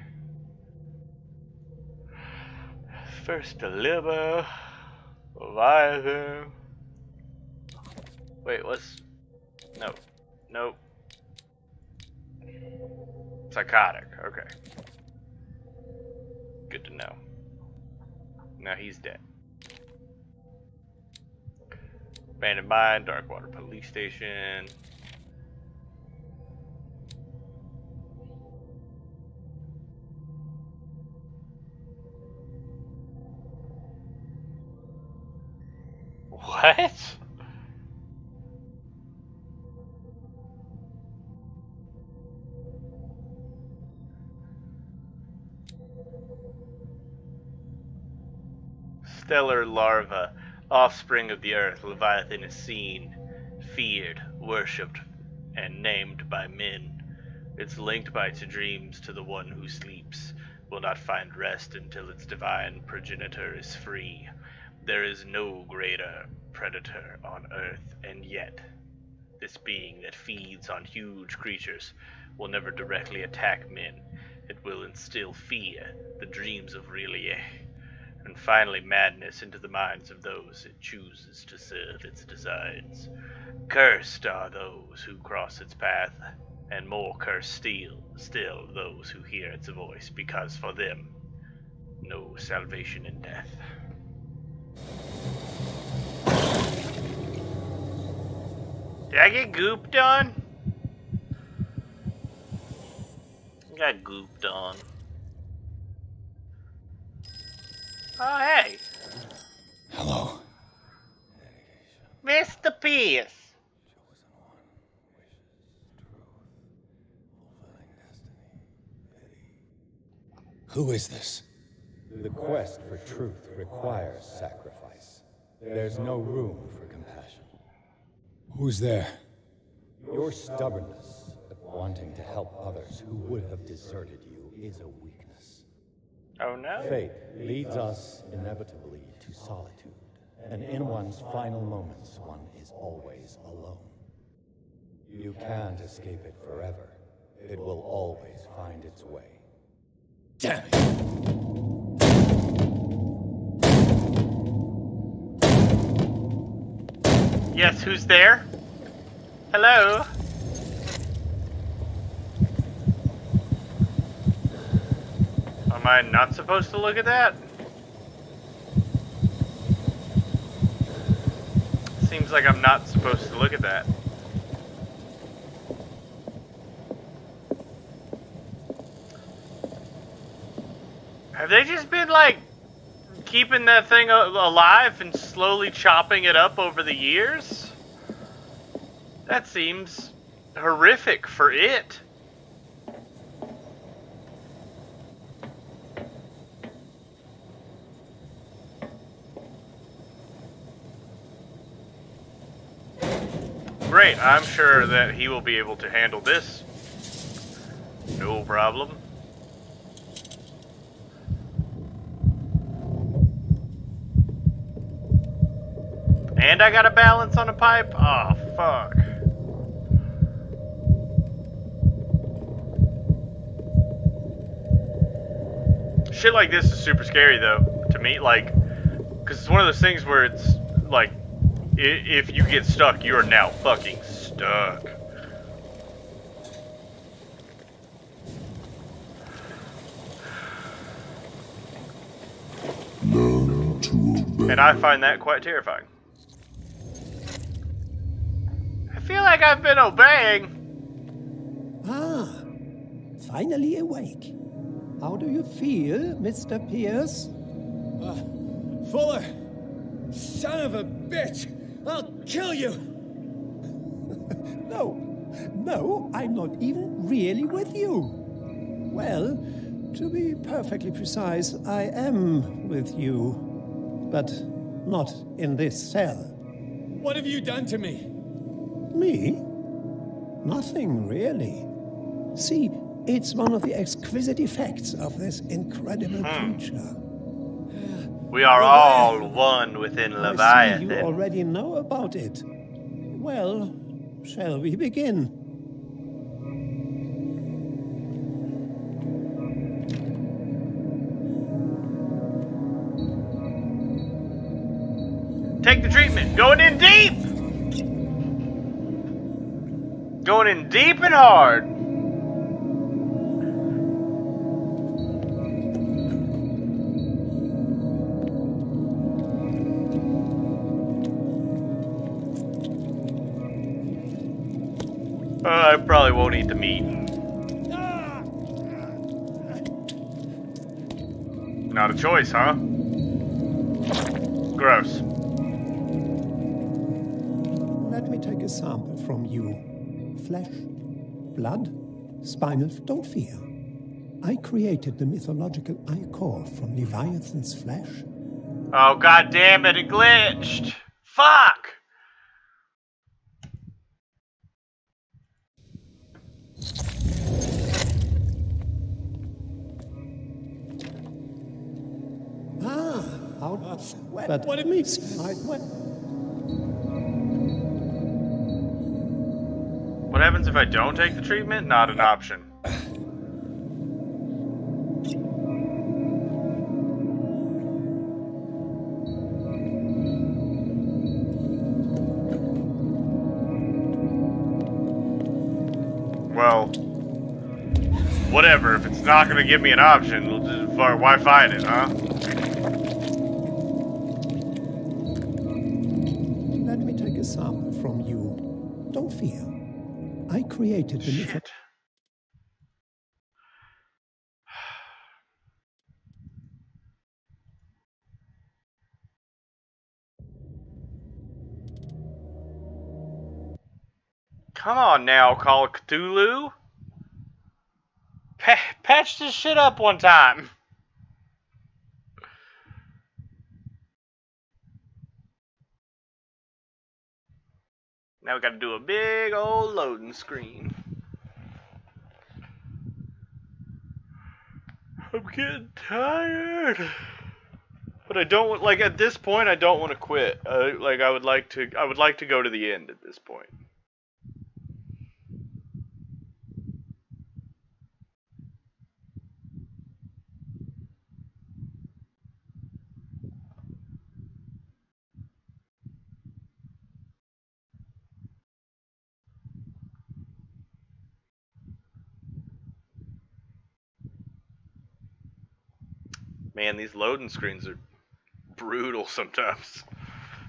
First Deliver. Leviathan. Wait, what's. No. Nope. Psychotic. Okay. Good to know. Now he's dead. Abandoned Mine, Darkwater Police Station. What? Stellar larva, offspring of the earth, Leviathan is seen, feared, worshipped, and named by men. It's linked by its dreams to the one who sleeps, will not find rest until its divine progenitor is free. There is no greater predator on earth, and yet, this being that feeds on huge creatures will never directly attack men. It will instill fear, the dreams of Relie, and finally madness into the minds of those it chooses to serve its designs. Cursed are those who cross its path, and more cursed still those who hear its voice, because for them, no salvation in death. Did I get gooped on? I got gooped on. Oh, hey. Hello. Mr. Pierce. Who is this? The quest for truth requires sacrifice. There's no room for compassion. Who's there? Your stubbornness, wanting to help others who would have deserted you, is a weakness. Oh no? Fate leads us inevitably to solitude, and in one's final moments, one is always alone. You can't escape it forever. It will always find its way. Damn it! Yes, who's there? Hello? Am I not supposed to look at that? Seems like I'm not supposed to look at that. Have they just been, like, keeping that thing alive and slowly chopping it up over the years? That seems horrific for it. Great, I'm sure that he will be able to handle this. No problem. And I got a balance on a pipe? Oh, fuck. Shit like this is super scary, though, to me, like, because it's one of those things where it's, like, if you get stuck, you are now fucking stuck. Learn to obey. And I find that quite terrifying. I feel like I've been obeying. Ah, finally awake. How do you feel, Mr. Pierce? Fuller! Son of a bitch! I'll kill you! No, I'm not even really with you. Well, to be perfectly precise, I am with you, but not in this cell. What have you done to me? Me? Nothing, really. See, it's one of the exquisite effects of this incredible creature. We are all one within Leviathan. I see you already know about it. Well, shall we begin? Take the treatment. Going in deep. Going in deep and hard. I probably won't eat the meat. Not a choice, huh? Gross. Let me take a sample from you. Flesh, blood, spinal. Don't fear. I created the mythological ichor from Leviathan's flesh. Oh, god damn it, it glitched. Fuck! But what it means. What happens if I don't take the treatment? Not an option. Well, whatever. If it's not going to give me an option, why fight it, huh? Let me take a sample from you. Don't fear. I created the myth. Come on now, Call of Cthulhu. Patch this shit up one time. Now we gotta do a big old loading screen. I'm getting tired. But I don't, like, at this point I don't want to quit. Like, I would like to go to the end at this point. Man, these loading screens are brutal sometimes.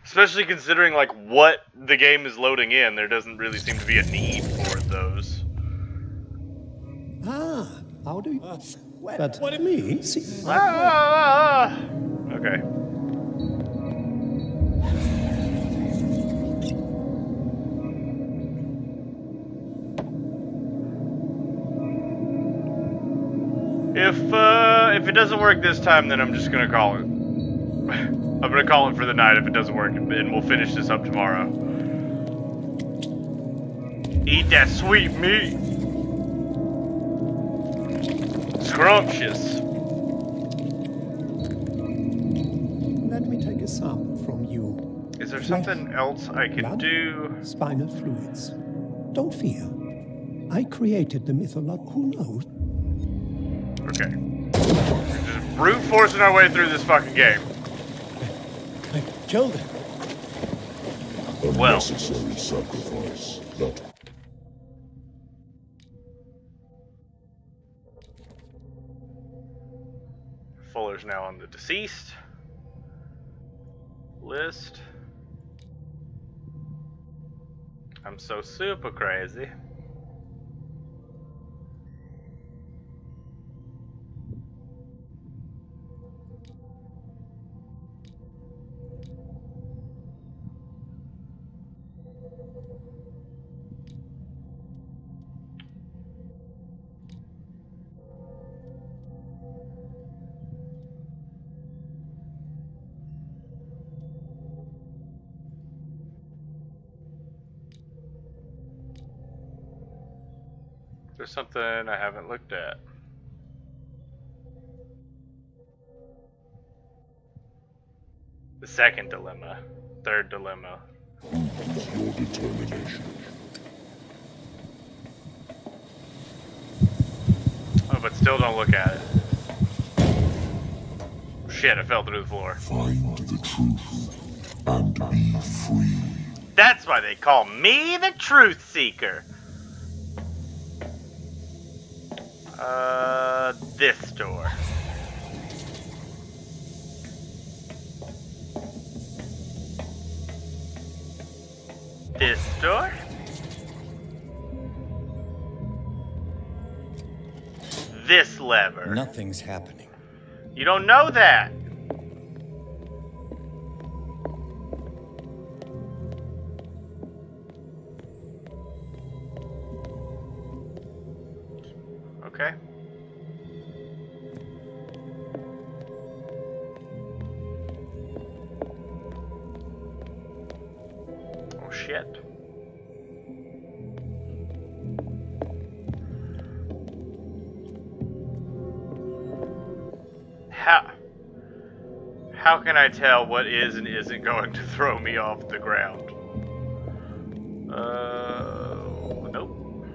Especially considering, like, what the game is loading in. There doesn't really seem to be a need for those. Ah, how do you... but what me? See... Okay. If it doesn't work this time, then I'm just gonna call it. I'm gonna call it for the night if it doesn't work, and we'll finish this up tomorrow. Eat that sweet meat. Scrumptious. Let me take a sample from you. Is there something else I can do? Spinal fluids. Don't fear. I created the mythology. Who knows? Okay. We're just brute forcing our way through this fucking game. I killed him. Well. Unnecessary sacrifice. That Fuller's now on the deceased list. I'm so super crazy. There's something I haven't looked at. The second dilemma. Third dilemma. your determination. Oh, but still don't look at it. Shit, I fell through the floor. Find the truth and be free. That's why they call me the Truth Seeker. This door. This door? This lever. Nothing's happening. You don't know that. Okay. Oh shit. How can I tell what is and isn't going to throw me off the ground? Nope.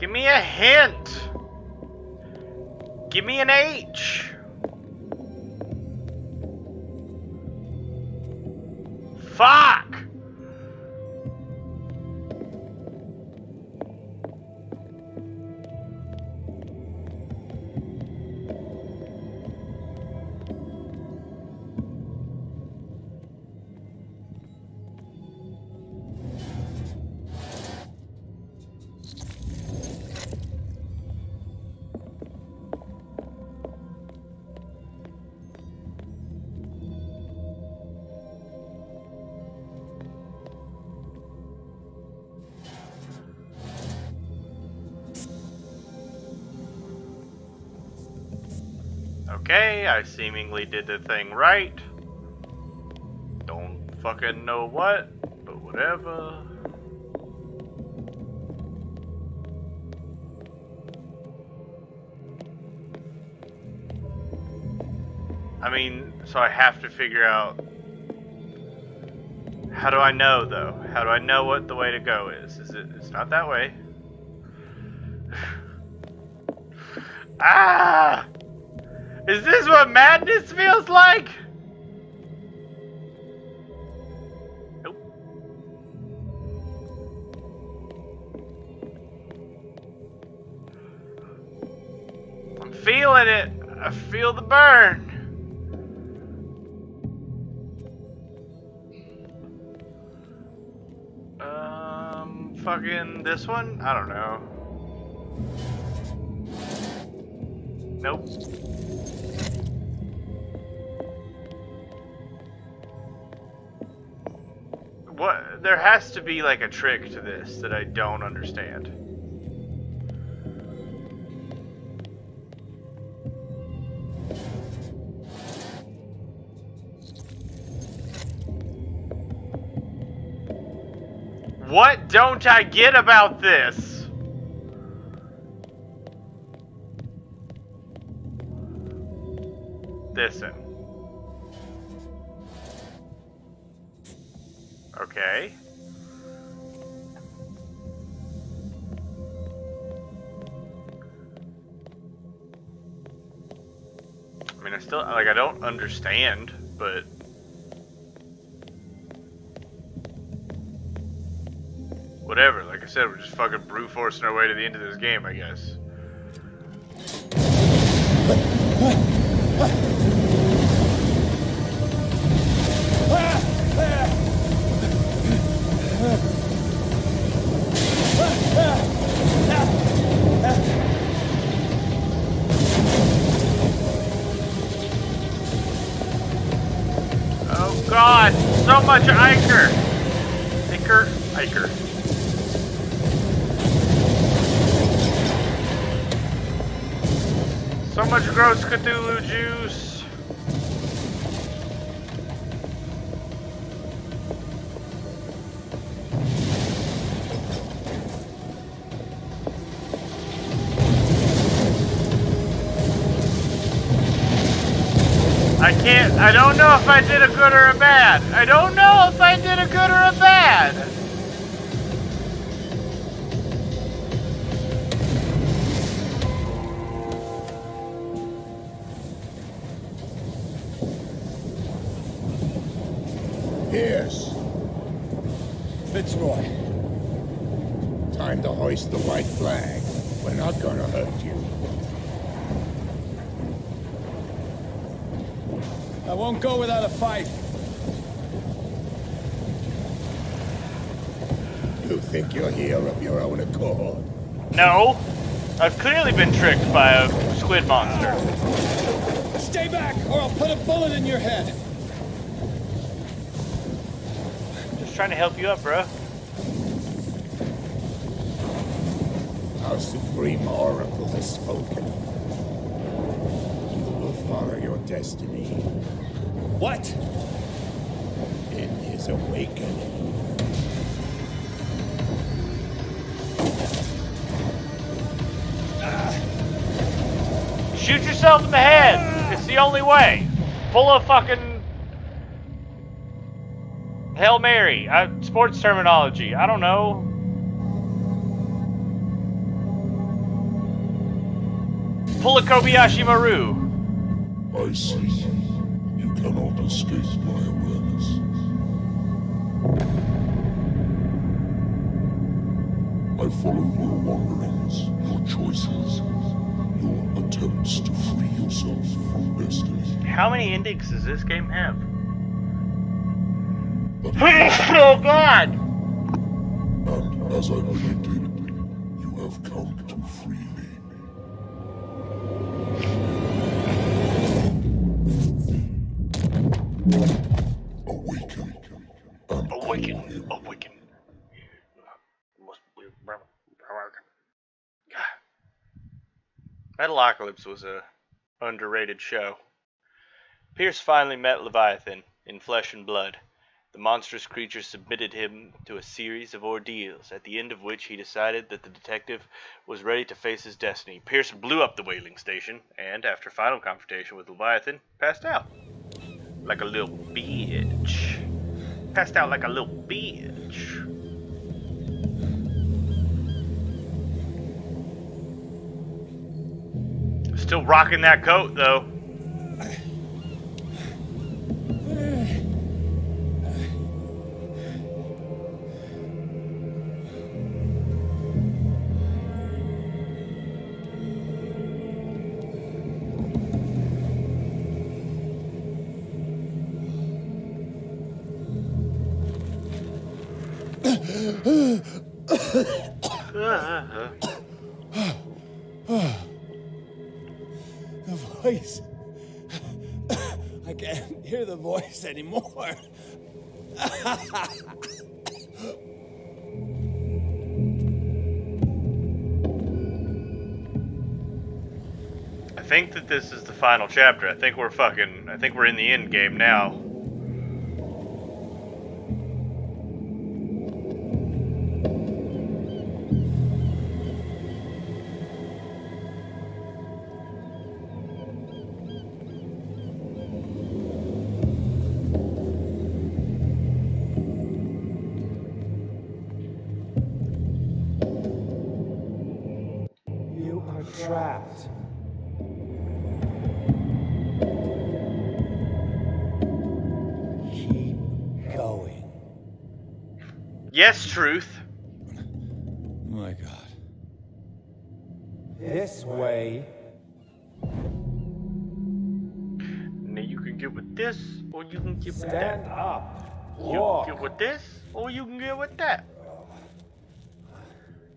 Give me a hint. Give me an H. Fuck! Okay, I seemingly did the thing right. Don't fucking know what, but whatever. I mean, so I have to figure out... How do I know, though? How do I know what the way to go is? It's not that way. Ah! Is this what madness feels like? Nope. I'm feeling it. I feel the burn. Fucking this one? I don't know. Nope. What? There has to be like a trick to this that I don't understand. What don't I get about this? Listen. Okay. I mean, I don't understand, but... Whatever, like I said, we're just fucking brute forcing our way to the end of this game, I guess. Oh god, so much ichor! Ichor. So much gross Cthulhu juice. I don't know if I did a good or a bad. I don't know if I did a good or a bad. Pierce. Fitzroy. Time to hoist the white flag. We're not gonna hurt you. I won't go without a fight. You think you're here of your own accord? No. I've clearly been tricked by a squid monster. Stay back, or I'll put a bullet in your head. Just trying to help you up, bro. Our Supreme Oracle has spoken. You will follow your destiny. What? In his awakening. Shoot yourself in the head! It's the only way! Pull a fucking... Hail Mary. Sports terminology. I don't know. Pull a Kobayashi Maru. I see. You cannot escape my awareness. I followed your wanderings, your choices, your attempts to free yourself from destiny. How many endings does this game have? Oh god! And as I predicted, you have come to free me. Awaken. And awaken. Awaken. Metalocalypse was a underrated show. Pierce finally met Leviathan in flesh and blood. The monstrous creature submitted him to a series of ordeals, at the end of which he decided that the detective was ready to face his destiny. Pierce blew up the whaling station, and after final confrontation with Leviathan, passed out. Like a little bitch. Passed out like a little bitch. Still rocking that coat, though. The voice. I can't hear the voice anymore. I think that this is the final chapter. I think we're in the end game now. You are trapped. Going. Yes, truth. My God. This way. Now you can get with this, or you can get with that. Stand up. You can get with this, or you can get with that.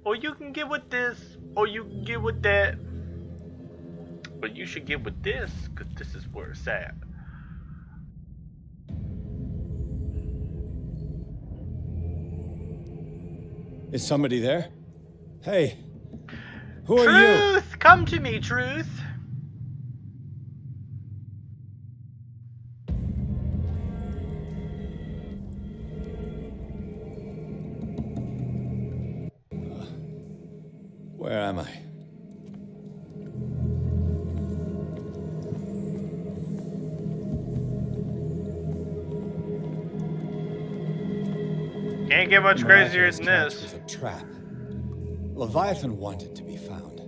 Or you can get with this, or you can get with that. But you should get with this, because this is where it's at. Is somebody there? Hey, who are you? Truth! Come to me, Truth! Where am I? Can't get much crazier than this. Was a trap. Leviathan wanted to be found.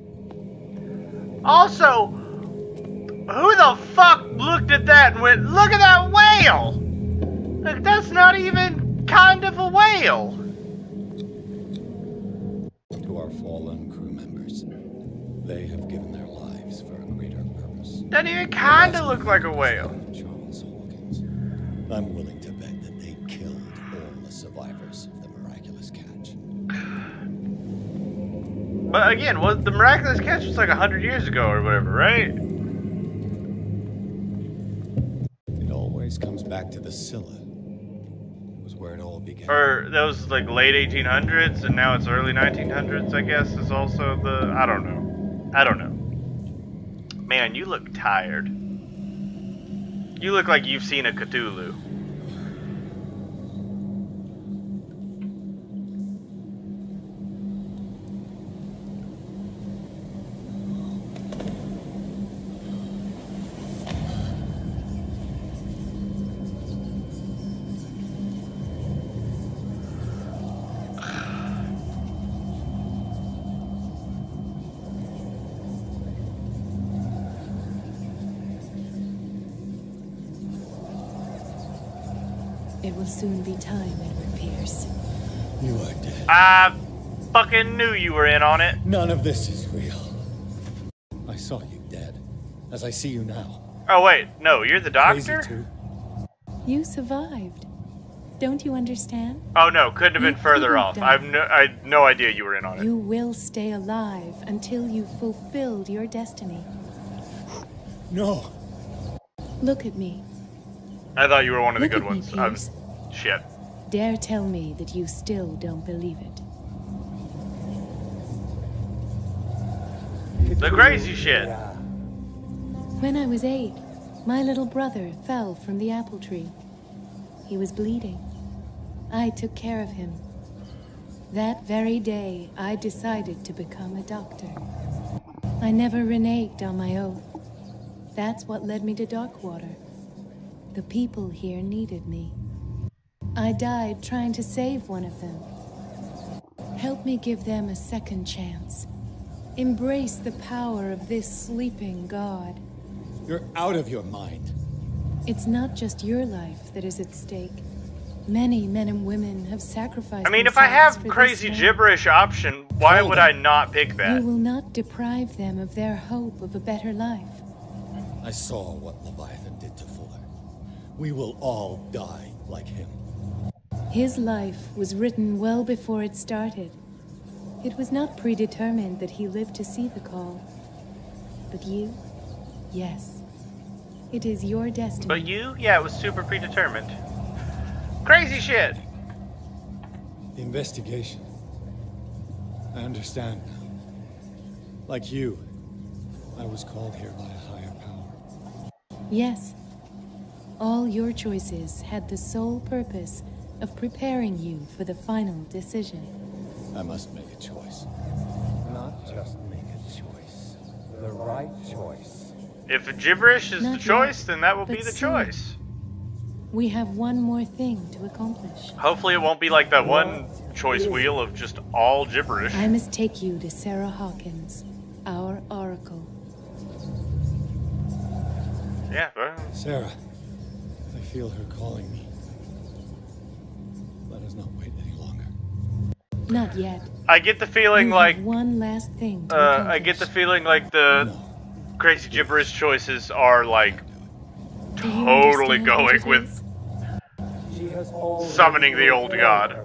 Also, who the fuck looked at that and went, look at that whale? Like, that's not even kind of a whale. To our fallen crew members, they have given their lives for a greater purpose. Doesn't even kind of look like a whale. Charles Hawkins. I'm willing to bet that they killed all the survivors of the miraculous catch. But again, the miraculous catch was like 100 years ago or whatever, right? It always comes back to the Scylla. It was where it all began. Or that was like late 1800s, and now it's early 1900s, I guess, is also the... I don't know. Man, you look tired. You look like you've seen a Cthulhu. It will soon be time, Edward Pierce. You are dead. I fucking knew you were in on it. None of this is real. I saw you dead, as I see you now. Oh wait, no, you're the doctor? Crazy too. You survived. Don't you understand? Oh no, couldn't have been further off. I had no idea you were in on it. You will stay alive until you've fulfilled your destiny. No. Look at me. I thought you were one of the Look good at me, ones. Pierce. Shit. Dare tell me that you still don't believe it. The crazy shit. When I was 8, my little brother fell from the apple tree. He was bleeding. I took care of him. That very day, I decided to become a doctor. I never reneged on my oath. That's what led me to Darkwater. The people here needed me. I died trying to save one of them. Help me give them a second chance. Embrace the power of this sleeping god. You're out of your mind. It's not just your life that is at stake. Many men and women have sacrificed. I mean, if I have themselves for crazy this gibberish option, why would I not pick that? You will not deprive them of their hope of a better life. I saw what Leviathan did to Fuller. We will all die like him. His life was written well before it started. It was not predetermined that he lived to see the call. But you, yes. It is your destiny. But you? Yeah, it was super predetermined. Crazy shit! The investigation. I understand now. Like you, I was called here by a higher power. Yes. All your choices had the sole purpose of preparing you for the final decision. I must make a choice. Not just make a choice. The right choice. If gibberish is the choice, then that will be the choice. We have one more thing to accomplish. Hopefully it won't be like that one choice wheel of just all gibberish. I must take you to Sarah Hawkins, our oracle. Yeah, Sarah, I feel her calling me. Let us not wait any longer. Not yet. I get the feeling like one last thing. I get the feeling like the crazy gibberish choices are like totally going with summoning the old god.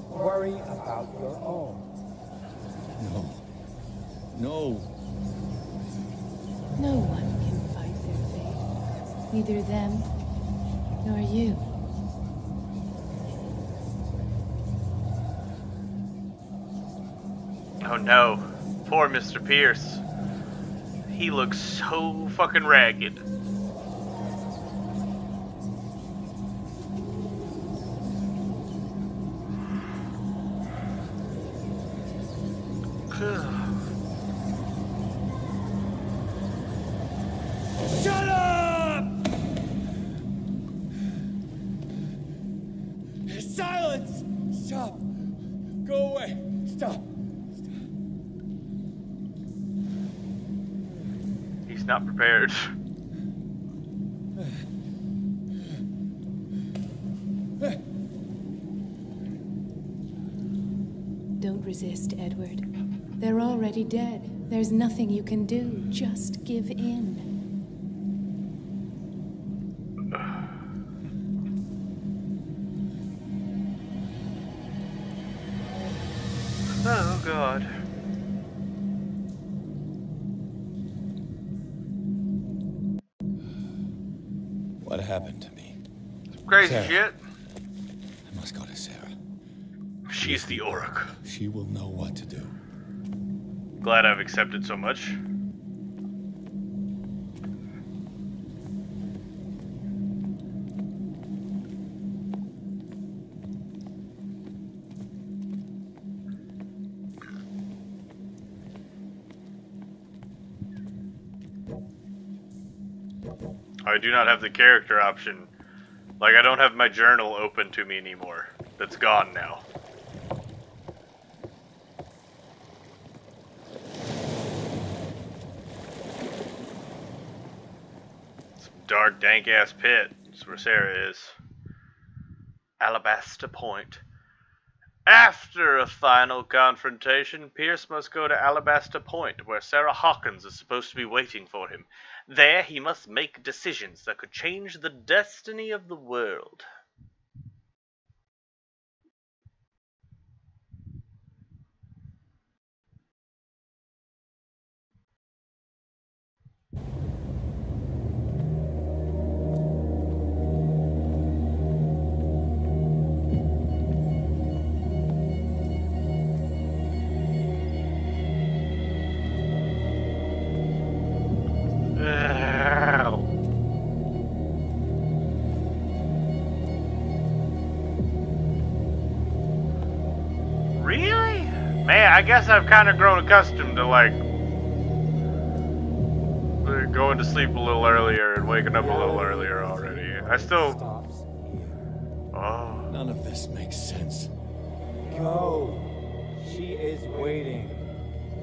Worry about your own. No. No one can fight their fate. Neither them nor you. Oh no. Poor Mr. Pierce. He looks so fucking ragged. Shut up! Silence! Stop! Go away! Stop! He's not prepared. Don't resist, Edward. They're already dead. There's nothing you can do. Just give in. Oh, God. What happened to me? Crazy Sarah. shit. I must go to Sarah. She's the oracle. She will know what to do. Glad I've accepted so much. I do not have the character option. Like, I don't have my journal open to me anymore. That's gone now. Some dark, dank-ass pit. That's where Sarah is. Alabaster Point. After a final confrontation, Pierce must go to Alabaster Point, where Sarah Hawkins is supposed to be waiting for him. There, he must make decisions that could change the destiny of the world. Really? Man, I guess I've kind of grown accustomed to, like, going to sleep a little earlier and waking up a little earlier already. I still... Oh. None of this makes sense. Go. She is waiting.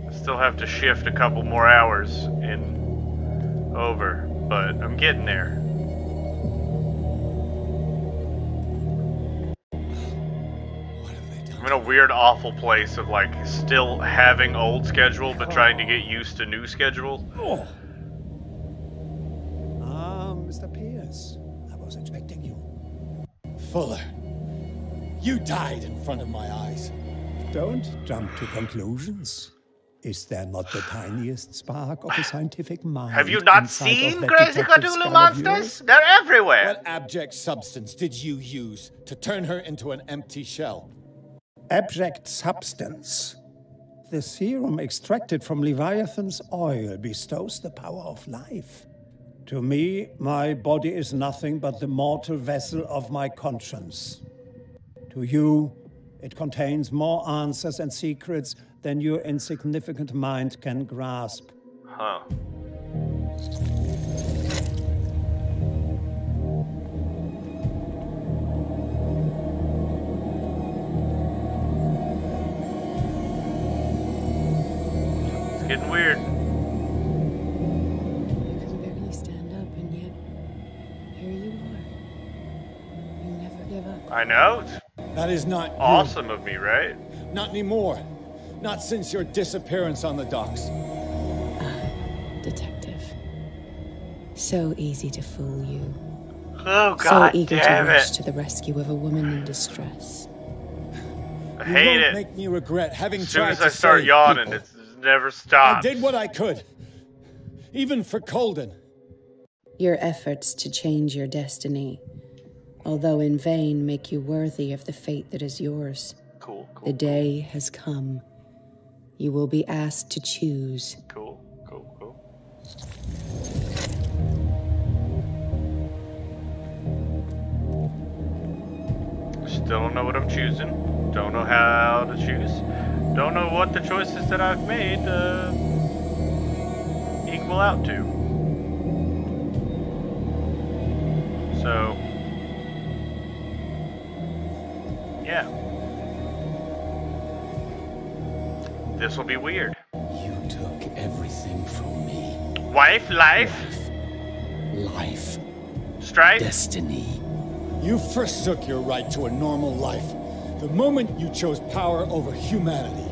I still have to shift a couple more hours in over, but I'm getting there. I'm in a weird, awful place of, like, still having old schedule, but trying to get used to new schedule. Mr. Pierce, I was expecting you. Fuller, You died in front of my eyes. Don't jump to conclusions. Is there not the tiniest spark of a scientific mind? Have you not seen Crazy Cthulhu monsters? They're everywhere. What abject substance did you use to turn her into an empty shell? Abject substance. The serum extracted from Leviathan's oil bestows the power of life. To me, my body is nothing but the mortal vessel of my conscience. To you, it contains more answers and secrets than your insignificant mind can grasp. Huh. It's getting weird. You could barely stand up, and yet here you are. You never give up. I know. That is not awesome of me, right? Not anymore. Not since your disappearance on the docks. Detective. So easy to fool you. Oh, God so eager damn to rush it. to the rescue of a woman in distress. I hate it. Make me regret having as soon tried as to I start save yawning, people. it never stops. I did what I could. Even for Colden. Your efforts to change your destiny, although in vain, make you worthy of the fate that is yours. Cool. The day has come. You will be asked to choose. Cool. Still don't know what I'm choosing. Don't know how to choose. Don't know what the choices that I've made equal out to. So, yeah. This will be weird. You took everything from me. Wife, life. Life. Strife. Destiny. You forsook your right to a normal life the moment you chose power over humanity.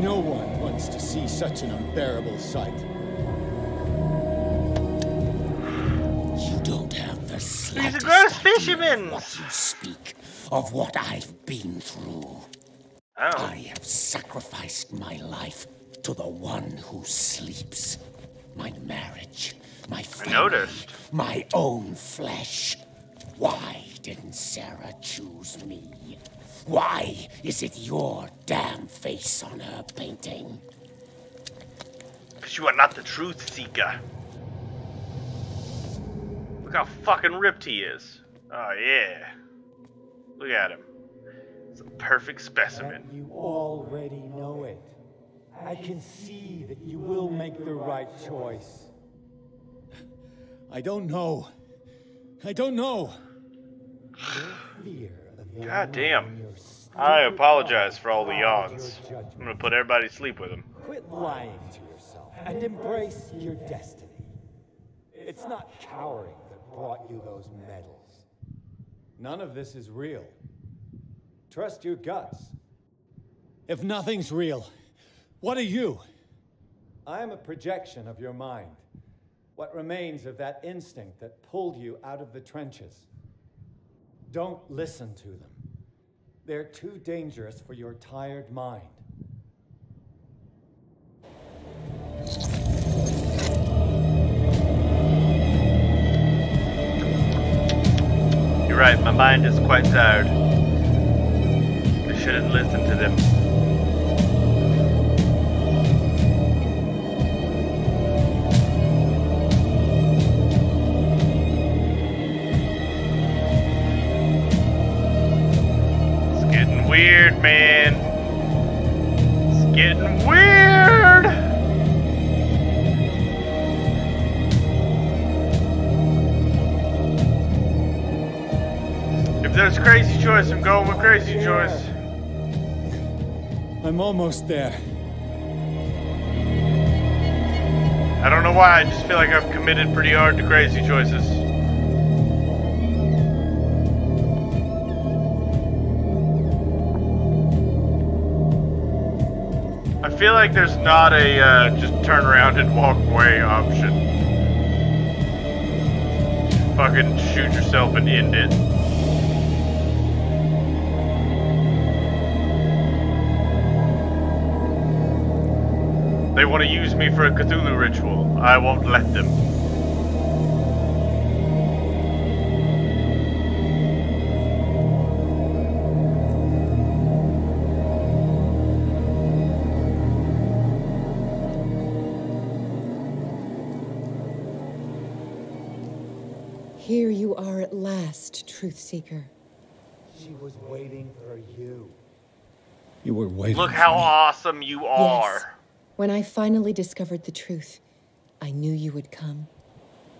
No one wants to see such an unbearable sight. You don't have the slightest He's a gross idea fisherman. of what you speak, of what I've been through. Oh. I have sacrificed my life to the one who sleeps. My marriage, my family, my own flesh. Why didn't Sarah choose me? Why is it your damn face on her painting? Because you are not the truth seeker. Look how fucking ripped he is. Oh yeah. Look at him. It's a perfect specimen. You already know it. I can see that you will make the right choice. I don't know. I don't know. God damn. I apologize for all the yawns. I'm gonna put everybody to sleep with them. Quit lying to yourself and embrace your destiny. It's not cowering that brought you those medals. None of this is real. Trust your guts. If nothing's real, what are you? I am a projection of your mind. What remains of that instinct that pulled you out of the trenches. Don't listen to them. They're too dangerous for your tired mind. You're right, my mind is quite tired. I shouldn't listen to them. Weird, man. It's getting weird. If there's crazy choice, I'm going with crazy choice. I'm almost there. I don't know why, I just feel like I've committed pretty hard to crazy choices. I feel like there's not a just turn around and walk away option. Just fucking shoot yourself and end it. they want to use me for a Cthulhu ritual. I won't let them. Here you are at last, Truth Seeker. She was waiting for you. You were waiting Look for how me. awesome you are. Yes. When I finally discovered the truth, I knew you would come.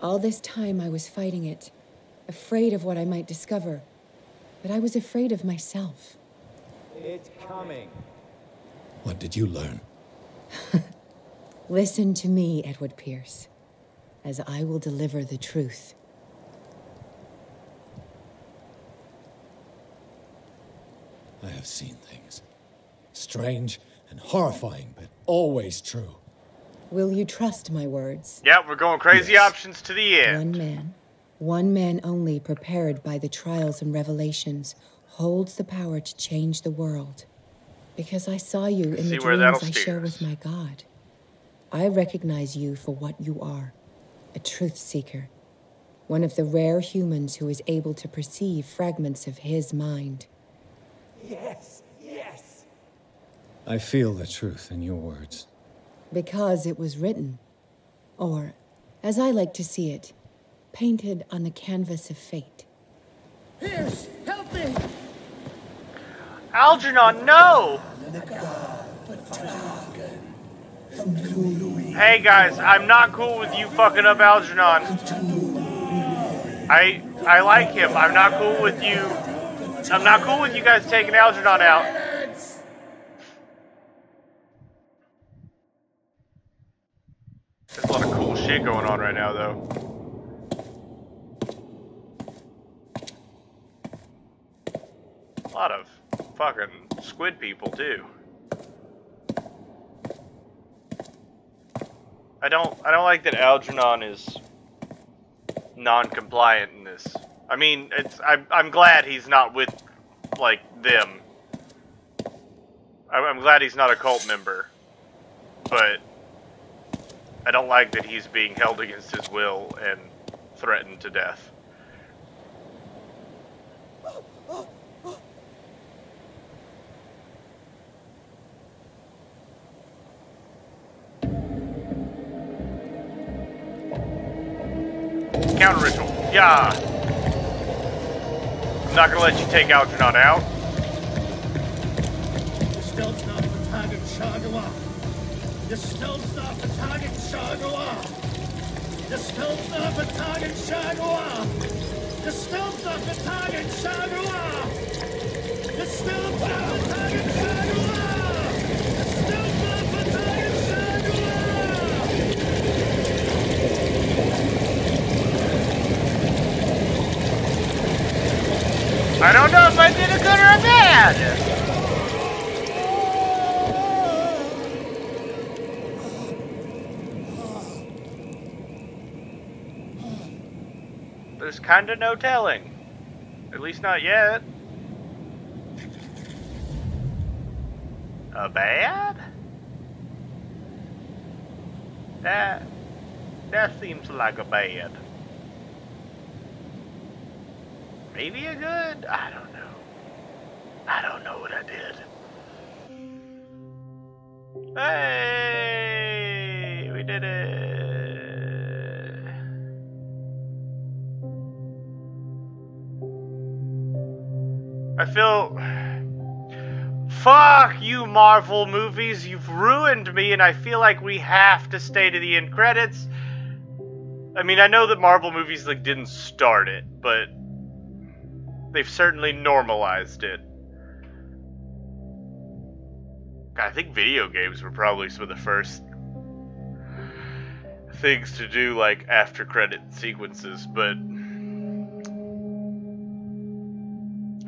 All this time I was fighting it, afraid of what I might discover. But I was afraid of myself. It's coming. What did you learn? Listen to me, Edward Pierce, as I will deliver the truth. I have seen things. Strange and horrifying, but always true. Will you trust my words? Yeah, we're going crazy options to the end. One man only prepared by the trials and revelations holds the power to change the world. Because I saw you in the dreams I share with my God. I recognize you for what you are, a truth seeker. One of the rare humans who is able to perceive fragments of his mind. Yes, yes. I feel the truth in your words. Because it was written. Or, as I like to see it, painted on the canvas of fate. Pierce, help me! Algernon, no! Hey guys, I'm not cool with you fucking up Algernon. I like him. I'm not cool with you. I'm not cool with you guys taking Algernon out. There's a lot of cool shit going on right now, though. A lot of fucking squid people, too. I don't like that Algernon is non-compliant in this. I mean, I'm glad he's not with, like, them. I'm glad he's not a cult member. But I don't like that he's being held against his will and threatened to death. Counter ritual. Yeah. I'm not gonna let you take Algernon out. The stealth's not for target Shagawa. The stealth's not for target Shagawa. The stealth's not for target Shagawa. The stealth's not for target Shagawa. The stealth's not for target Shagawa. The stealth's not for target Shagawa. I don't know if I did a good or a bad. There's kinda no telling. At least not yet. A bad? That seems like a bad. Maybe a good? I don't know. I don't know what I did. Hey! We did it! I feel... Fuck you, Marvel movies. You've ruined me, and I feel like we have to stay to the end credits. I mean, I know that Marvel movies, like, didn't start it, but they've certainly normalized it. I think video games were probably some of the first things to do, like, after credit sequences, but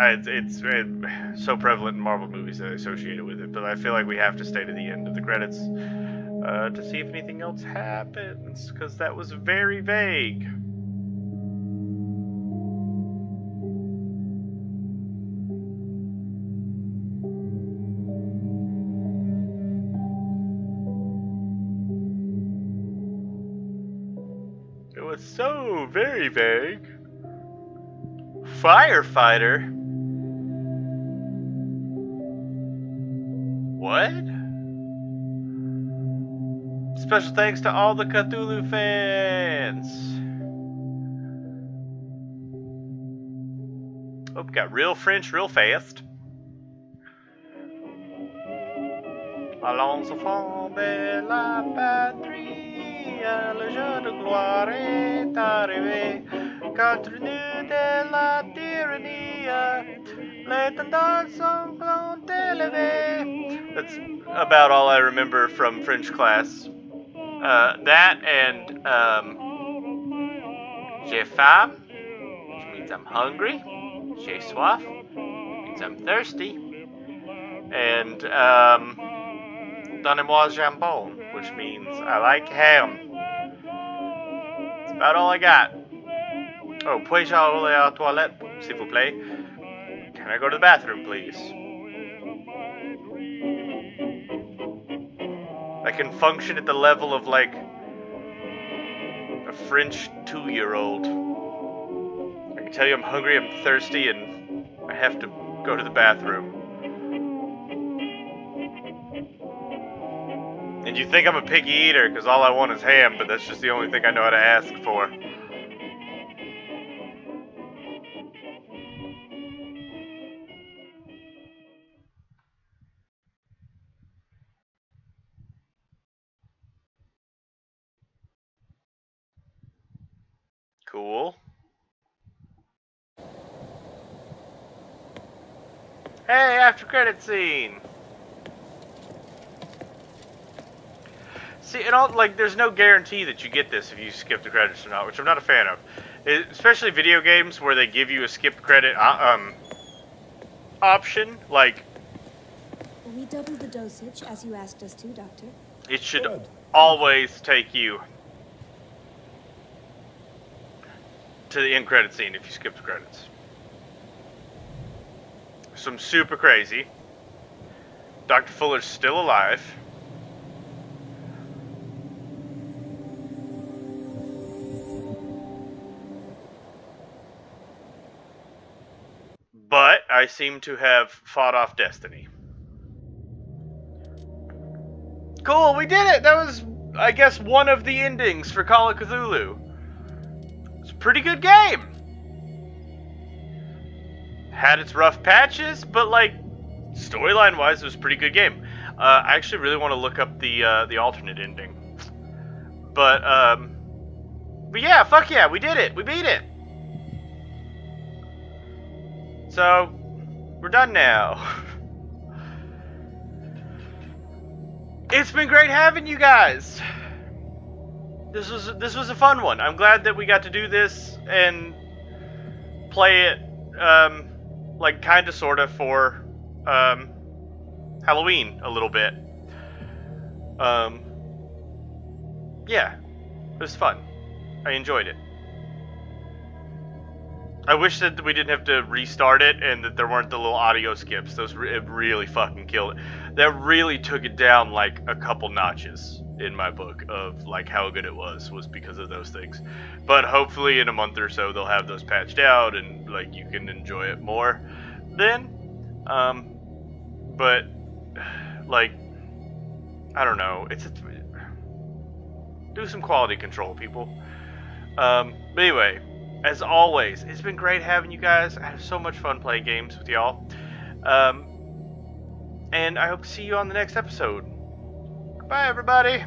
it's so prevalent in Marvel movies that I associate it with it, but I feel like we have to stay to the end of the credits to see if anything else happens, because that was very vague. So very vague. Firefighter? What? Special thanks to all the Cthulhu fans. Oh, we got real French real fast. Allons enfants de la patrie, le jour de gloire est arrivé. Contre nous de la tyrannie, les tendances sont élevées. That's about all I remember from French class. That and j'ai faim, which means I'm hungry. J'ai soif means I'm thirsty. And donnez-moi jambon, which means I like ham. That's about all I got. Oh, puis-je aller à la toilette, s'il vous plaît? Can I go to the bathroom, please? I can function at the level of, like, a French 2-year-old. I can tell you I'm hungry, I'm thirsty, and I have to go to the bathroom. And you think I'm a picky eater because all I want is ham, but that's just the only thing I know how to ask for. Cool. Hey, after credit scene. See, and all, like, there's no guarantee that you get this if you skip the credits or not, which I'm not a fan of. Especially video games where they give you a skip credit option, like... We doubled the dosage, as you asked us to, Doctor. It should always take you to the end credit scene if you skip the credits. Some super crazy. Dr. Fuller's still alive. But I seem to have fought off Destiny. Cool, we did it! That was, I guess, one of the endings for Call of Cthulhu. It's a pretty good game. Had its rough patches, but, like, storyline-wise, it was a pretty good game. I actually really want to look up the alternate ending. But yeah, fuck yeah, we did it! We beat it! So, we're done now. It's been great having you guys. This was a fun one. I'm glad that we got to do this and play it, like kinda sorta for Halloween a little bit. Yeah, it was fun. I enjoyed it. I wish that we didn't have to restart it and that there weren't the little audio skips. Those it really fucking killed it. That really took it down like a couple notches in my book of like how good it was because of those things. But hopefully in a month or so they'll have those patched out and like you can enjoy it more then. But like I don't know. Do some quality control, people. But anyway. As always, it's been great having you guys. I had so much fun playing games with y'all. And I hope to see you on the next episode. Goodbye, everybody.